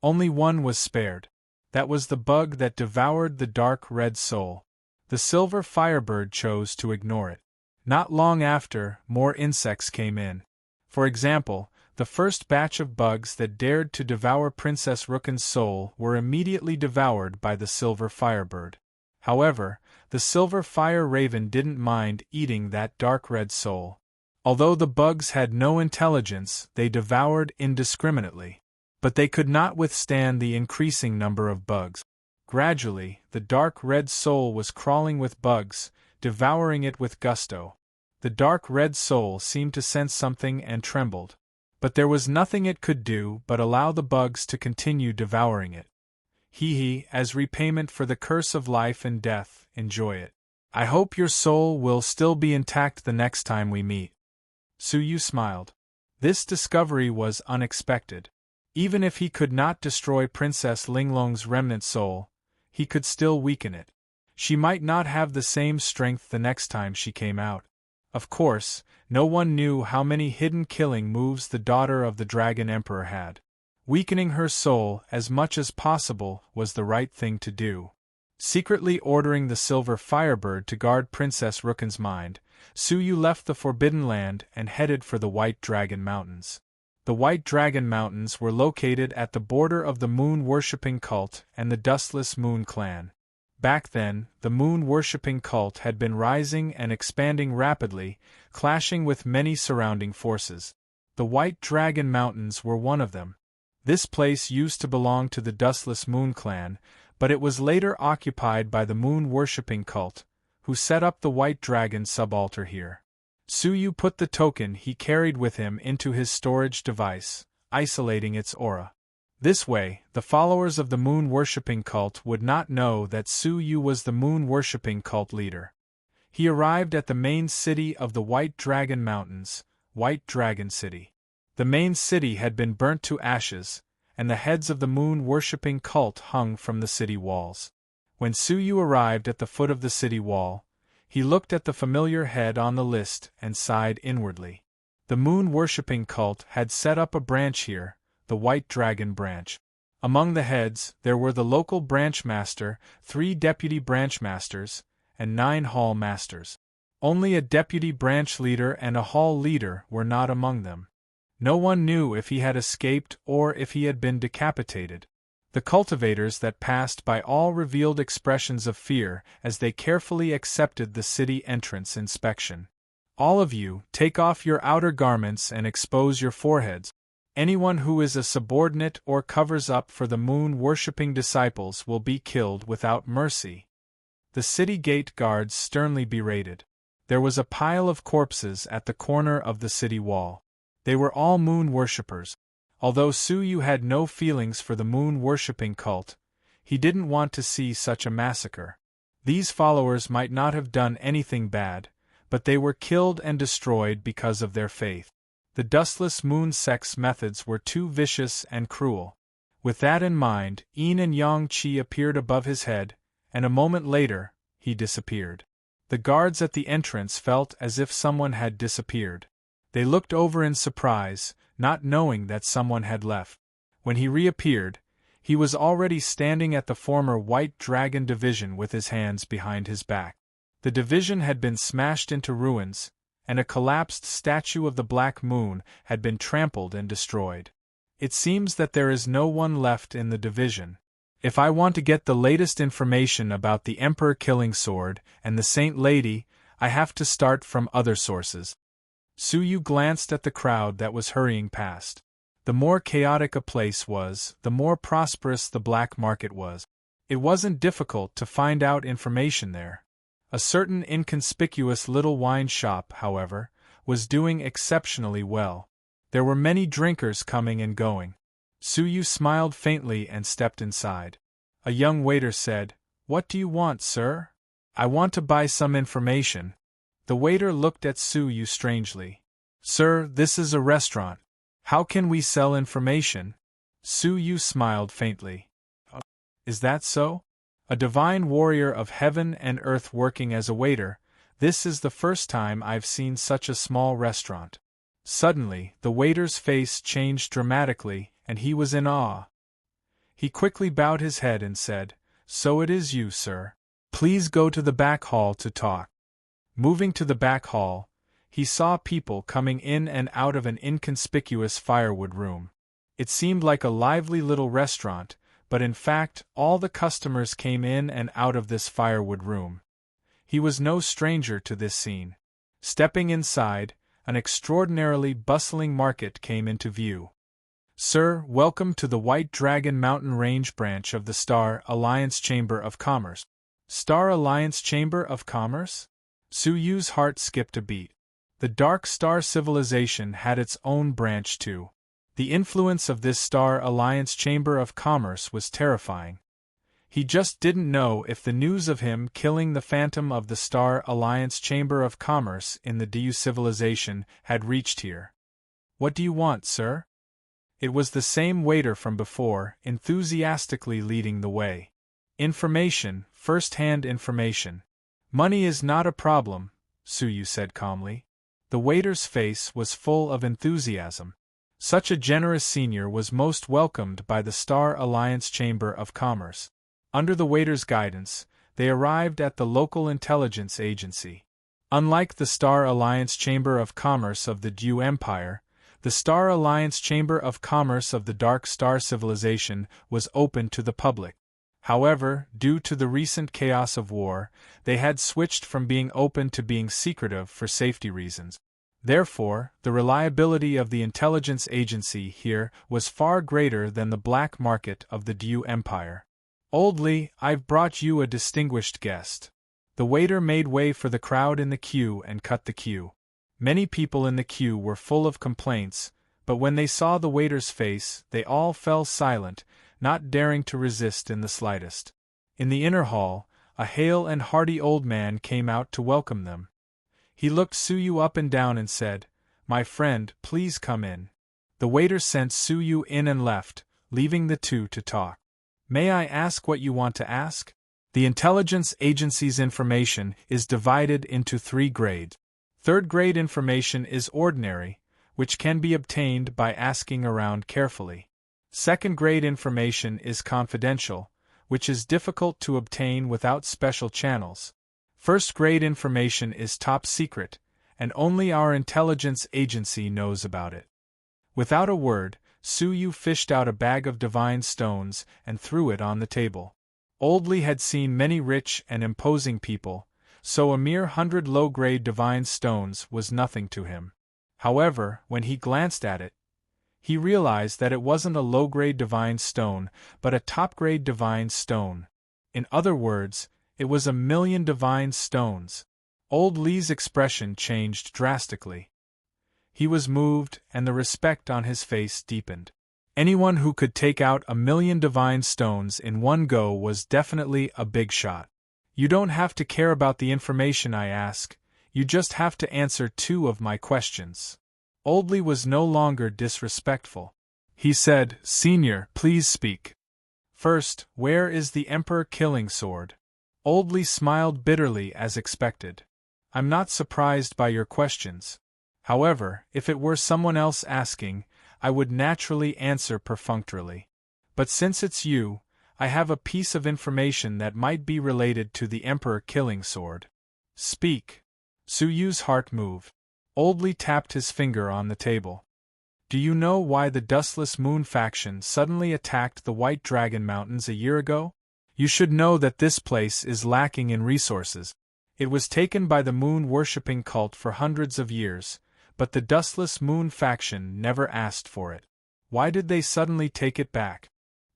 Only one was spared. That was the bug that devoured the dark red soul. The silver firebird chose to ignore it. Not long after, more insects came in. For example, the first batch of bugs that dared to devour Princess Rukin's soul were immediately devoured by the silver firebird. However, the silver fire raven didn't mind eating that dark red soul. Although the bugs had no intelligence, they devoured indiscriminately. But they could not withstand the increasing number of bugs. Gradually, the dark red soul was crawling with bugs, devouring it with gusto. The dark red soul seemed to sense something and trembled. But there was nothing it could do but allow the bugs to continue devouring it. As repayment for the curse of life and death, enjoy it. I hope your soul will still be intact the next time we meet. Suyu smiled. This discovery was unexpected. Even if he could not destroy Princess Linglong's remnant soul, he could still weaken it. She might not have the same strength the next time she came out. Of course, no one knew how many hidden killing moves the daughter of the Dragon Emperor had. Weakening her soul as much as possible was the right thing to do. Secretly ordering the silver firebird to guard Princess Rukin's mind, Suyu left the Forbidden Land and headed for the White Dragon Mountains. The White Dragon Mountains were located at the border of the moon-worshipping cult and the Dustless Moon clan. Back then, the moon-worshipping cult had been rising and expanding rapidly, clashing with many surrounding forces. The White Dragon Mountains were one of them. This place used to belong to the Dustless Moon clan, but it was later occupied by the moon-worshipping cult, who set up the White Dragon subaltar here. Suyu put the token he carried with him into his storage device, isolating its aura. This way, the followers of the moon-worshipping cult would not know that Suyu was the moon-worshipping cult leader. He arrived at the main city of the White Dragon Mountains, White Dragon City. The main city had been burnt to ashes, and the heads of the moon-worshipping cult hung from the city walls. When Suyu arrived at the foot of the city wall, he looked at the familiar head on the list and sighed inwardly. The moon-worshipping cult had set up a branch here, the White Dragon branch. Among the heads, there were the local branch master, 3 deputy branch masters, and 9 hall masters. Only a deputy branch leader and a hall leader were not among them. No one knew if he had escaped or if he had been decapitated. The cultivators that passed by all revealed expressions of fear as they carefully accepted the city entrance inspection. All of you, take off your outer garments and expose your foreheads. Anyone who is a subordinate or covers up for the moon-worshipping disciples will be killed without mercy. The city gate guards sternly berated. There was a pile of corpses at the corner of the city wall. They were all moon worshippers. Although Suyu had no feelings for the moon-worshipping cult, he didn't want to see such a massacre. These followers might not have done anything bad, but they were killed and destroyed because of their faith. The dustless moon sect's methods were too vicious and cruel. With that in mind, Yin and Yang Qi appeared above his head, and a moment later, he disappeared. The guards at the entrance felt as if someone had disappeared. They looked over in surprise, not knowing that someone had left. When he reappeared, he was already standing at the former White Dragon Division with his hands behind his back. The division had been smashed into ruins, and a collapsed statue of the Black Moon had been trampled and destroyed. It seems that there is no one left in the division. If I want to get the latest information about the Emperor Killing Sword and the Saint Lady, I have to start from other sources. Suyu glanced at the crowd that was hurrying past. The more chaotic a place was, the more prosperous the black market was. It wasn't difficult to find out information there. A certain inconspicuous little wine shop, however, was doing exceptionally well. There were many drinkers coming and going. Suyu smiled faintly and stepped inside. A young waiter said, "What do you want, sir?" "I want to buy some information." The waiter looked at Suyu strangely. "Sir, this is a restaurant. How can we sell information?" Suyu smiled faintly. "Is that so? A divine warrior of heaven and earth working as a waiter, this is the first time I've seen such a small restaurant." Suddenly, the waiter's face changed dramatically, and he was in awe. He quickly bowed his head and said, "So it is you, sir. Please go to the back hall to talk." Moving to the back hall, he saw people coming in and out of an inconspicuous firewood room. It seemed like a lively little restaurant, but in fact, all the customers came in and out of this firewood room. He was no stranger to this scene. Stepping inside, an extraordinarily bustling market came into view. "Sir, welcome to the White Dragon Mountain Range branch of the Star Alliance Chamber of Commerce." Star Alliance Chamber of Commerce? Suyu's heart skipped a beat. The Dark Star civilization had its own branch too. The influence of this Star Alliance Chamber of Commerce was terrifying. He just didn't know if the news of him killing the phantom of the Star Alliance Chamber of Commerce in the Diu civilization had reached here. "What do you want, sir?" It was the same waiter from before, enthusiastically leading the way. "Information, first-hand information." "Money is not a problem," Suyu said calmly. The waiter's face was full of enthusiasm. Such a generous senior was most welcomed by the Star Alliance Chamber of Commerce. Under the waiter's guidance, they arrived at the local intelligence agency. Unlike the Star Alliance Chamber of Commerce of the Diu Empire, the Star Alliance Chamber of Commerce of the Dark Star civilization was open to the public. However, due to the recent chaos of war, they had switched from being open to being secretive for safety reasons. Therefore, the reliability of the intelligence agency here was far greater than the black market of the Diu Empire. "Oldly, I've brought you a distinguished guest." The waiter made way for the crowd in the queue and cut the queue. Many people in the queue were full of complaints, but when they saw the waiter's face, they all fell silent, not daring to resist in the slightest. In the inner hall, a hale and hearty old man came out to welcome them. He looked Suyu up and down and said, "My friend, please come in." The waiter sent Suyu in and left, leaving the two to talk. "May I ask what you want to ask?" The intelligence agency's information is divided into 3 grades. Third-grade information is ordinary, which can be obtained by asking around carefully. Second-grade information is confidential, which is difficult to obtain without special channels. First-grade information is top secret, and only our intelligence agency knows about it. Without a word, Suyu fished out a bag of divine stones and threw it on the table. Oldly had seen many rich and imposing people, so a mere 100 low-grade divine stones was nothing to him. However, when he glanced at it, he realized that it wasn't a low-grade divine stone, but a top-grade divine stone. In other words, it was 1,000,000 divine stones. Old Lee's expression changed drastically. He was moved, and the respect on his face deepened. Anyone who could take out 1,000,000 divine stones in one go was definitely a big shot. You don't have to care about the information I ask, you just have to answer 2 of my questions. Oldly was no longer disrespectful. He said, "Senior, please speak. First, where is the Emperor killing sword?" Oldly smiled bitterly as expected. "I'm not surprised by your questions. However, if it were someone else asking, I would naturally answer perfunctorily. But since it's you, I have a piece of information that might be related to the Emperor killing sword." "Speak." Suyu's heart moved. Oldly tapped his finger on the table. "Do you know why the Dustless Moon faction suddenly attacked the White Dragon Mountains a year ago? You should know that this place is lacking in resources. It was taken by the moon-worshipping cult for hundreds of years, but the Dustless Moon faction never asked for it. Why did they suddenly take it back?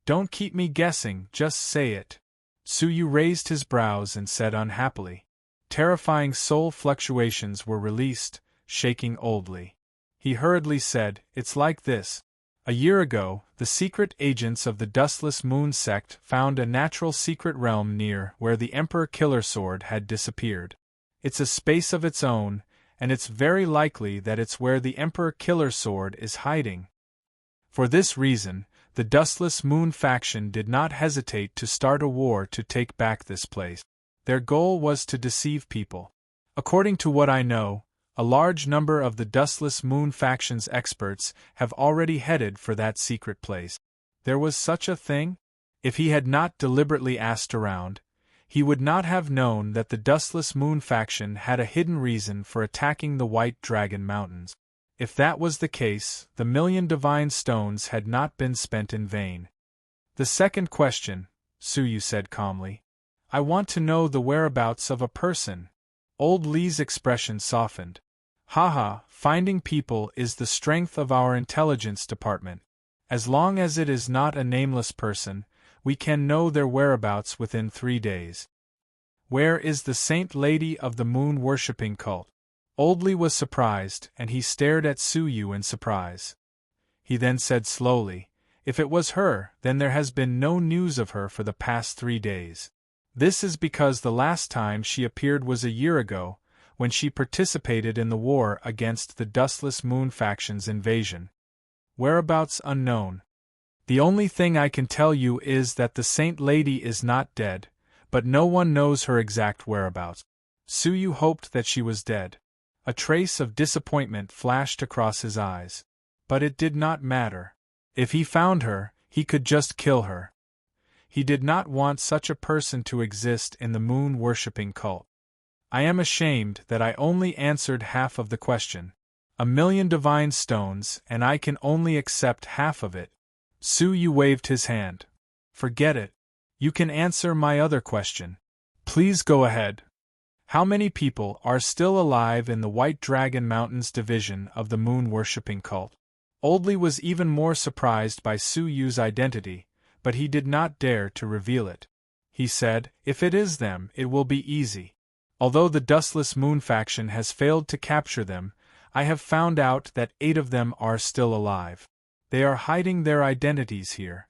Don't keep me guessing, just say it." Suyu raised his brows and said unhappily. Terrifying soul fluctuations were released, shaking Oldly. He hurriedly said, "It's like this. A year ago, the secret agents of the Dustless Moon sect found a natural secret realm near where the Emperor Killer Sword had disappeared. It's a space of its own, and it's very likely that it's where the Emperor Killer Sword is hiding. For this reason, the Dustless Moon faction did not hesitate to start a war to take back this place. Their goal was to deceive people. According to what I know, a large number of the Dustless Moon faction's experts have already headed for that secret place." There was such a thing? If he had not deliberately asked around, he would not have known that the Dustless Moon faction had a hidden reason for attacking the White Dragon Mountains. If that was the case, the 1,000,000 divine stones had not been spent in vain. "The second question," Suyu said calmly. "I want to know the whereabouts of a person." Old Lee's expression softened. "Haha, finding people is the strength of our intelligence department. As long as it is not a nameless person, we can know their whereabouts within 3 days." "Where is the Saint Lady of the Moon-worshipping cult?" Oldly was surprised, and he stared at Suyu in surprise. He then said slowly, "If it was her, then there has been no news of her for the past 3 days. This is because the last time she appeared was a year ago, when she participated in the war against the Dustless Moon faction's invasion. Whereabouts unknown. The only thing I can tell you is that the Saint Lady is not dead, but no one knows her exact whereabouts." Suyu hoped that she was dead. A trace of disappointment flashed across his eyes. But it did not matter. If he found her, he could just kill her. He did not want such a person to exist in the moon-worshipping cult. "I am ashamed that I only answered half of the question. 1,000,000 divine stones, and I can only accept half of it." Suyu waved his hand. "Forget it. You can answer my other question. Please go ahead. How many people are still alive in the White Dragon Mountains division of the moon-worshipping cult?" Oldly was even more surprised by Suyu's identity, but he did not dare to reveal it. He said, "If it is them, it will be easy. Although the Dustless Moon faction has failed to capture them, I have found out that 8 of them are still alive. They are hiding their identities here."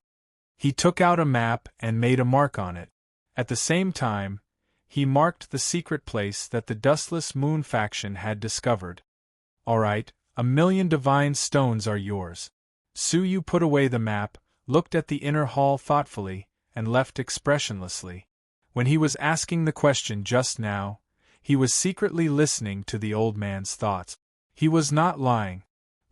He took out a map and made a mark on it. At the same time, he marked the secret place that the Dustless Moon faction had discovered. "All right, 1,000,000 divine stones are yours." Suyu put away the map, looked at the inner hall thoughtfully, and left expressionlessly. When he was asking the question just now, he was secretly listening to the old man's thoughts. He was not lying.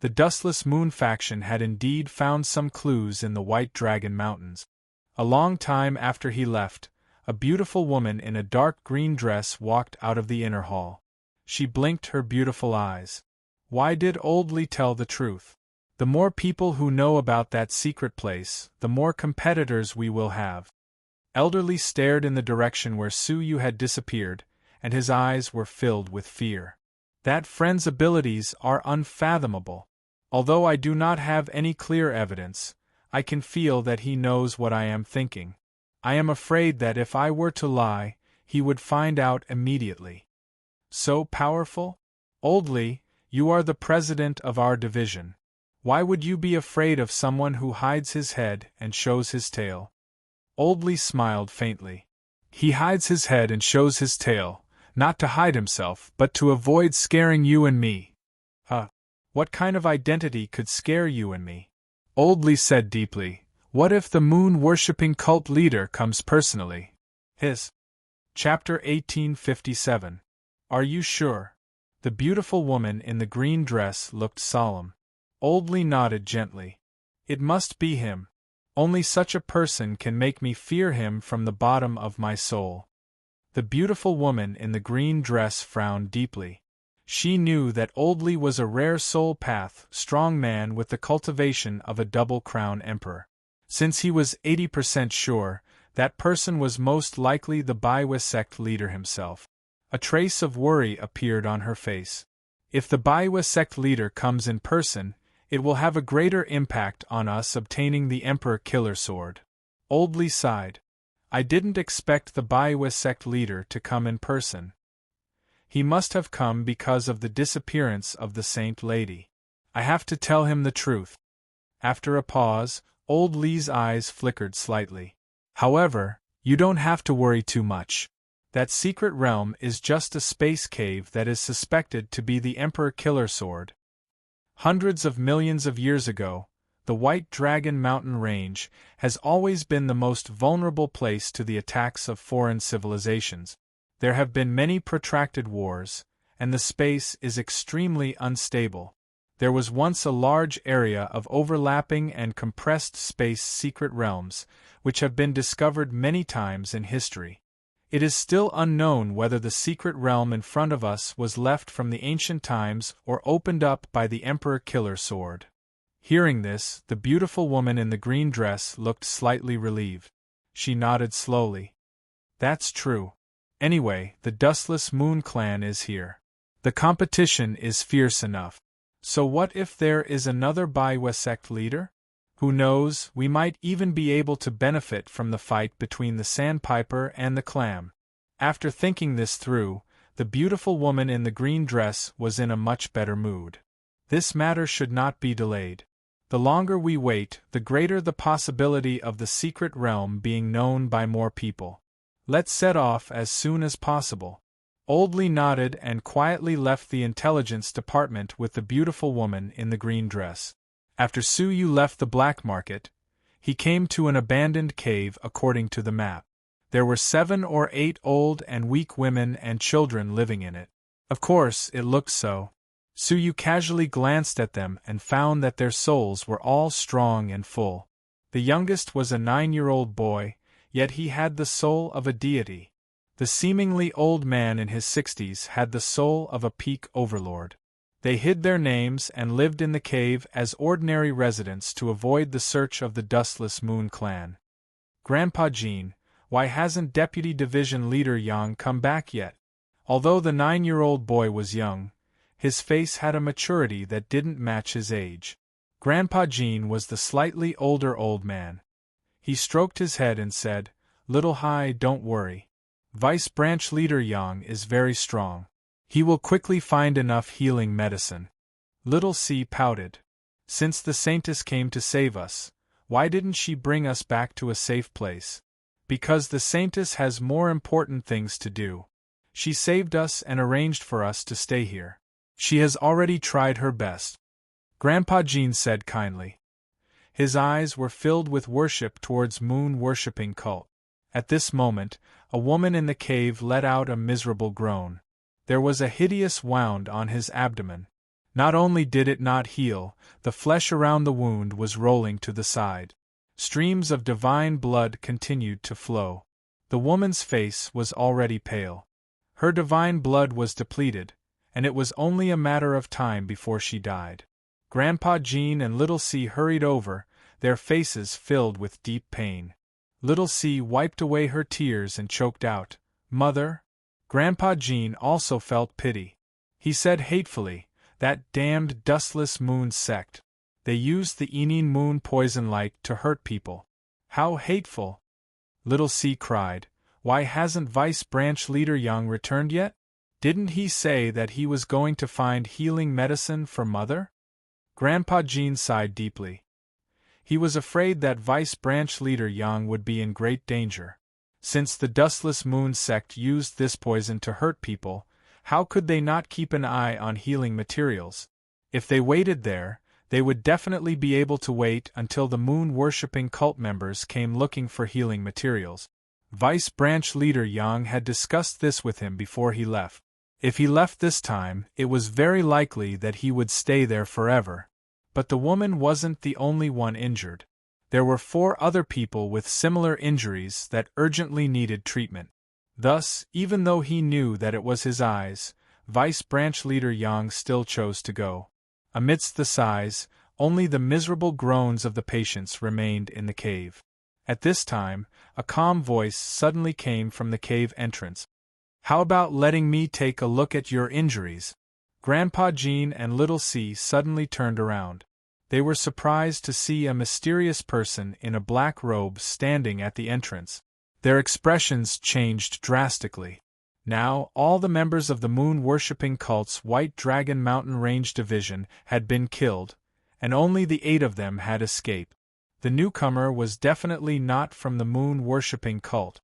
The Dustless Moon faction had indeed found some clues in the White Dragon Mountains. A long time after he left, a beautiful woman in a dark green dress walked out of the inner hall. She blinked her beautiful eyes. Why did Old Lee tell the truth? The more people who know about that secret place, the more competitors we will have. Elderly stared in the direction where Su Yu had disappeared, and his eyes were filled with fear. That friend's abilities are unfathomable. Although I do not have any clear evidence, I can feel that he knows what I am thinking. I am afraid that if I were to lie, he would find out immediately. So powerful? Old Lee, you are the president of our division. Why would you be afraid of someone who hides his head and shows his tail? Old Lee smiled faintly. He hides his head and shows his tail, not to hide himself, but to avoid scaring you and me. What kind of identity could scare you and me? Old Lee said deeply. What if the moon-worshipping cult leader comes personally? Chapter 1857. Are you sure? The beautiful woman in the green dress looked solemn. Old Lee nodded gently. It must be him. Only such a person can make me fear him from the bottom of my soul. The beautiful woman in the green dress frowned deeply. She knew that Old Lee was a rare soul path, strong man with the cultivation of a double-crown emperor. Since he was 80% sure, that person was most likely the Baiwa sect leader himself. A trace of worry appeared on her face. If the Baiwa sect leader comes in person, it will have a greater impact on us obtaining the Emperor Killer Sword. Old Lee sighed. I didn't expect the Baiwa sect leader to come in person. He must have come because of the disappearance of the Saint Lady. I have to tell him the truth. After a pause, Old Lee's eyes flickered slightly. However, you don't have to worry too much. That secret realm is just a space cave that is suspected to be the Emperor Killer Sword. Hundreds of millions of years ago, the White Dragon Mountain Range has always been the most vulnerable place to the attacks of foreign civilizations. There have been many protracted wars, and the space is extremely unstable. There was once a large area of overlapping and compressed space secret realms, which have been discovered many times in history. It is still unknown whether the secret realm in front of us was left from the ancient times or opened up by the Emperor Killer Sword. Hearing this, the beautiful woman in the green dress looked slightly relieved. She nodded slowly. That's true. Anyway, the Dustless Moon clan is here. The competition is fierce enough. So what if there is another Baiwa sect leader? Who knows, we might even be able to benefit from the fight between the Sandpiper and the Clam. After thinking this through, the beautiful woman in the green dress was in a much better mood. This matter should not be delayed. The longer we wait, the greater the possibility of the secret realm being known by more people. Let's set off as soon as possible. Old Lee nodded and quietly left the intelligence department with the beautiful woman in the green dress. After Su Yu left the black market, he came to an abandoned cave according to the map. There were 7 or 8 old and weak women and children living in it. Of course, it looked so. Su Yu casually glanced at them and found that their souls were all strong and full. The youngest was a 9-year-old boy, yet he had the soul of a deity. The seemingly old man in his 60s had the soul of a peak overlord. They hid their names and lived in the cave as ordinary residents to avoid the search of the Dustless Moon clan. Grandpa Jean, why hasn't Deputy Division Leader Yang come back yet? Although the 9-year-old boy was young, his face had a maturity that didn't match his age. Grandpa Jean was the slightly older old man. He stroked his head and said, "Little Hai, don't worry. Vice Branch Leader Yang is very strong. He will quickly find enough healing medicine." Little C pouted. Since the Saintess came to save us, why didn't she bring us back to a safe place? Because the Saintess has more important things to do. She saved us and arranged for us to stay here. She has already tried her best. Grandpa Jean said kindly. His eyes were filled with worship towards moon-worshipping cult. At this moment, a woman in the cave let out a miserable groan. There was a hideous wound on his abdomen. Not only did it not heal, the flesh around the wound was rolling to the side. Streams of divine blood continued to flow. The woman's face was already pale. Her divine blood was depleted, and it was only a matter of time before she died. Grandpa Jean and Little C hurried over, their faces filled with deep pain. Little C wiped away her tears and choked out, "Mother?" Grandpa Jean also felt pity. He said hatefully, "That damned dustless moon sect. They used the Enin moon poison light to hurt people. How hateful!" Little C cried, "Why hasn't Vice Branch Leader Young returned yet? Didn't he say that he was going to find healing medicine for Mother?" Grandpa Jean sighed deeply. He was afraid that Vice Branch Leader Young would be in great danger. Since the Dustless Moon sect used this poison to hurt people, how could they not keep an eye on healing materials? If they waited there, they would definitely be able to wait until the moon-worshipping cult members came looking for healing materials. Vice Branch Leader Yang had discussed this with him before he left. If he left this time, it was very likely that he would stay there forever. But the woman wasn't the only one injured. There were 4 other people with similar injuries that urgently needed treatment. Thus, even though he knew that it was his eyes, Vice Branch Leader Yang still chose to go. Amidst the sighs, only the miserable groans of the patients remained in the cave. At this time, a calm voice suddenly came from the cave entrance. "How about letting me take a look at your injuries?" Grandpa Jean and Little C suddenly turned around. They were surprised to see a mysterious person in a black robe standing at the entrance. Their expressions changed drastically. Now, all the members of the moon-worshipping cult's White Dragon Mountain Range Division had been killed, and only the 8 of them had escaped. The newcomer was definitely not from the moon-worshipping cult.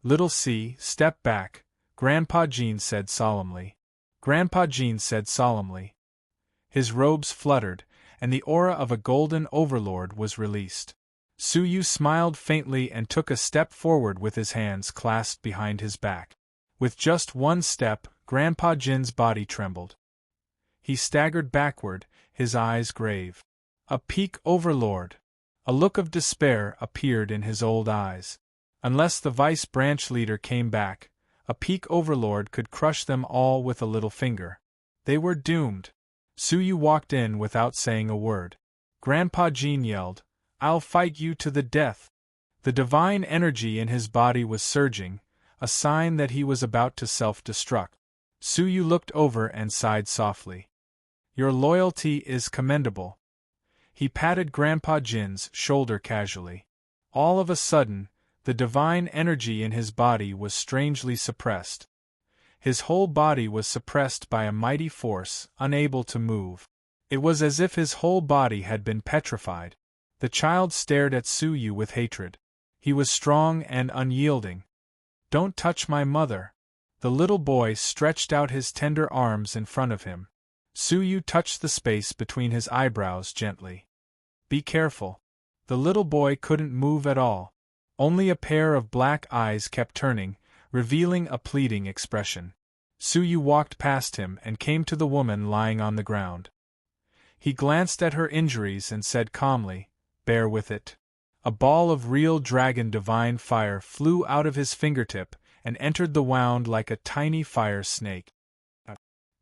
"Little C, step back," Grandpa Jean said solemnly. Grandpa Jean said solemnly. His robes fluttered, and the aura of a golden overlord was released. Suyu smiled faintly and took a step forward with his hands clasped behind his back. With just one step, Grandpa Jin's body trembled. He staggered backward, his eyes grave. A peak overlord! A look of despair appeared in his old eyes. Unless the Vice Branch Leader came back, a peak overlord could crush them all with a little finger. They were doomed. Suyu walked in without saying a word. Grandpa Jean yelled, "I'll fight you to the death!" The divine energy in his body was surging, a sign that he was about to self-destruct. Suyu looked over and sighed softly. "Your loyalty is commendable." He patted Grandpa Jin's shoulder casually. All of a sudden, the divine energy in his body was strangely suppressed. His whole body was suppressed by a mighty force, unable to move. It was as if his whole body had been petrified. The child stared at Suyu with hatred. He was strong and unyielding. "Don't touch my mother." The little boy stretched out his tender arms in front of him. Suyu touched the space between his eyebrows gently. "Be careful." The little boy couldn't move at all. Only a pair of black eyes kept turning, revealing a pleading expression. Suyu walked past him and came to the woman lying on the ground. He glanced at her injuries and said calmly, "Bear with it." A ball of real dragon divine fire flew out of his fingertip and entered the wound like a tiny fire snake.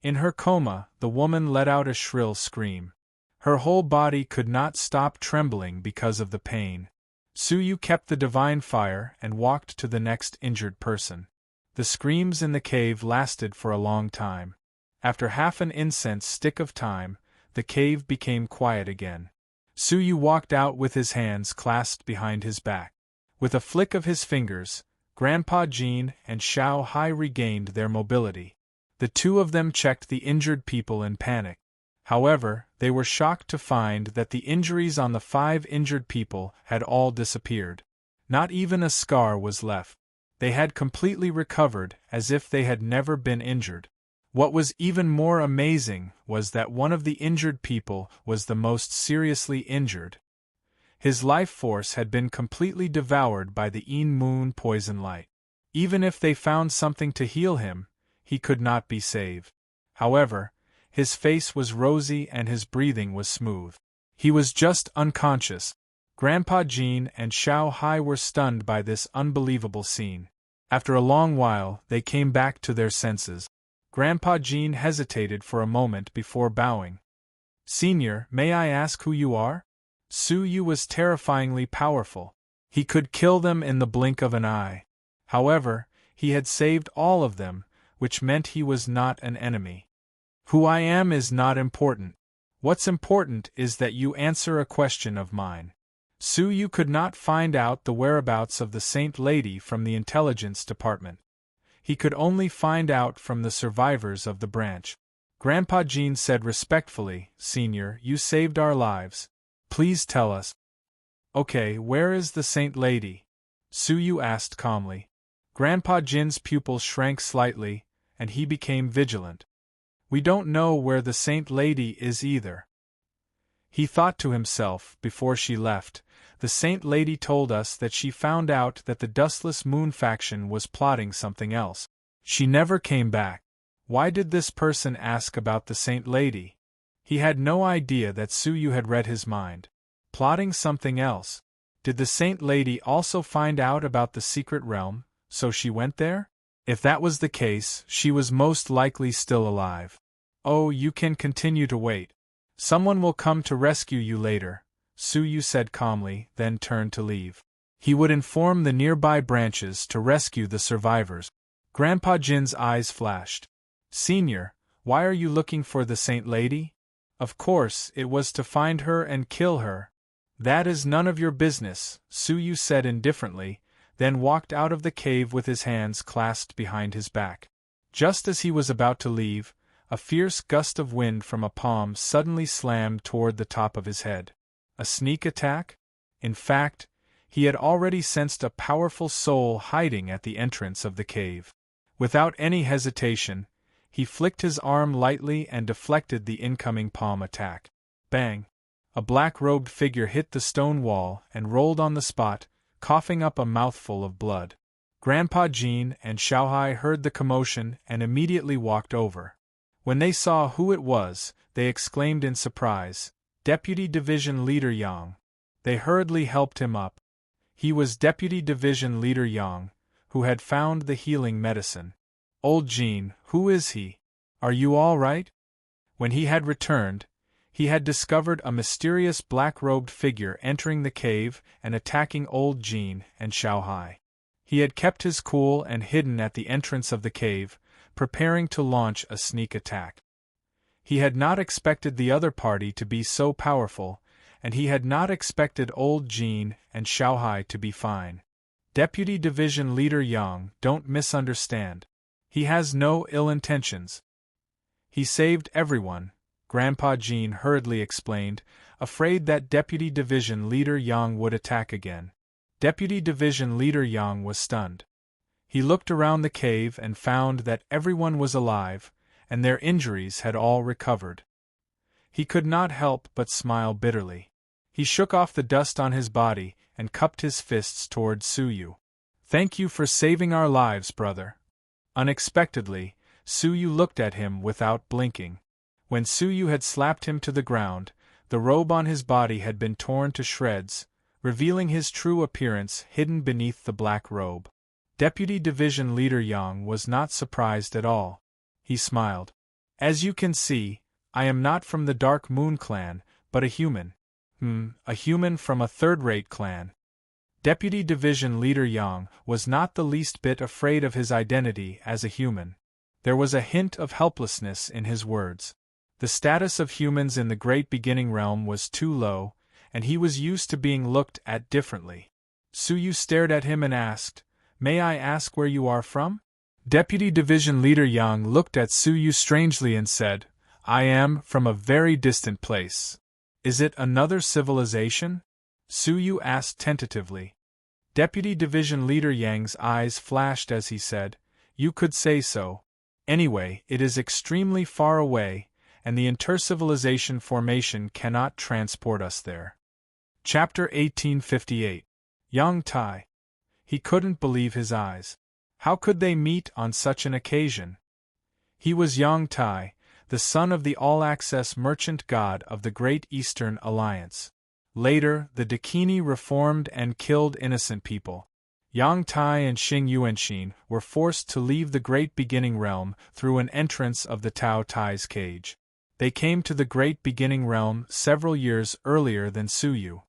In her coma, the woman let out a shrill scream. Her whole body could not stop trembling because of the pain. Suyu kept the divine fire and walked to the next injured person. The screams in the cave lasted for a long time. After half an incense stick of time, the cave became quiet again. Suyu walked out with his hands clasped behind his back. With a flick of his fingers, Grandpa Jean and Xiao Hai regained their mobility. The 2 of them checked the injured people in panic. However, they were shocked to find that the injuries on the 5 injured people had all disappeared. Not even a scar was left. They had completely recovered, as if they had never been injured. What was even more amazing was that one of the injured people was the most seriously injured. His life force had been completely devoured by the En Moon poison light. Even if they found something to heal him, he could not be saved. However, His face was rosy and his breathing was smooth. He was just unconscious. Grandpa Jean and Xiao Hai were stunned by this unbelievable scene. After a long while, they came back to their senses. Grandpa Jean hesitated for a moment before bowing. "Senior, may I ask who you are?" Su Yu was terrifyingly powerful. He could kill them in the blink of an eye. However, he had saved all of them, which meant he was not an enemy. "Who I am is not important. What's important is that you answer a question of mine." Su Yu could not find out the whereabouts of the Saint Lady from the intelligence department. He could only find out from the survivors of the branch. Grandpa Jean said respectfully, "Senior, you saved our lives. Please tell us." "Okay, where is the Saint Lady?" Su Yu asked calmly. Grandpa Jin's pupils shrank slightly, and he became vigilant. "We don't know where the Saint Lady is either." He thought to himself, before she left, "The Saint Lady told us that she found out that the Dustless Moon faction was plotting something else. She never came back. Why did this person ask about the Saint Lady?" He had no idea that Su Yu had read his mind. Plotting something else. Did the Saint Lady also find out about the secret realm, so she went there? If that was the case, she was most likely still alive. "Oh, you can continue to wait. Someone will come to rescue you later," Su Yu said calmly, then turned to leave. He would inform the nearby branches to rescue the survivors. Grandpa Jin's eyes flashed. "Senior, why are you looking for the Saint Lady?" "Of course, it was to find her and kill her." "That is none of your business," Su Yu said indifferently, then walked out of the cave with his hands clasped behind his back. Just as he was about to leave, a fierce gust of wind from a palm suddenly slammed toward the top of his head. A sneak attack? In fact, he had already sensed a powerful soul hiding at the entrance of the cave. Without any hesitation, he flicked his arm lightly and deflected the incoming palm attack. Bang! A black-robed figure hit the stone wall and rolled on the spot, coughing up a mouthful of blood. Grandpa Jean and Xiaohai heard the commotion and immediately walked over. When they saw who it was, they exclaimed in surprise, "Deputy Division Leader Yang." They hurriedly helped him up. He was Deputy Division Leader Yang, who had found the healing medicine. "Old Jean, who is he? Are you all right?" When he had returned, he had discovered a mysterious black-robed figure entering the cave and attacking Old Jean and Xiaohai. He had kept his cool and hidden at the entrance of the cave, preparing to launch a sneak attack. He had not expected the other party to be so powerful, and he had not expected Old Jean and Xiaohai to be fine. Deputy Division Leader Yang, don't misunderstand. He has no ill intentions. He saved everyone, Grandpa Jean hurriedly explained, afraid that Deputy Division Leader Yang would attack again. Deputy Division Leader Yang was stunned. He looked around the cave and found that everyone was alive, and their injuries had all recovered. He could not help but smile bitterly. He shook off the dust on his body and cupped his fists toward Su Yu. "Thank you for saving our lives, brother." Unexpectedly, Su Yu looked at him without blinking. When Su Yu had slapped him to the ground, the robe on his body had been torn to shreds, revealing his true appearance hidden beneath the black robe. Deputy Division Leader Yang was not surprised at all. He smiled. "As you can see, I am not from the Dark Moon clan, but a human. A human from a third-rate clan." Deputy Division Leader Yang was not the least bit afraid of his identity as a human. There was a hint of helplessness in his words. The status of humans in the Great Beginning Realm was too low, and he was used to being looked at differently. Su Yu stared at him and asked, "May I ask where you are from?" Deputy Division Leader Yang looked at Su Yu strangely and said, "I am from a very distant place." "Is it another civilization?" Su Yu asked tentatively. Deputy Division Leader Yang's eyes flashed as he said, "You could say so. Anyway, it is extremely far away, and the intercivilization formation cannot transport us there." Chapter 1858. Yang Tai. He couldn't believe his eyes. How could they meet on such an occasion? He was Yang Tai, the son of the all-access merchant god of the Great Eastern Alliance. Later, the Dakini reformed and killed innocent people. Yang Tai and Xing Yuanxin were forced to leave the Great Beginning Realm through an entrance of the Tao Tai's cage. They came to the Great Beginning Realm several years earlier than Su Yu.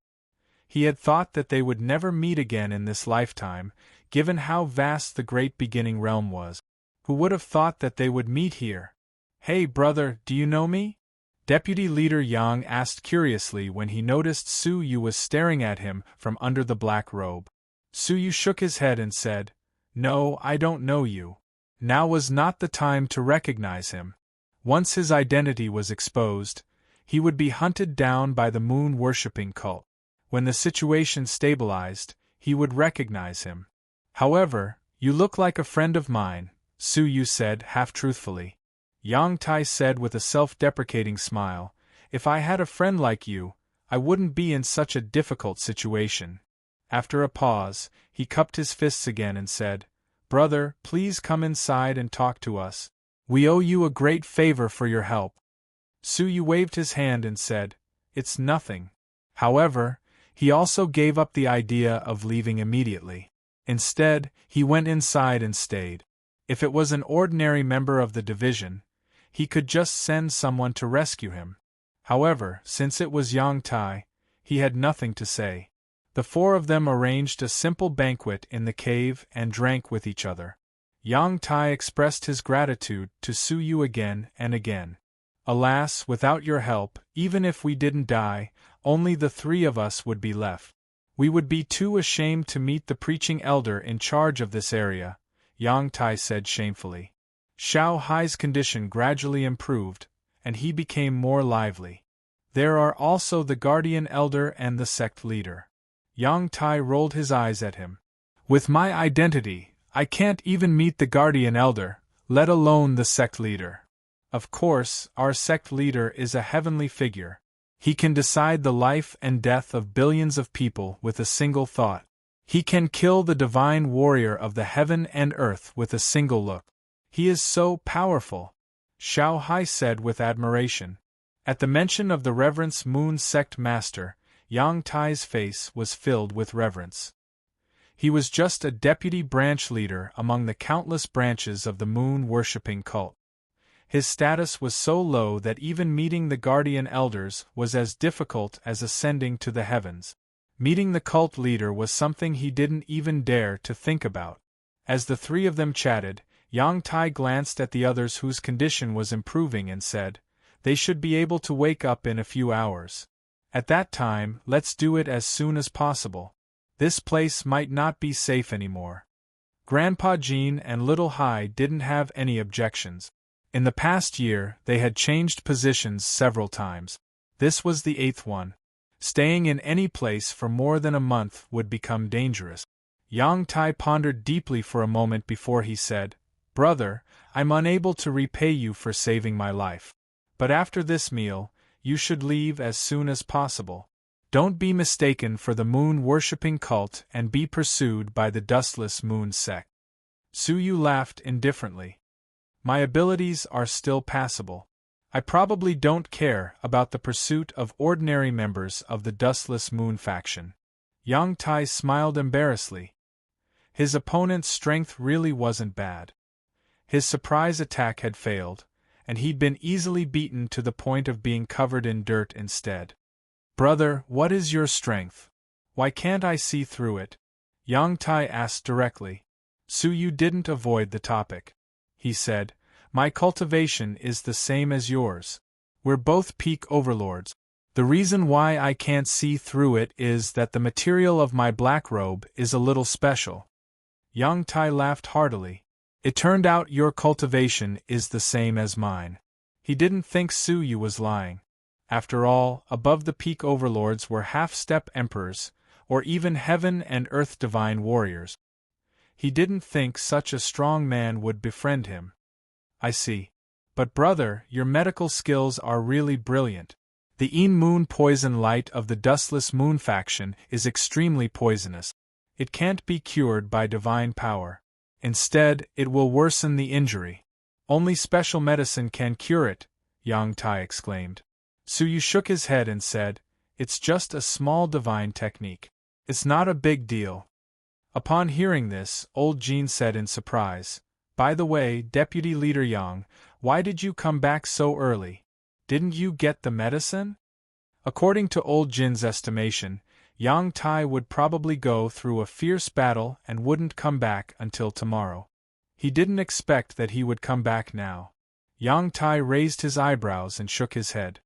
He had thought that they would never meet again in this lifetime, given how vast the Great Beginning Realm was. Who would have thought that they would meet here? "Hey brother, do you know me?" Deputy Leader Yang asked curiously when he noticed Su Yu was staring at him from under the black robe. Su Yu shook his head and said, "No, I don't know you." Now was not the time to recognize him. Once his identity was exposed, he would be hunted down by the moon-worshipping cult. When the situation stabilized, he would recognize him. "However, you look like a friend of mine," Su Yu said half-truthfully. Yang Tai said with a self-deprecating smile, "If I had a friend like you, I wouldn't be in such a difficult situation." After a pause, he cupped his fists again and said, "Brother, please come inside and talk to us. We owe you a great favor for your help." Su Yu waved his hand and said, "It's nothing." However, he also gave up the idea of leaving immediately. Instead, he went inside and stayed. If it was an ordinary member of the division, he could just send someone to rescue him. However, since it was Yang Tai, he had nothing to say. The four of them arranged a simple banquet in the cave and drank with each other. Yang Tai expressed his gratitude to Su Yu again and again. "Alas, without your help, even if we didn't die, only the three of us would be left. We would be too ashamed to meet the preaching elder in charge of this area," Yang Tai said shamefully. Xiao Hai's condition gradually improved, and he became more lively. "There are also the guardian elder and the sect leader." Yang Tai rolled his eyes at him. "With my identity, I can't even meet the guardian elder, let alone the sect leader. Of course, our sect leader is a heavenly figure. He can decide the life and death of billions of people with a single thought. He can kill the divine warrior of the heaven and earth with a single look. He is so powerful," Xiao Hai said with admiration. At the mention of the Reverence Moon Sect Master, Yang Tai's face was filled with reverence. He was just a deputy branch leader among the countless branches of the moon-worshipping cult. His status was so low that even meeting the guardian elders was as difficult as ascending to the heavens. Meeting the cult leader was something he didn't even dare to think about. As the three of them chatted, Yang Tai glanced at the others whose condition was improving and said, "They should be able to wake up in a few hours. At that time, let's do it as soon as possible. This place might not be safe anymore." Grandpa Jean and Little Hai didn't have any objections. In the past year, they had changed positions several times. This was the 8th one. Staying in any place for more than a month would become dangerous. Yang Tai pondered deeply for a moment before he said, "Brother, I'm unable to repay you for saving my life. But after this meal, you should leave as soon as possible. Don't be mistaken for the moon-worshipping cult and be pursued by the dustless moon sect." Su Yu laughed indifferently. "My abilities are still passable. I probably don't care about the pursuit of ordinary members of the dustless moon faction." Yang Tai smiled embarrassedly. His opponent's strength really wasn't bad. His surprise attack had failed, and he'd been easily beaten to the point of being covered in dirt instead. "Brother, what is your strength? Why can't I see through it?" Yang Tai asked directly. Su Yu didn't avoid the topic. He said, "My cultivation is the same as yours. We're both peak overlords. The reason why I can't see through it is that the material of my black robe is a little special." Yang Tai laughed heartily. "It turned out your cultivation is the same as mine." He didn't think Su Yu was lying. After all, above the peak overlords were half-step emperors, or even heaven and earth divine warriors. He didn't think such a strong man would befriend him. "I see. But brother, your medical skills are really brilliant. The Een Moon poison light of the dustless moon faction is extremely poisonous. It can't be cured by divine power. Instead, it will worsen the injury. Only special medicine can cure it," Yang Tai exclaimed. Suyu shook his head and said, "It's just a small divine technique. It's not a big deal." Upon hearing this, old Jin said in surprise, "By the way, Deputy Leader Yang, why did you come back so early? Didn't you get the medicine?" According to old Jin's estimation, Yang Tai would probably go through a fierce battle and wouldn't come back until tomorrow. He didn't expect that he would come back now. Yang Tai raised his eyebrows and shook his head.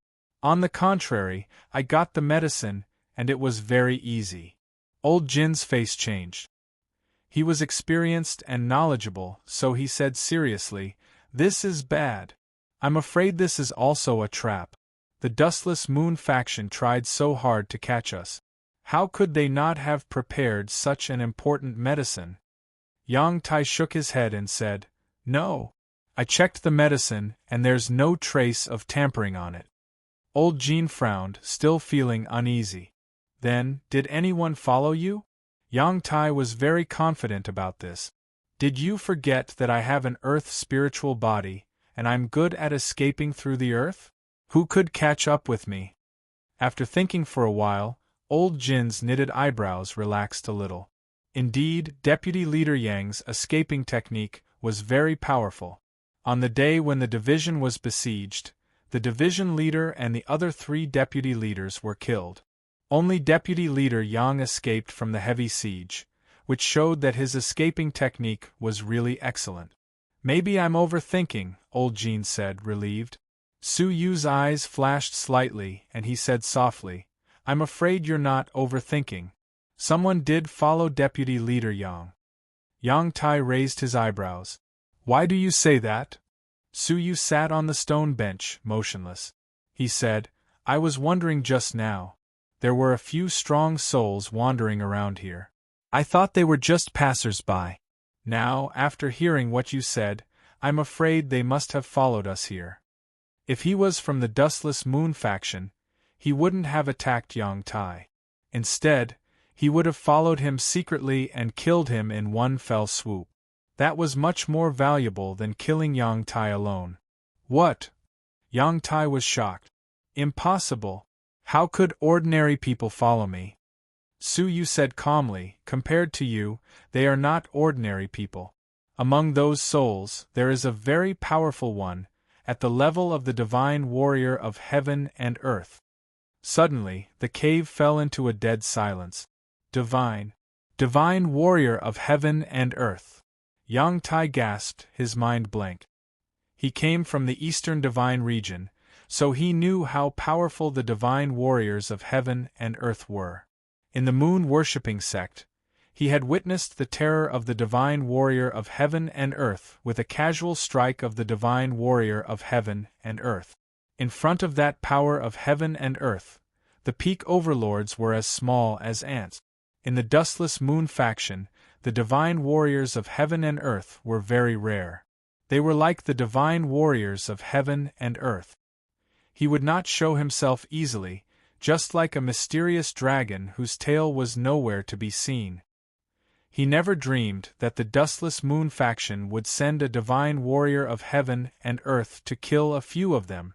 "On the contrary, I got the medicine, and it was very easy." Old Jin's face changed. He was experienced and knowledgeable, so he said seriously, "This is bad. I'm afraid this is also a trap. The Dustless Moon faction tried so hard to catch us. How could they not have prepared such an important medicine?" Yang Tai shook his head and said, "No. I checked the medicine and there's no trace of tampering on it." Old Jin frowned, still feeling uneasy. "Then, did anyone follow you?" Yang Tai was very confident about this. "Did you forget that I have an earth spiritual body, and I'm good at escaping through the earth? Who could catch up with me?" After thinking for a while, old Jin's knitted eyebrows relaxed a little. Indeed, Deputy Leader Yang's escaping technique was very powerful. On the day when the division was besieged, the division leader and the other 3 deputy leaders were killed. Only Deputy Leader Yang escaped from the heavy siege, which showed that his escaping technique was really excellent. "Maybe I'm overthinking," old Jin said, relieved. Suyu's eyes flashed slightly and he said softly, "I'm afraid you're not overthinking. Someone did follow Deputy Leader Yang." Yang Tai raised his eyebrows. "Why do you say that?" Suyu sat on the stone bench, motionless. He said, "I was wondering just now. There were a few strong souls wandering around here. I thought they were just passers-by. Now, after hearing what you said, I'm afraid they must have followed us here." If he was from the Dustless Moon faction, he wouldn't have attacked Yang Tai. Instead, he would have followed him secretly and killed him in one fell swoop. That was much more valuable than killing Yang Tai alone. "What?" Yang Tai was shocked. "Impossible. How could ordinary people follow me?" Suyu said calmly, "Compared to you, they are not ordinary people. Among those souls, there is a very powerful one, at the level of the divine warrior of heaven and earth." Suddenly, the cave fell into a dead silence. Divine warrior of heaven and earth. Yang Tai gasped, his mind blank. He came from the eastern divine region, so he knew how powerful the divine warriors of heaven and earth were. In the moon-worshipping sect, he had witnessed the terror of the divine warrior of heaven and earth with a casual strike of the divine warrior of heaven and earth. In front of that power of heaven and earth, the peak overlords were as small as ants. In the Dustless Moon faction, the divine warriors of heaven and earth were very rare. They were like the divine warriors of heaven and earth. He would not show himself easily, just like a mysterious dragon whose tail was nowhere to be seen. He never dreamed that the Dustless Moon faction would send a divine warrior of heaven and earth to kill a few of them.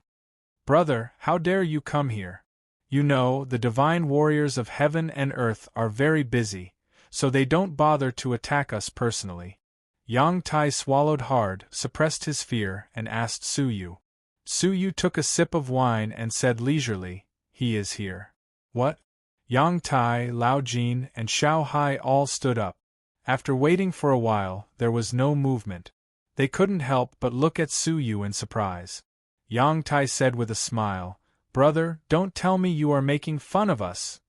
"Brother, how dare you come here? You know, the divine warriors of heaven and earth are very busy, so they don't bother to attack us personally." Yang Tai swallowed hard, suppressed his fear, and asked Suyu. Suyu took a sip of wine and said leisurely, "He is here." "What?" Yang Tai, Lao Jin, and Xiao Hai all stood up. After waiting for a while, there was no movement. They couldn't help but look at Suyu in surprise. Yang Tai said with a smile, "Brother, don't tell me you are making fun of us."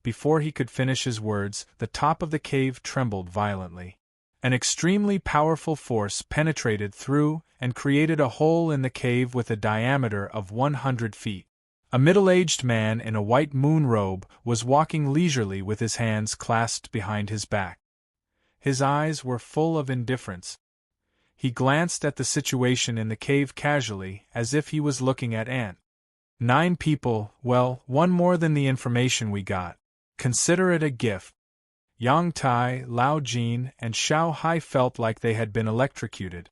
Before he could finish his words, the top of the cave trembled violently. An extremely powerful force penetrated through and created a hole in the cave with a diameter of 100 feet. A middle-aged man in a white moon robe was walking leisurely with his hands clasped behind his back. His eyes were full of indifference. He glanced at the situation in the cave casually, as if he was looking at ants. 9 people, well, 1 more than the information we got. Consider it a gift." Yang Tai, Lao Jin, and Xiao Hai felt like they had been electrocuted.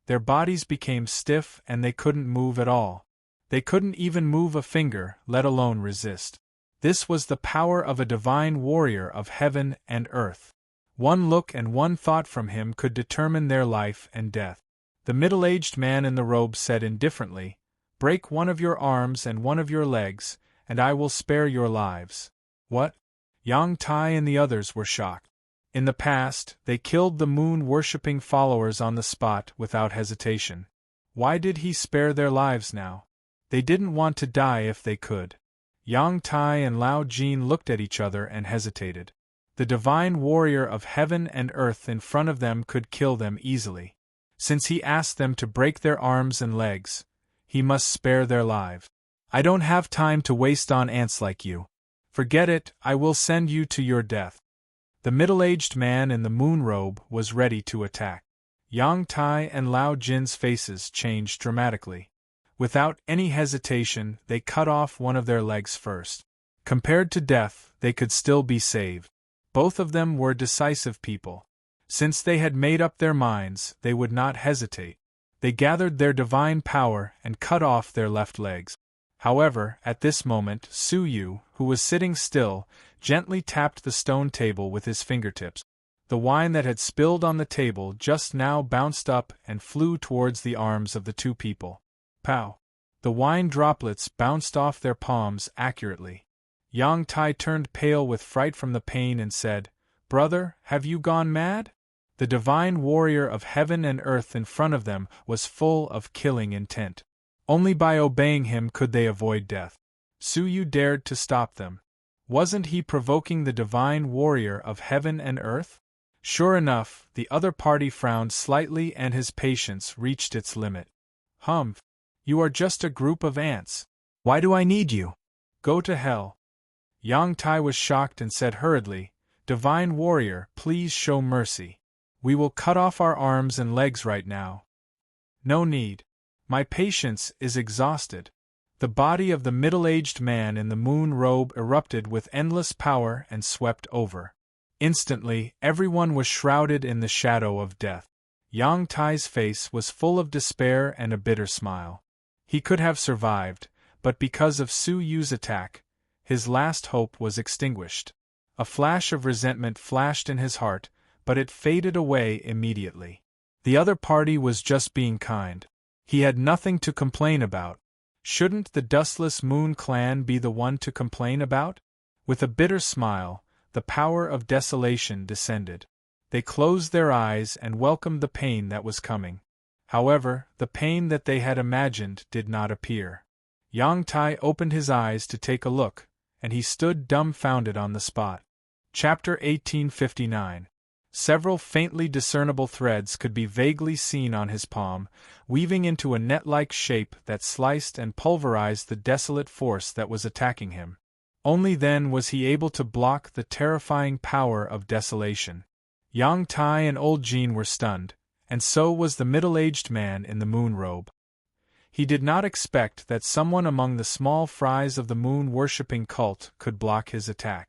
Their bodies became stiff and they couldn't move at all. They couldn't even move a finger, let alone resist. This was the power of a divine warrior of heaven and earth. One look and one thought from him could determine their life and death. The middle-aged man in the robe said indifferently, "Break one of your arms and one of your legs, and I will spare your lives." What? Yang Tai and the others were shocked. In the past, they killed the moon-worshipping followers on the spot without hesitation. Why did he spare their lives now? They didn't want to die if they could. Yang Tai and Lao Jin looked at each other and hesitated. The divine warrior of heaven and earth in front of them could kill them easily. Since he asked them to break their arms and legs, he must spare their lives. "I don't have time to waste on ants like you. Forget it, I will send you to your death." The middle-aged man in the moon robe was ready to attack. Yang Tai and Lao Jin's faces changed dramatically. Without any hesitation, they cut off one of their legs first. Compared to death, they could still be saved. Both of them were decisive people. Since they had made up their minds, they would not hesitate. They gathered their divine power and cut off their left legs. However, at this moment, Su Yu, who was sitting still, gently tapped the stone table with his fingertips. The wine that had spilled on the table just now bounced up and flew towards the arms of the two people. Pow! The wine droplets bounced off their palms accurately. Yang Tai turned pale with fright from the pain and said, "Brother, have you gone mad?" The divine warrior of heaven and earth in front of them was full of killing intent. Only by obeying him could they avoid death. Su Yu dared to stop them. Wasn't he provoking the divine warrior of heaven and earth? Sure enough, the other party frowned slightly and his patience reached its limit. "Humph! You are just a group of ants. Why do I need you? Go to hell." Yang Tai was shocked and said hurriedly, "Divine warrior, please show mercy. We will cut off our arms and legs right now." "No need. My patience is exhausted." The body of the middle-aged man in the moon robe erupted with endless power and swept over. Instantly, everyone was shrouded in the shadow of death. Yang Tai's face was full of despair and a bitter smile. He could have survived, but because of Su Yu's attack, his last hope was extinguished. A flash of resentment flashed in his heart, but it faded away immediately. The other party was just being kind. He had nothing to complain about. Shouldn't the Dustless Moon clan be the one to complain about? With a bitter smile, the power of desolation descended. They closed their eyes and welcomed the pain that was coming. However, the pain that they had imagined did not appear. Yang Tai opened his eyes to take a look, and he stood dumbfounded on the spot. Chapter 1859. Several faintly discernible threads could be vaguely seen on his palm, weaving into a net-like shape that sliced and pulverized the desolate force that was attacking him. Only then was he able to block the terrifying power of desolation. Yang Tai and Old Jean were stunned, and so was the middle-aged man in the moon robe. He did not expect that someone among the small fries of the moon-worshipping cult could block his attack.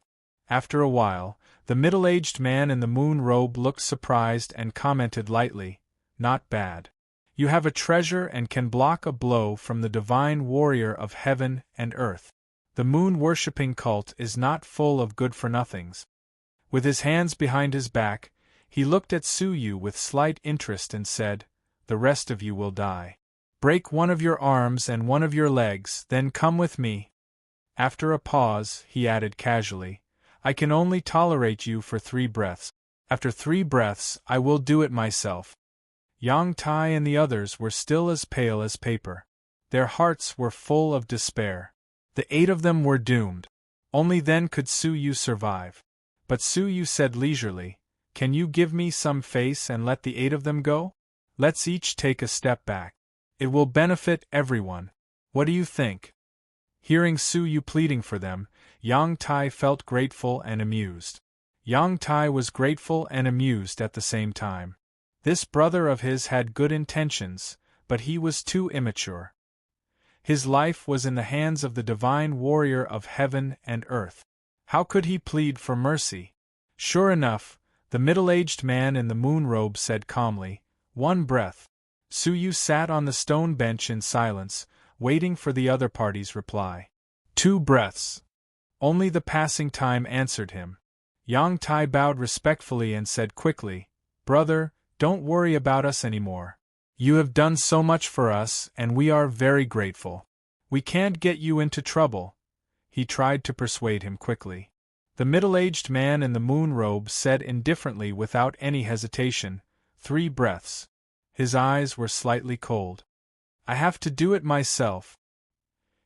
After a while, the middle-aged man in the moon robe looked surprised and commented lightly, "Not bad. You have a treasure and can block a blow from the divine warrior of heaven and earth. The moon-worshipping cult is not full of good-for-nothings." With his hands behind his back, he looked at Su Yu with slight interest and said, "The rest of you will die. Break one of your arms and one of your legs, then come with me." After a pause, he added casually, "I can only tolerate you for 3 breaths. After 3 breaths, I will do it myself." Yang Tai and the others were still as pale as paper. Their hearts were full of despair. The 8 of them were doomed. Only then could Su Yu survive. But Su Yu said leisurely, "Can you give me some face and let the 8 of them go? Let's each take a step back. It will benefit everyone. What do you think?" Hearing Su Yu pleading for them, Yang Tai felt grateful and amused. Yang Tai was grateful and amused at the same time. This brother of his had good intentions, but he was too immature. His life was in the hands of the divine warrior of heaven and earth. How could he plead for mercy? Sure enough, the middle-aged man in the moon robe said calmly, "1 breath." Su Yu sat on the stone bench in silence, waiting for the other party's reply. 2 breaths. Only the passing time answered him. Yang Tai bowed respectfully and said quickly, "Brother, don't worry about us anymore. You have done so much for us, and we are very grateful. We can't get you into trouble." He tried to persuade him quickly. The middle-aged man in the moon robe said indifferently without any hesitation, 3 breaths. His eyes were slightly cold. "I have to do it myself."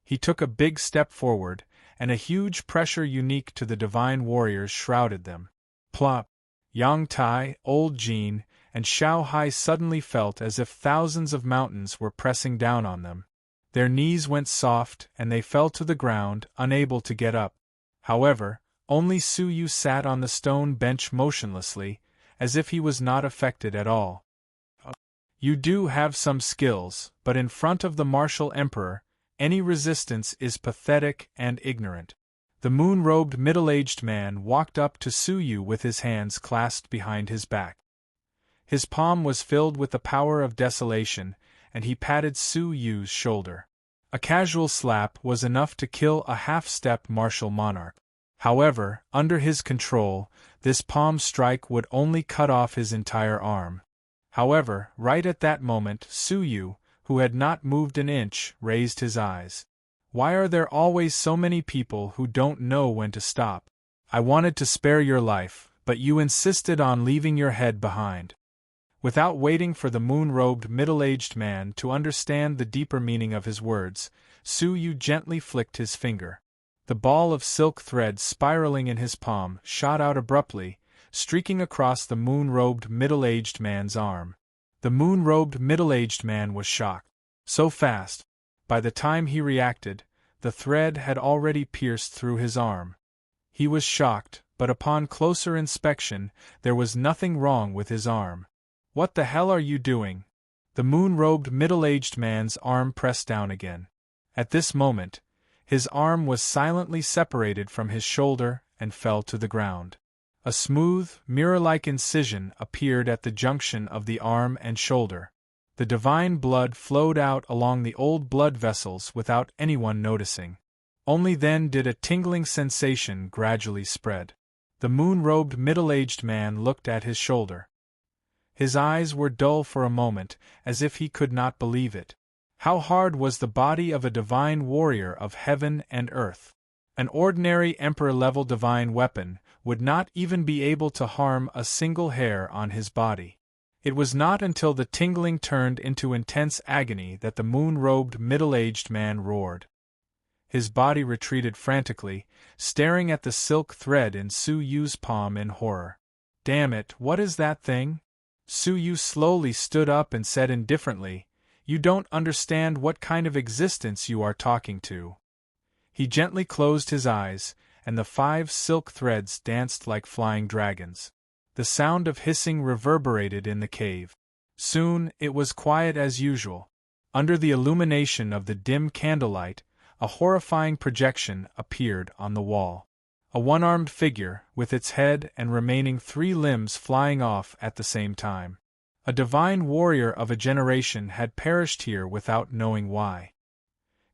He took a big step forward, and a huge pressure unique to the divine warriors shrouded them. Plop! Yang Tai, Old Jean, and Xiao Hai suddenly felt as if thousands of mountains were pressing down on them. Their knees went soft and they fell to the ground, unable to get up. However, only Su Yu sat on the stone bench motionlessly, as if he was not affected at all. "You do have some skills, but in front of the martial emperor, any resistance is pathetic and ignorant." The moon-robed middle-aged man walked up to Su Yu with his hands clasped behind his back. His palm was filled with the power of desolation, and he patted Su Yu's shoulder. A casual slap was enough to kill a half-step martial monarch. However, under his control, this palm strike would only cut off his entire arm. However, right at that moment, Su Yu, who had not moved an inch, raised his eyes. "Why are there always so many people who don't know when to stop? I wanted to spare your life, but you insisted on leaving your head behind." Without waiting for the moon-robed middle-aged man to understand the deeper meaning of his words, Su Yu gently flicked his finger. The ball of silk thread spiraling in his palm shot out abruptly, streaking across the moon-robed middle-aged man's arm. The moon-robed middle-aged man was shocked. So fast. By the time he reacted, the thread had already pierced through his arm. He was shocked, but upon closer inspection, there was nothing wrong with his arm. "What the hell are you doing?" The moon-robed middle-aged man's arm pressed down again. At this moment, his arm was silently separated from his shoulder and fell to the ground. A smooth, mirror-like incision appeared at the junction of the arm and shoulder. The divine blood flowed out along the old blood vessels without anyone noticing. Only then did a tingling sensation gradually spread. The moon-robed middle-aged man looked at his shoulder. His eyes were dull for a moment, as if he could not believe it. How hard was the body of a divine warrior of heaven and earth? An ordinary emperor-level divine weapon would not even be able to harm a single hair on his body. It was not until the tingling turned into intense agony that the moon-robed middle-aged man roared. His body retreated frantically, staring at the silk thread in Su Yu's palm in horror. "Damn it, what is that thing?" Su Yu slowly stood up and said indifferently, "You don't understand what kind of existence you are talking to." He gently closed his eyes, and the 5 silk threads danced like flying dragons. The sound of hissing reverberated in the cave. Soon, it was quiet as usual. Under the illumination of the dim candlelight, a horrifying projection appeared on the wall. A one-armed figure, with its head and remaining 3 limbs flying off at the same time. A divine warrior of a generation had perished here without knowing why.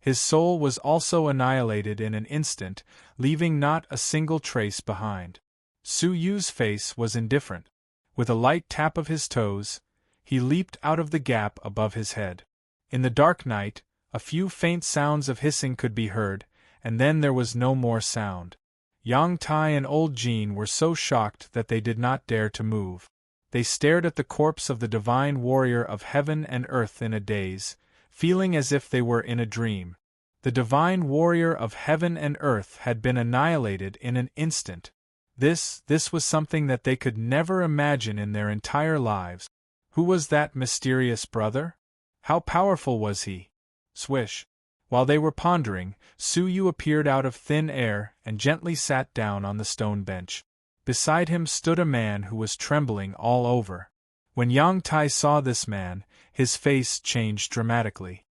His soul was also annihilated in an instant, leaving not a single trace behind. Su Yu's face was indifferent. With a light tap of his toes, he leaped out of the gap above his head. In the dark night, a few faint sounds of hissing could be heard, and then there was no more sound. Yang Tai and Old Jean were so shocked that they did not dare to move. They stared at the corpse of the divine warrior of heaven and earth in a daze, feeling as if they were in a dream. The divine warrior of heaven and earth had been annihilated in an instant. This was something that they could never imagine in their entire lives. Who was that mysterious brother? How powerful was he? Swish! While they were pondering, Su Yu appeared out of thin air and gently sat down on the stone bench. Beside him stood a man who was trembling all over. When Yang Tai saw this man, his face changed dramatically.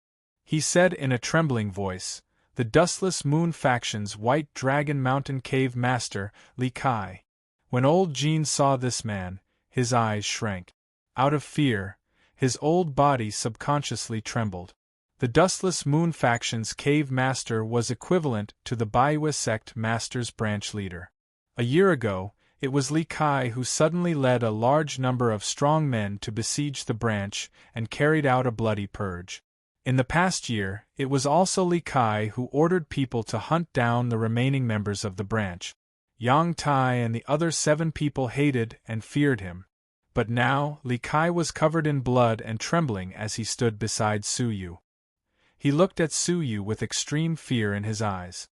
He said in a trembling voice, "The Dustless Moon Faction's White Dragon Mountain Cave Master, Li Kai." When Old Jean saw this man, his eyes shrank. Out of fear, his old body subconsciously trembled. The Dustless Moon faction's cave master was equivalent to the Baiwa sect master's branch leader. A year ago, it was Li Kai who suddenly led a large number of strong men to besiege the branch and carried out a bloody purge. In the past year, it was also Li Kai who ordered people to hunt down the remaining members of the branch. Yang Tai and the other 7 people hated and feared him. But now, Li Kai was covered in blood and trembling as he stood beside Su Yu. He looked at Su Yu with extreme fear in his eyes.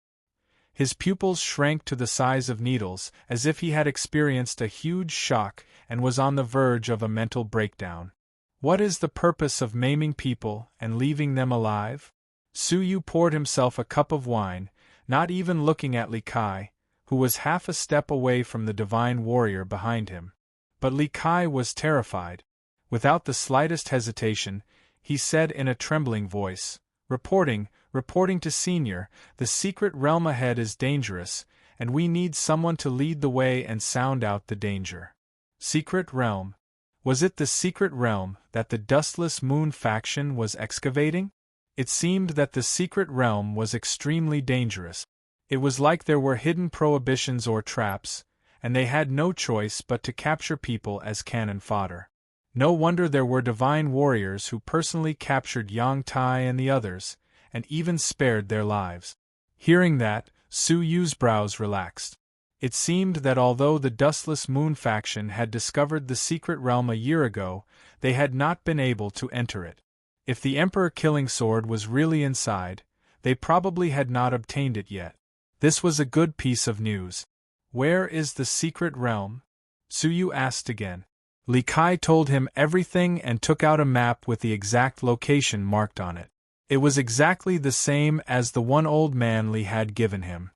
His pupils shrank to the size of needles, as if he had experienced a huge shock and was on the verge of a mental breakdown. What is the purpose of maiming people and leaving them alive? Su Yu poured himself a cup of wine, not even looking at Li Kai, who was half a step away from the divine warrior behind him. But Li Kai was terrified. Without the slightest hesitation, he said in a trembling voice, Reporting to Senior, the secret realm ahead is dangerous, and we need someone to lead the way and sound out the danger. Secret realm? Was it the secret realm that the Dustless Moon faction was excavating? It seemed that the secret realm was extremely dangerous. It was like there were hidden prohibitions or traps, and they had no choice but to capture people as cannon fodder. No wonder there were divine warriors who personally captured Yang Tai and the others, and even spared their lives. Hearing that, Su Yu's brows relaxed. It seemed that although the Dustless Moon faction had discovered the secret realm a year ago, they had not been able to enter it. If the Emperor Killing Sword was really inside, they probably had not obtained it yet. This was a good piece of news. Where is the secret realm? Su Yu asked again. Li Kai told him everything and took out a map with the exact location marked on it. It was exactly the same as the one old man Li had given him.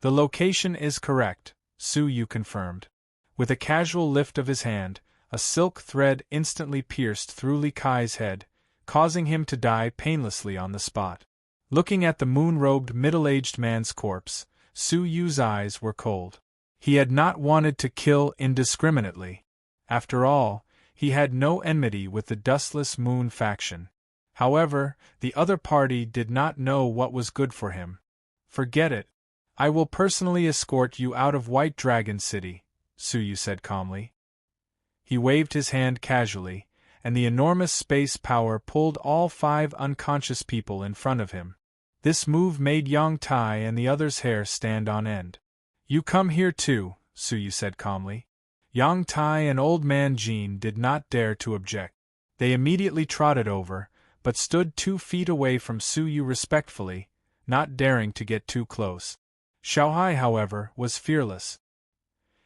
The location is correct, Su Yu confirmed. With a casual lift of his hand, a silk thread instantly pierced through Li Kai's head, causing him to die painlessly on the spot. Looking at the moon-robed middle-aged man's corpse, Su Yu's eyes were cold. He had not wanted to kill indiscriminately. After all, he had no enmity with the Dustless Moon faction. However, the other party did not know what was good for him. Forget it. I will personally escort you out of White Dragon City, Su Yu said calmly. He waved his hand casually, and the enormous space power pulled all 5 unconscious people in front of him. This move made Yang Tai and the others' hair stand on end. You come here too, Su Yu said calmly. Yang Tai and Old Man Jean did not dare to object. They immediately trotted over, but stood 2 feet away from Su Yu respectfully, not daring to get too close. Xiaohai, however, was fearless.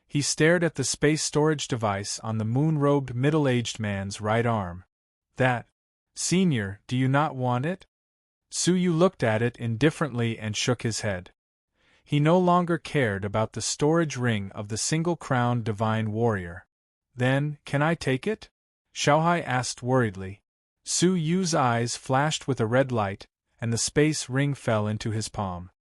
He stared at the space storage device on the moon-robed middle-aged man's right arm. That. Senior, do you not want it? Su Yu looked at it indifferently and shook his head. He no longer cared about the storage ring of the single-crowned divine warrior. Then, can I take it? Xiaohai asked worriedly. Su Yu's eyes flashed with a red light, and the space ring fell into his palm.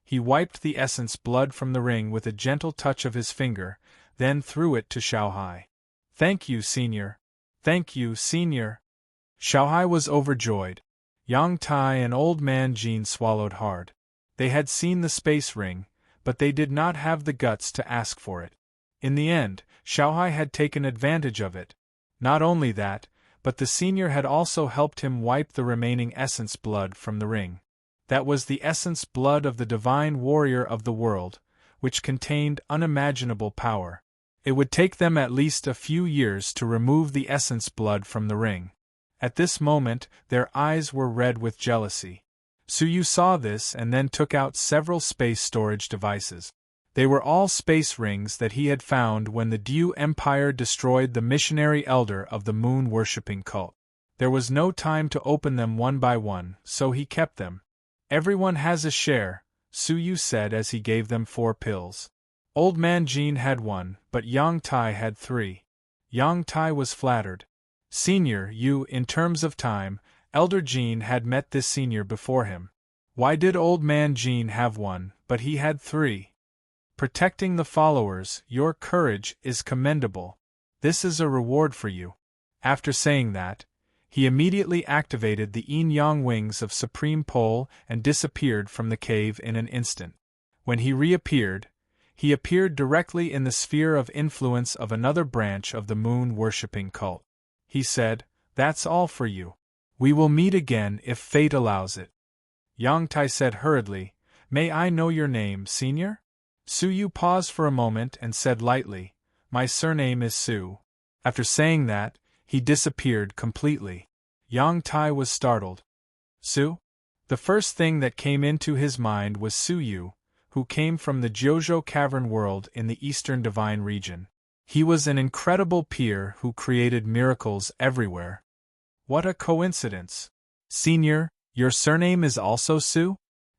He wiped the essence blood from the ring with a gentle touch of his finger, then threw it to Xiaohai. Thank you, Senior. Thank you, Senior. Xiaohai was overjoyed. Yang Tai and Old Man Jean swallowed hard. They had seen the space ring, but they did not have the guts to ask for it. In the end, Xiaohai had taken advantage of it. Not only that, but the senior had also helped him wipe the remaining essence blood from the ring. That was the essence blood of the divine warrior of the world, which contained unimaginable power. It would take them at least a few years to remove the essence blood from the ring. At this moment, their eyes were red with jealousy. Su Yu saw this and then took out several space storage devices. They were all space rings that he had found when the Diu Empire destroyed the missionary elder of the moon-worshipping cult. There was no time to open them one by one, so he kept them. Everyone has a share, Su Yu said as he gave them 4 pills. Old Man Jean had 1, but Yang Tai had 3. Yang Tai was flattered. Senior, in terms of time, Elder Jean had met this senior before him. Why did Old Man Jean have 1, but he had 3? Protecting the followers, your courage is commendable. This is a reward for you. After saying that, He immediately activated the yin-yang wings of Supreme Pole and disappeared from the cave in an instant. When he reappeared, he appeared directly in the sphere of influence of another branch of the moon-worshipping cult. He said, "That's all for you. We will meet again if fate allows it." Yang Tai said hurriedly, "May I know your name, Senior?" Su Yu paused for a moment and said lightly, "My surname is Su." After saying that, he disappeared completely. Yang Tai was startled. Su? The first thing that came into his mind was Su Yu, who came from the Jiuzhou cavern world in the eastern divine region. He was an incredible peer who created miracles everywhere. What a coincidence! "Senior, your surname is also Su?"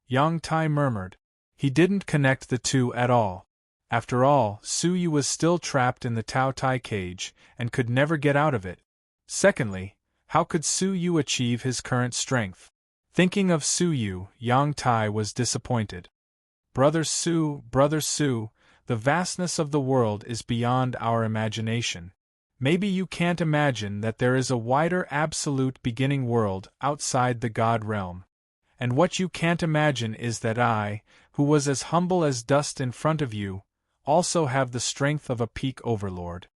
Yang Tai murmured. He didn't connect the two at all. After all, Su Yu was still trapped in the Tao Tai cage, and could never get out of it. Secondly, how could Su Yu achieve his current strength? Thinking of Su Yu, Yang Tai was disappointed. Brother Su, the vastness of the world is beyond our imagination. Maybe you can't imagine that there is a wider absolute beginning world outside the God realm. And what you can't imagine is that I, who was as humble as dust in front of you, also have the strength of a peak overlord.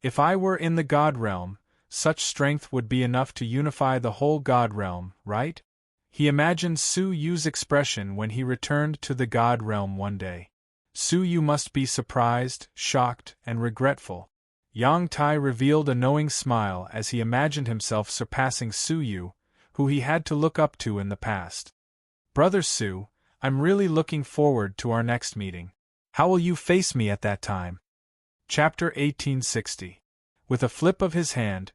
If I were in the God realm, such strength would be enough to unify the whole God realm, right? He imagined Su Yu's expression when he returned to the God realm one day. Su Yu must be surprised, shocked, and regretful. Yang Tai revealed a knowing smile as he imagined himself surpassing Su Yu, who he had to look up to in the past. "Brother Su, I'm really looking forward to our next meeting. How will you face me at that time?" Chapter 1860. With a flip of his hand,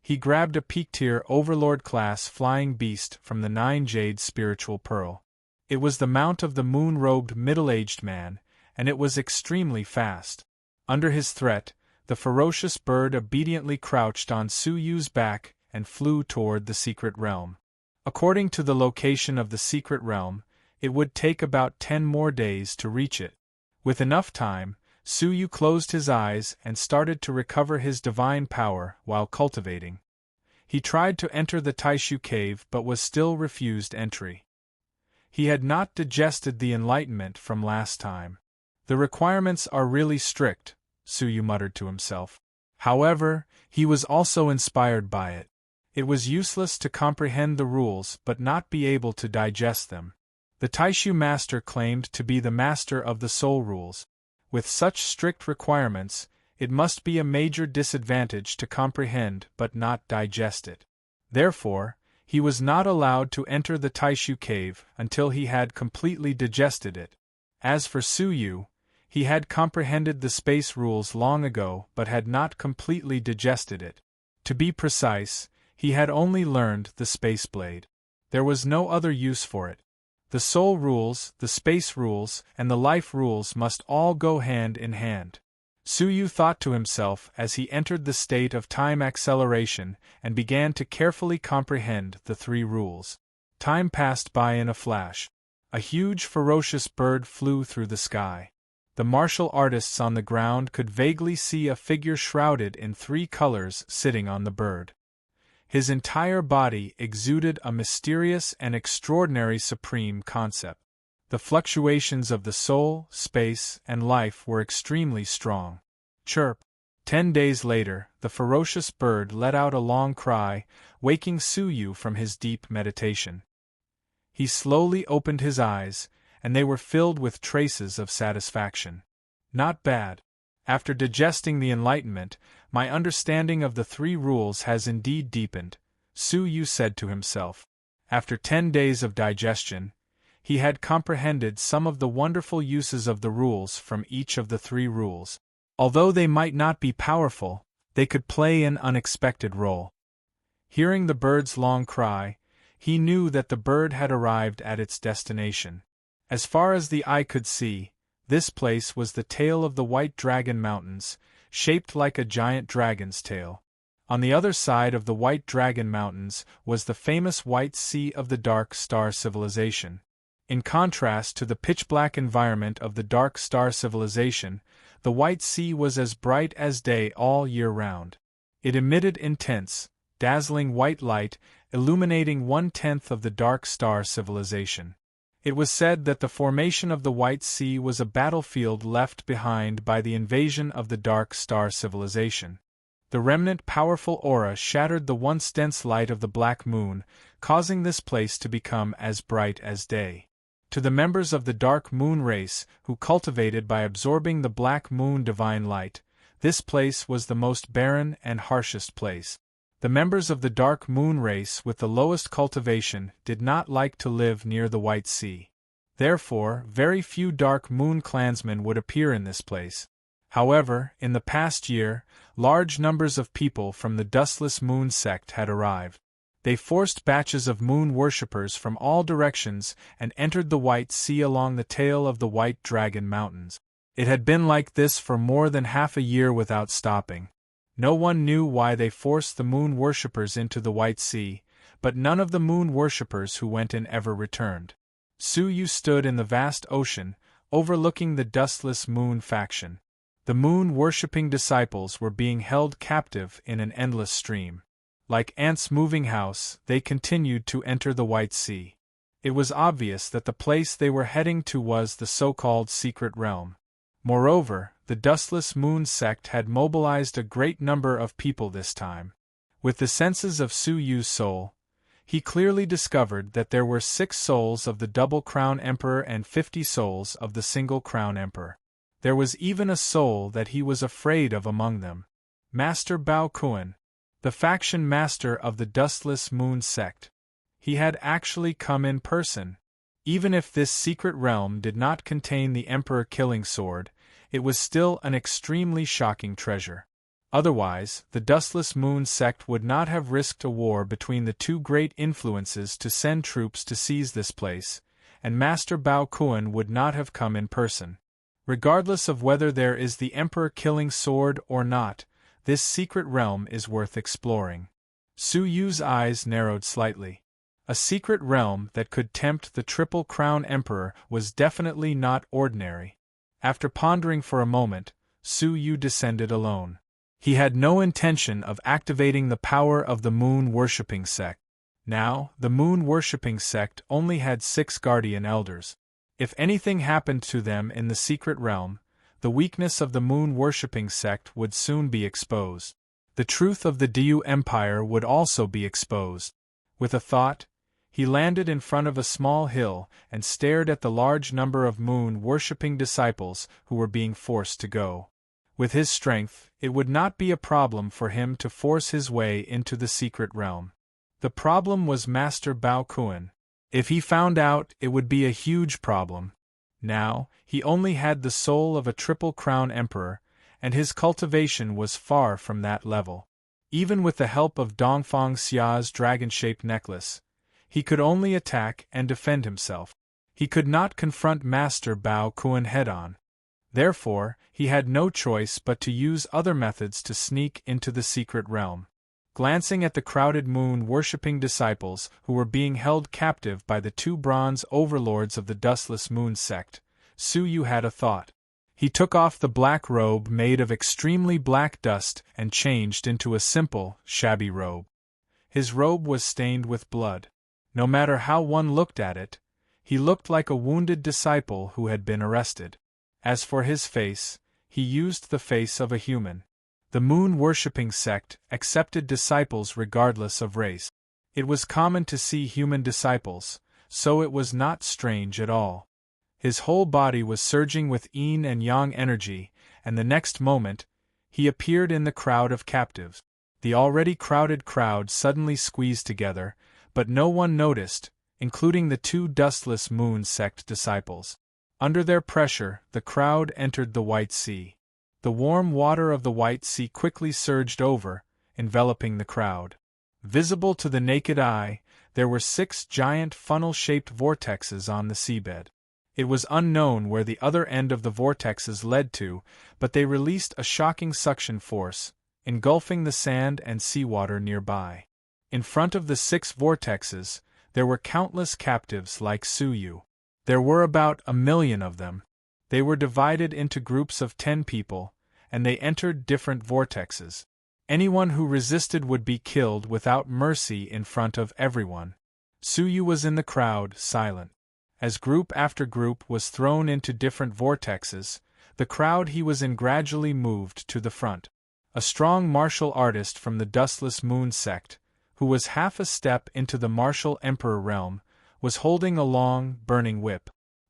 he grabbed a peak-tier Overlord-class flying beast from the 9-Jade Spiritual Pearl. It was the mount of the moon-robed middle-aged man, and it was extremely fast. Under his threat, the ferocious bird obediently crouched on Su Yu's back and flew toward the secret realm. According to the location of the secret realm, it would take about 10 more days to reach it. With enough time, Su Yu closed his eyes and started to recover his divine power while cultivating. He tried to enter the Taishu cave but was still refused entry. He had not digested the enlightenment from last time. The requirements are really strict, Su Yu muttered to himself. However, he was also inspired by it. It was useless to comprehend the rules but not be able to digest them. The Taishu master claimed to be the master of the soul rules. With such strict requirements, it must be a major disadvantage to comprehend but not digest it. Therefore, he was not allowed to enter the Taishu cave until he had completely digested it. As for Su Yu, he had comprehended the space rules long ago but had not completely digested it. To be precise, he had only learned the space blade. There was no other use for it. The soul rules, the space rules, and the life rules must all go hand in hand. Su Yu thought to himself as he entered the state of time acceleration and began to carefully comprehend the 3 rules. Time passed by in a flash. A huge ferocious bird flew through the sky. The martial artists on the ground could vaguely see a figure shrouded in 3 colors sitting on the bird. His entire body exuded a mysterious and extraordinary supreme concept. The fluctuations of the soul, space, and life were extremely strong. Chirp! 10 days later, the ferocious bird let out a long cry, waking Su Yu from his deep meditation. He slowly opened his eyes, and they were filled with traces of satisfaction. Not bad. After digesting the enlightenment, my understanding of the 3 rules has indeed deepened, Su Yu said to himself. After 10 days of digestion, he had comprehended some of the wonderful uses of the rules from each of the 3 rules. Although they might not be powerful, they could play an unexpected role. Hearing the bird's long cry, he knew that the bird had arrived at its destination. As far as the eye could see, this place was the tail of the White Dragon Mountains, shaped like a giant dragon's tail. On the other side of the White Dragon Mountains was the famous White Sea of the Dark Star Civilization. In contrast to the pitch-black environment of the Dark Star Civilization, the White Sea was as bright as day all year round. It emitted intense, dazzling white light illuminating 1/10 of the Dark Star civilization. It was said that the formation of the White Sea was a battlefield left behind by the invasion of the Dark Star civilization. The remnant powerful aura shattered the once dense light of the Black Moon, causing this place to become as bright as day. To the members of the Dark Moon race, who cultivated by absorbing the Black Moon divine light, this place was the most barren and harshest place. The members of the Dark Moon race with the lowest cultivation did not like to live near the White Sea. Therefore, very few Dark Moon clansmen would appear in this place. However, in the past year, large numbers of people from the Dustless Moon sect had arrived. They forced batches of moon worshippers from all directions and entered the White Sea along the tail of the White Dragon Mountains. It had been like this for more than half a year without stopping. No one knew why they forced the moon worshippers into the White Sea, but none of the moon worshippers who went in ever returned. Su Yu stood in the vast ocean, overlooking the Dustless Moon faction. The moon-worshipping disciples were being held captive in an endless stream. Like ants moving house, they continued to enter the White Sea. It was obvious that the place they were heading to was the so-called secret realm. Moreover, the Dustless Moon sect had mobilized a great number of people this time. With the senses of Su Yu's soul, he clearly discovered that there were 6 souls of the Double Crown Emperor and 50 souls of the Single Crown Emperor. There was even a soul that he was afraid of among them. Master Bao Kuan, the faction master of the Dustless Moon sect. He had actually come in person. Even if this secret realm did not contain the Emperor Killing Sword, it was still an extremely shocking treasure. Otherwise, the Dustless Moon sect would not have risked a war between the two great influences to send troops to seize this place, and Master Bao Kuan would not have come in person. Regardless of whether there is the Emperor Killing Sword or not, this secret realm is worth exploring. Su Yu's eyes narrowed slightly. A secret realm that could tempt the Triple Crown Emperor was definitely not ordinary. After pondering for a moment, Su Yu descended alone. He had no intention of activating the power of the moon-worshipping sect. Now, the moon-worshipping sect only had 6 guardian elders. If anything happened to them in the secret realm, the weakness of the moon-worshipping sect would soon be exposed. The truth of the Diu Empire would also be exposed. With a thought, he landed in front of a small hill and stared at the large number of moon-worshipping disciples who were being forced to go. With his strength, it would not be a problem for him to force his way into the secret realm. The problem was Master Bao Kuan. If he found out, it would be a huge problem. Now, he only had the soul of a Triple Crown Emperor, and his cultivation was far from that level. Even with the help of Dongfang Xia's dragon-shaped necklace, he could only attack and defend himself. He could not confront Master Bao Kuan head-on. Therefore, he had no choice but to use other methods to sneak into the secret realm. Glancing at the crowded moon-worshipping disciples who were being held captive by the 2 bronze overlords of the Dustless Moon sect, Su Yu had a thought. He took off the black robe made of extremely black dust and changed into a simple, shabby robe. His robe was stained with blood. No matter how one looked at it, he looked like a wounded disciple who had been arrested. As for his face, he used the face of a human. The moon-worshipping sect accepted disciples regardless of race. It was common to see human disciples, so it was not strange at all. His whole body was surging with yin and yang energy, and the next moment, he appeared in the crowd of captives. The already crowded crowd suddenly squeezed together, but no one noticed, including the 2 Dustless Moon sect disciples. Under their pressure, the crowd entered the White Sea. The warm water of the White Sea quickly surged over, enveloping the crowd. Visible to the naked eye, there were 6 giant funnel-shaped vortexes on the seabed. It was unknown where the other end of the vortexes led to, but they released a shocking suction force, engulfing the sand and seawater nearby. In front of the 6 vortexes, there were countless captives like Su Yu. There were about 1 million of them. They were divided into groups of 10 people, and they entered different vortexes. Anyone who resisted would be killed without mercy in front of everyone. Suyu was in the crowd, silent. As group after group was thrown into different vortexes, the crowd he was in gradually moved to the front. A strong martial artist from the Dustless Moon sect, who was half a step into the martial emperor realm, was holding a long, burning whip.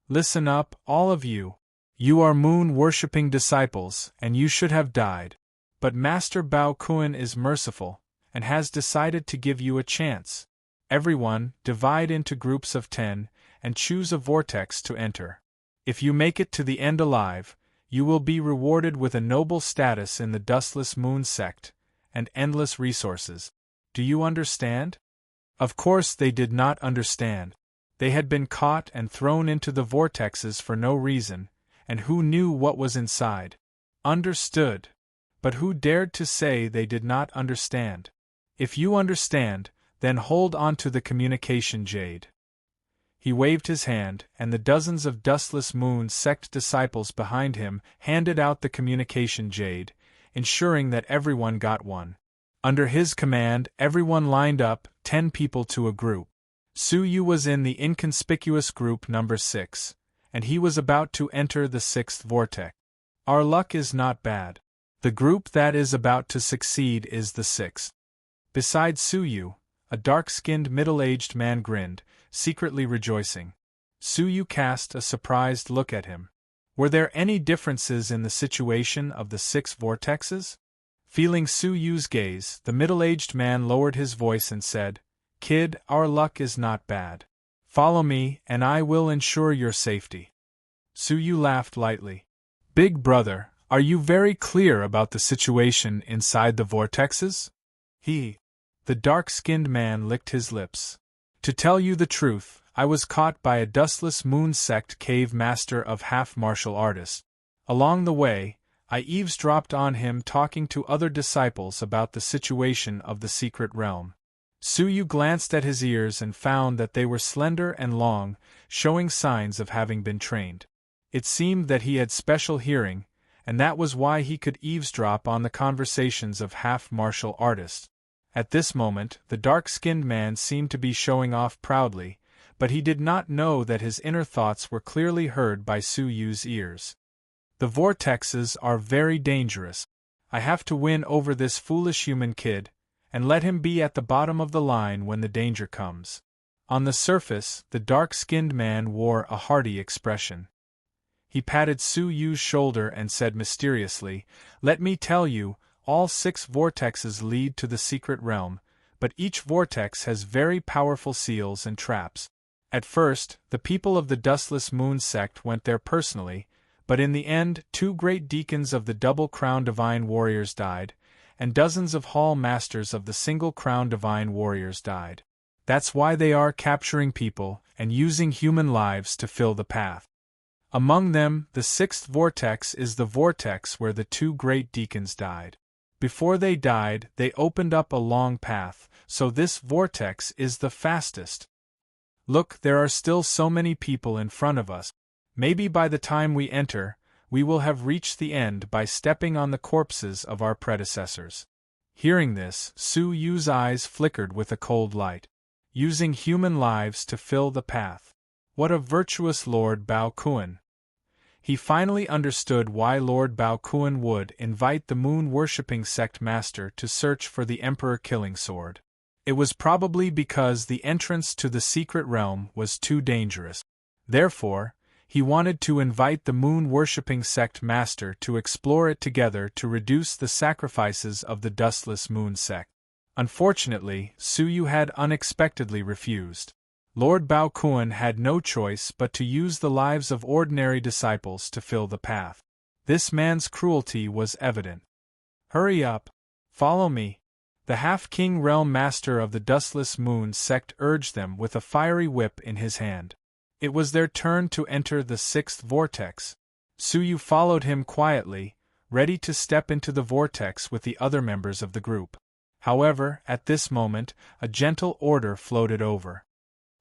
Listen up, all of you. You are moon-worshipping disciples, and you should have died. But Master Bao Kun is merciful, and has decided to give you a chance. Everyone, divide into groups of 10, and choose a vortex to enter. If you make it to the end alive, you will be rewarded with a noble status in the Dustless Moon sect, and endless resources. Do you understand? Of course they did not understand. They had been caught and thrown into the vortexes for no reason, and who knew what was inside? Understood. But who dared to say they did not understand? If you understand, then hold on to the communication jade. He waved his hand, and the dozens of Dustless Moon sect disciples behind him handed out the communication jade, ensuring that everyone got one. Under his command, everyone lined up, 10 people to a group. Suyu was in the inconspicuous group number 6, and he was about to enter the 6th vortex. Our luck is not bad. The group that is about to succeed is the 6th. Beside Suyu, a dark-skinned middle-aged man grinned, secretly rejoicing. Suyu cast a surprised look at him. Were there any differences in the situation of the 6 vortexes? Feeling Suyu's gaze, the middle-aged man lowered his voice and said, "Kid, our luck is not bad. Follow me, and I will ensure your safety." Suyu laughed lightly. "Big brother, are you very clear about the situation inside the vortexes?" The dark-skinned man licked his lips. "To tell you the truth, I was caught by a Dustless Moon sect cave master of half martial artists. Along the way, I eavesdropped on him talking to other disciples about the situation of the secret realm." Suyu glanced at his ears and found that they were slender and long, showing signs of having been trained. It seemed that he had special hearing, and that was why he could eavesdrop on the conversations of half martial artists. At this moment, the dark-skinned man seemed to be showing off proudly, but he did not know that his inner thoughts were clearly heard by Suyu's ears. "The vortexes are very dangerous. I have to win over this foolish human kid, and let him be at the bottom of the line when the danger comes." On the surface, the dark-skinned man wore a hearty expression. He patted Suyu's shoulder and said mysteriously, "Let me tell you, all 6 vortexes lead to the secret realm, but each vortex has very powerful seals and traps. At first, the people of the Dustless Moon sect went there personally, but in the end 2 great deacons of the Double Crown Divine Warriors died, and dozens of Hall Masters of the Single Crown Divine Warriors died. That's why they are capturing people and using human lives to fill the path. Among them, the 6th vortex is the vortex where the 2 great deacons died. Before they died, they opened up a long path, so this vortex is the fastest. Look, there are still so many people in front of us. Maybe by the time we enter, we will have reached the end by stepping on the corpses of our predecessors." Hearing this, Suyu's eyes flickered with a cold light. Using human lives to fill the path. What a virtuous Lord Bao Kun! He finally understood why Lord Bao Kun would invite the moon-worshipping sect master to search for the emperor-killing sword. It was probably because the entrance to the secret realm was too dangerous. Therefore, he wanted to invite the moon-worshipping sect master to explore it together to reduce the sacrifices of the Dustless Moon sect. Unfortunately, Suyu had unexpectedly refused. Lord Bao Kun had no choice but to use the lives of ordinary disciples to fill the path. This man's cruelty was evident. "Hurry up! Follow me!" The half-king realm master of the Dustless Moon sect urged them with a fiery whip in his hand. It was their turn to enter the 6th vortex. Suyu followed him quietly, ready to step into the vortex with the other members of the group. However, at this moment, a gentle order floated over.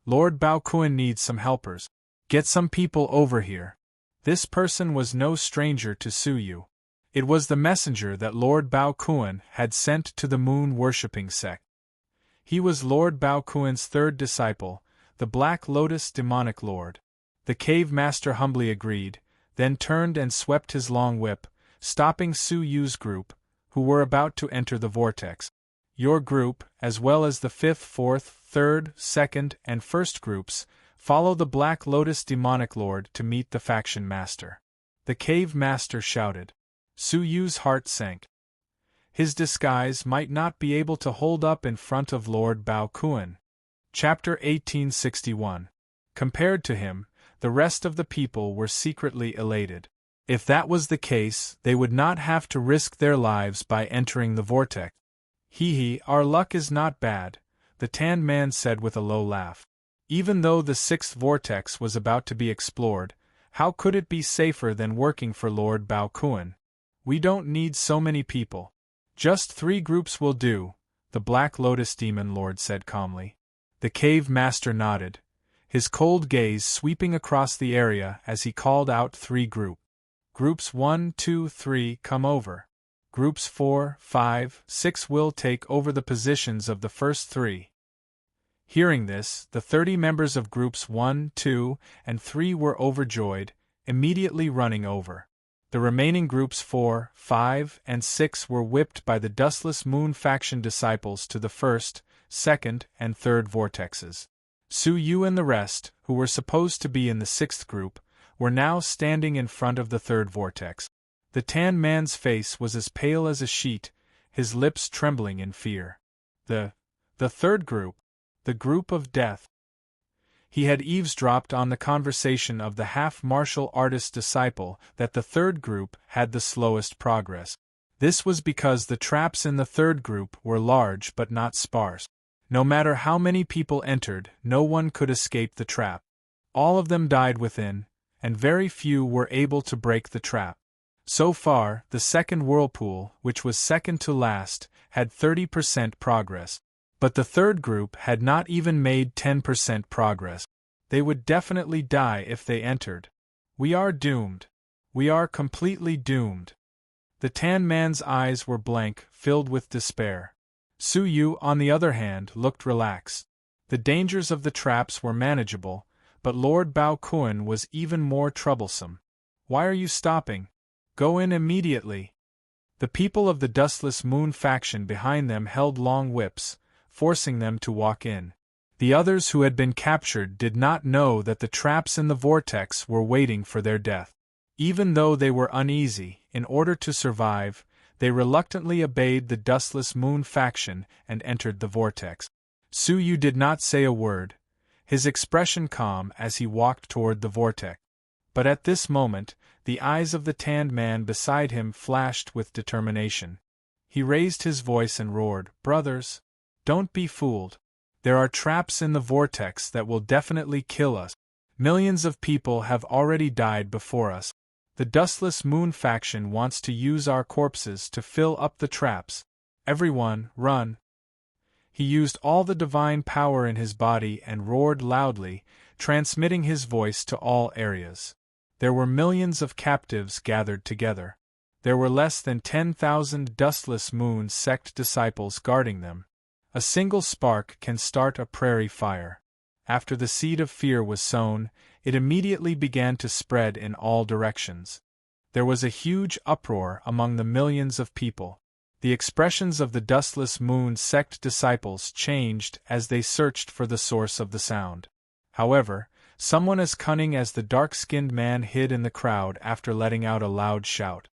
"Lord Bao Kun needs some helpers. Get some people over here." This person was no stranger to Suyu. It was the messenger that Lord Bao Kuan had sent to the moon-worshipping sect. He was Lord Bao Kuan's third disciple, the Black Lotus demonic lord. The cave master humbly agreed, then turned and swept his long whip, stopping Su Yu's group, who were about to enter the vortex. Your group, as well as the 5th, 4th, 3rd, 2nd, and 1st groups, follow the Black Lotus demonic lord to meet the faction master. The cave master shouted. Su Yu's heart sank. His disguise might not be able to hold up in front of Lord Bao Kuan. Chapter 1861. Compared to him, the rest of the people were secretly elated. If that was the case, they would not have to risk their lives by entering the vortex. Our luck is not bad, the tanned man said with a low laugh. Even though the 6th vortex was about to be explored, how could it be safer than working for Lord Bao Kuan? We don't need so many people. Just 3 groups will do, the Black Lotus Demon Lord said calmly. The cave master nodded, his cold gaze sweeping across the area as he called out 3 groups. Groups 1, 2, 3 come over. Groups 4, 5, 6 will take over the positions of the first 3. Hearing this, the 30 members of groups 1, 2, and 3 were overjoyed, immediately running over. The remaining groups 4, 5, and 6 were whipped by the Dustless Moon faction disciples to the 1st, 2nd, and 3rd vortexes. Su Yu and the rest, who were supposed to be in the 6th group, were now standing in front of the 3rd vortex. The tanned man's face was as pale as a sheet, his lips trembling in fear. The 3rd group, the group of death. He had eavesdropped on the conversation of the half-martial artist disciple that the 3rd group had the slowest progress. This was because the traps in the 3rd group were large but not sparse. No matter how many people entered, no one could escape the trap. All of them died within, and very few were able to break the trap. So far, the 2nd whirlpool, which was second to last, had 30% progress. But the 3rd group had not even made 10% progress. They would definitely die if they entered. We are doomed. We are completely doomed. The tanned man's eyes were blank, filled with despair. Su Yu, on the other hand, looked relaxed. The dangers of the traps were manageable, but Lord Bao Kuan was even more troublesome. Why are you stopping? Go in immediately. The people of the Dustless Moon faction behind them held long whips, forcing them to walk in. The others who had been captured did not know that the traps in the vortex were waiting for their death. Even though they were uneasy, in order to survive, they reluctantly obeyed the Dustless Moon faction and entered the vortex. Su Yu did not say a word, his expression calm as he walked toward the vortex. But at this moment, the eyes of the tanned man beside him flashed with determination. He raised his voice and roared, "Brothers! Don't be fooled. There are traps in the vortex that will definitely kill us. Millions of people have already died before us. The Dustless Moon faction wants to use our corpses to fill up the traps. Everyone, run!" He used all the divine power in his body and roared loudly, transmitting his voice to all areas. There were millions of captives gathered together. There were less than 10,000 Dustless Moon sect disciples guarding them. A single spark can start a prairie fire. After the seed of fear was sown, it immediately began to spread in all directions. There was a huge uproar among the millions of people. The expressions of the Dustless Moon sect disciples changed as they searched for the source of the sound. However, someone as cunning as the dark-skinned man hid in the crowd after letting out a loud shout.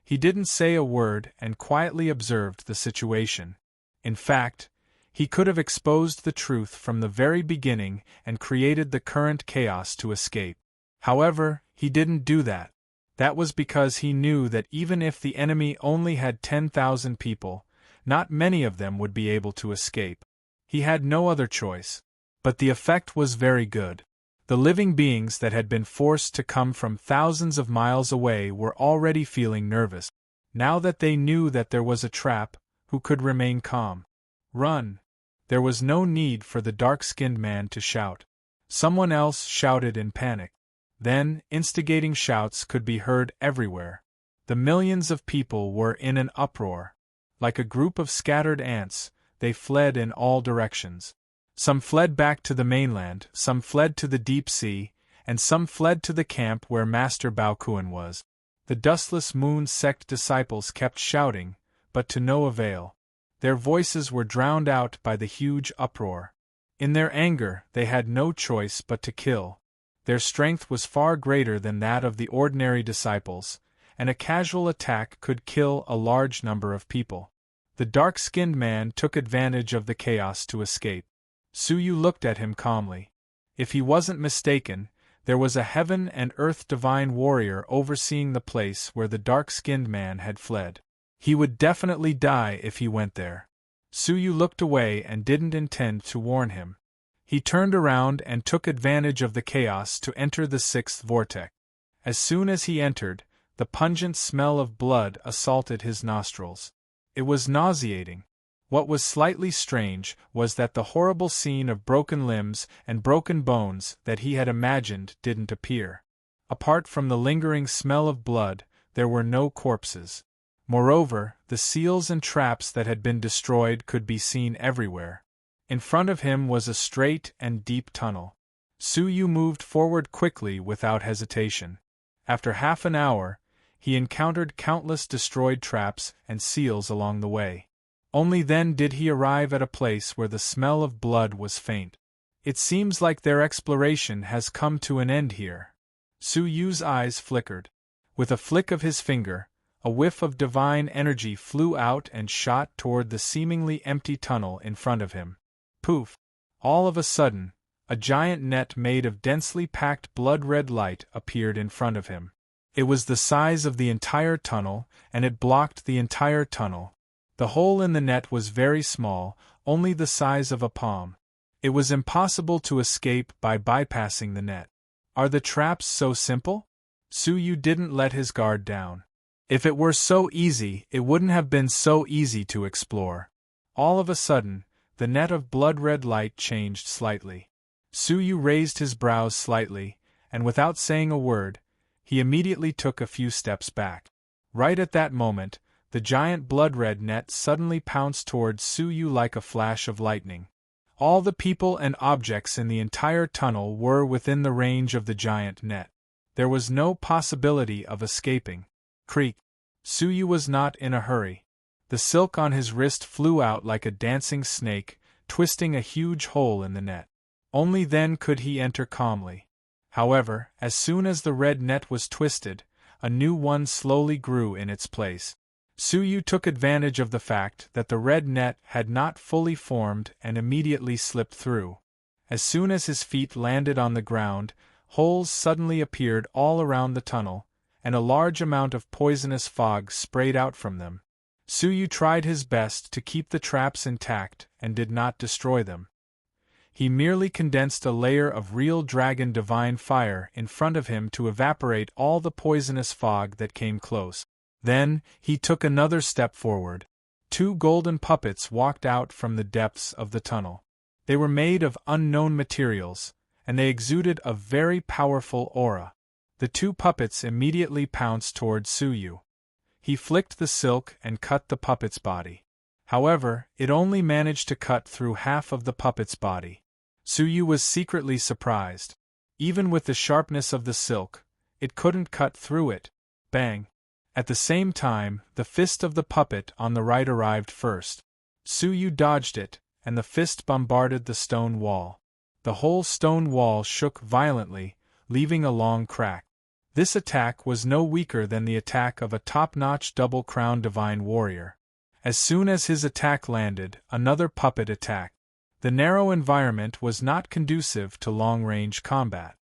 He didn't say a word and quietly observed the situation. In fact, he could have exposed the truth from the very beginning and created the current chaos to escape. However, he didn't do that. That was because he knew that even if the enemy only had 10,000 people, not many of them would be able to escape. He had no other choice. But the effect was very good. The living beings that had been forced to come from thousands of miles away were already feeling nervous. Now that they knew that there was a trap, who could remain calm? Run! There was no need for the dark-skinned man to shout. Someone else shouted in panic. Then, instigating shouts could be heard everywhere. The millions of people were in an uproar. Like a group of scattered ants, they fled in all directions. Some fled back to the mainland, some fled to the deep sea, and some fled to the camp where Master Baokuan was. The dustless moon sect disciples kept shouting, but to no avail. Their voices were drowned out by the huge uproar. In their anger, they had no choice but to kill. Their strength was far greater than that of the ordinary disciples, and a casual attack could kill a large number of people. The dark-skinned man took advantage of the chaos to escape. Suyu looked at him calmly. If he wasn't mistaken, there was a heaven and earth divine warrior overseeing the place where the dark-skinned man had fled. He would definitely die if he went there. Suyu looked away and didn't intend to warn him. He turned around and took advantage of the chaos to enter the sixth vortex. As soon as he entered, the pungent smell of blood assaulted his nostrils. It was nauseating. What was slightly strange was that the horrible scene of broken limbs and broken bones that he had imagined didn't appear. Apart from the lingering smell of blood, there were no corpses. Moreover, the seals and traps that had been destroyed could be seen everywhere. In front of him was a straight and deep tunnel. Suyu moved forward quickly without hesitation. After half an hour, he encountered countless destroyed traps and seals along the way. Only then did he arrive at a place where the smell of blood was faint. It seems like their exploration has come to an end here. Suyu's eyes flickered. With a flick of his finger, a whiff of divine energy flew out and shot toward the seemingly empty tunnel in front of him. Poof! All of a sudden, a giant net made of densely packed blood-red light appeared in front of him. It was the size of the entire tunnel, and it blocked the entire tunnel. The hole in the net was very small, only the size of a palm. It was impossible to escape by bypassing the net. Are the traps so simple? Suyu didn't let his guard down. If it were so easy, it wouldn't have been so easy to explore. All of a sudden, the net of blood-red light changed slightly. Suyu raised his brows slightly, and without saying a word, he immediately took a few steps back. Right at that moment, the giant blood-red net suddenly pounced towards Suyu like a flash of lightning. All the people and objects in the entire tunnel were within the range of the giant net. There was no possibility of escaping. Creak. Suyu was not in a hurry. The silk on his wrist flew out like a dancing snake, twisting a huge hole in the net. Only then could he enter calmly. However, as soon as the red net was twisted, a new one slowly grew in its place. Suyu took advantage of the fact that the red net had not fully formed and immediately slipped through. As soon as his feet landed on the ground, holes suddenly appeared all around the tunnel, and a large amount of poisonous fog sprayed out from them. Suyu tried his best to keep the traps intact and did not destroy them. He merely condensed a layer of real dragon divine fire in front of him to evaporate all the poisonous fog that came close. Then, he took another step forward. 2 golden puppets walked out from the depths of the tunnel. They were made of unknown materials, and they exuded a very powerful aura. The 2 puppets immediately pounced toward Suyu. He flicked the silk and cut the puppet's body. However, it only managed to cut through half of the puppet's body. Suyu was secretly surprised. Even with the sharpness of the silk, it couldn't cut through it. Bang! At the same time, the fist of the puppet on the right arrived first. Suyu dodged it, and the fist bombarded the stone wall. The whole stone wall shook violently, leaving a long crack. This attack was no weaker than the attack of a top-notch double-crown divine warrior. As soon as his attack landed, another puppet attacked. The narrow environment was not conducive to long-range combat.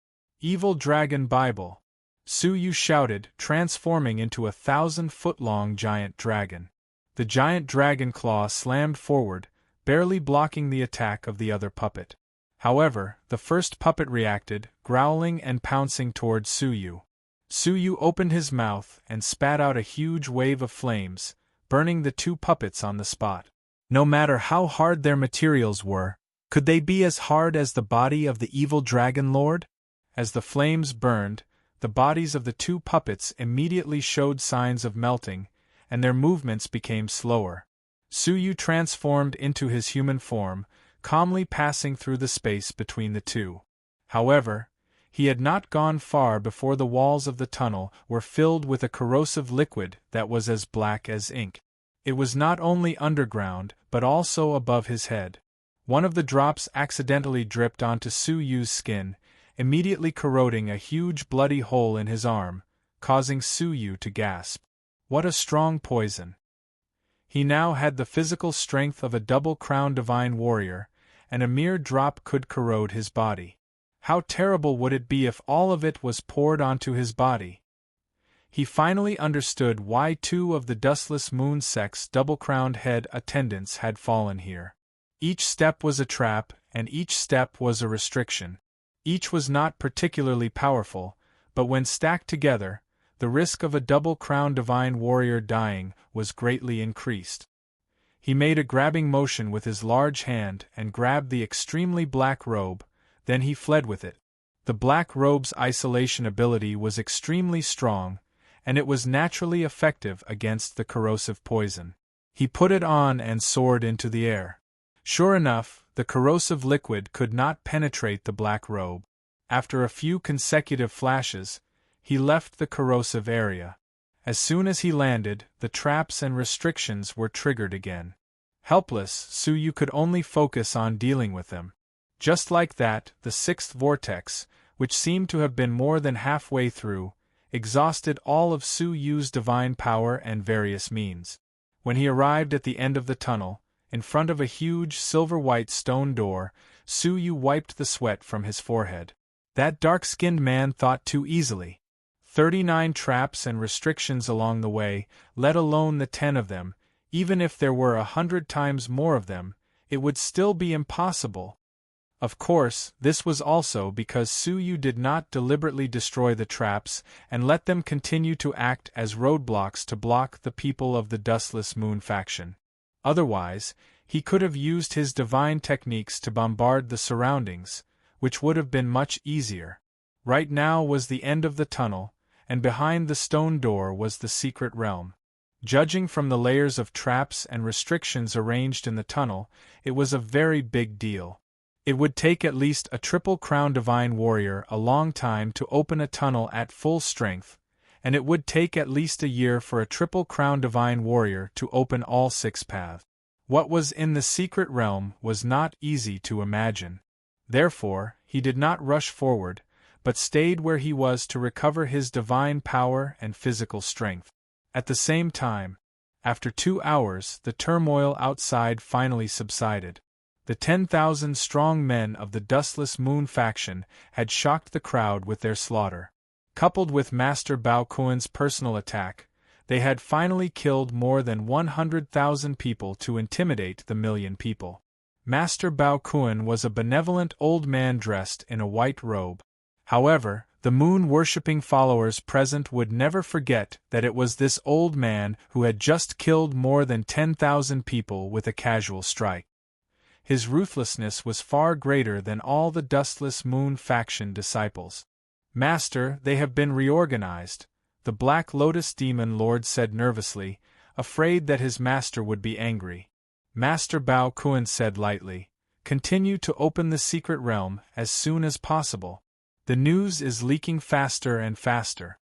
Evil Dragon Bible! Suyu shouted, transforming into a 1,000-foot-long giant dragon. The giant dragon claw slammed forward, barely blocking the attack of the other puppet. However, the first puppet reacted, growling and pouncing toward Suyu. Suyu opened his mouth and spat out a huge wave of flames, burning the 2 puppets on the spot. No matter how hard their materials were, could they be as hard as the body of the evil dragon lord? As the flames burned, the bodies of the two puppets immediately showed signs of melting, and their movements became slower. Suyu transformed into his human form, calmly passing through the space between the two. However, he had not gone far before the walls of the tunnel were filled with a corrosive liquid that was as black as ink. It was not only underground, but also above his head. One of the drops accidentally dripped onto Suyu's skin, immediately corroding a huge bloody hole in his arm, causing Suyu to gasp. What a strong poison! He now had the physical strength of a double-crowned divine warrior, and a mere drop could corrode his body. How terrible would it be if all of it was poured onto his body? He finally understood why two of the Dustless Moon sect's double-crowned head attendants had fallen here. Each step was a trap, and each step was a restriction. Each was not particularly powerful, but when stacked together, the risk of a double-crowned divine warrior dying was greatly increased. He made a grabbing motion with his large hand and grabbed the extremely black robe, then he fled with it. The black robe's isolation ability was extremely strong, and it was naturally effective against the corrosive poison. He put it on and soared into the air. Sure enough, the corrosive liquid could not penetrate the black robe. After a few consecutive flashes, he left the corrosive area. As soon as he landed, the traps and restrictions were triggered again. Helpless, Suyu could only focus on dealing with them. Just like that, the sixth vortex, which seemed to have been more than halfway through, exhausted all of Suyu's divine power and various means. When he arrived at the end of the tunnel, in front of a huge silver-white stone door, Suyu wiped the sweat from his forehead. That dark-skinned man thought too easily. 39 traps and restrictions along the way, let alone the 10 of them. Even if there were 100 times more of them, it would still be impossible. Of course, this was also because Suyu did not deliberately destroy the traps and let them continue to act as roadblocks to block the people of the Dustless Moon faction. Otherwise, he could have used his divine techniques to bombard the surroundings, which would have been much easier. Right now was the end of the tunnel, and behind the stone door was the secret realm. Judging from the layers of traps and restrictions arranged in the tunnel, it was a very big deal. It would take at least a triple-crown divine warrior a long time to open a tunnel at full strength, and it would take at least a year for a triple-crown divine warrior to open all 6 paths. What was in the secret realm was not easy to imagine. Therefore, he did not rush forward, but stayed where he was to recover his divine power and physical strength. At the same time, after 2 hours, the turmoil outside finally subsided. The 10,000 strong men of the Dustless Moon faction had shocked the crowd with their slaughter. Coupled with Master Bao Kuan's personal attack, they had finally killed more than 100,000 people to intimidate the million people. Master Bao Kuan was a benevolent old man dressed in a white robe. However, the moon-worshipping followers present would never forget that it was this old man who had just killed more than 10,000 people with a casual strike. His ruthlessness was far greater than all the Dustless Moon faction disciples. "Master, they have been reorganized," the Black Lotus Demon Lord said nervously, afraid that his master would be angry. Master Bao Kuan said lightly, "Continue to open the secret realm as soon as possible. The news is leaking faster and faster."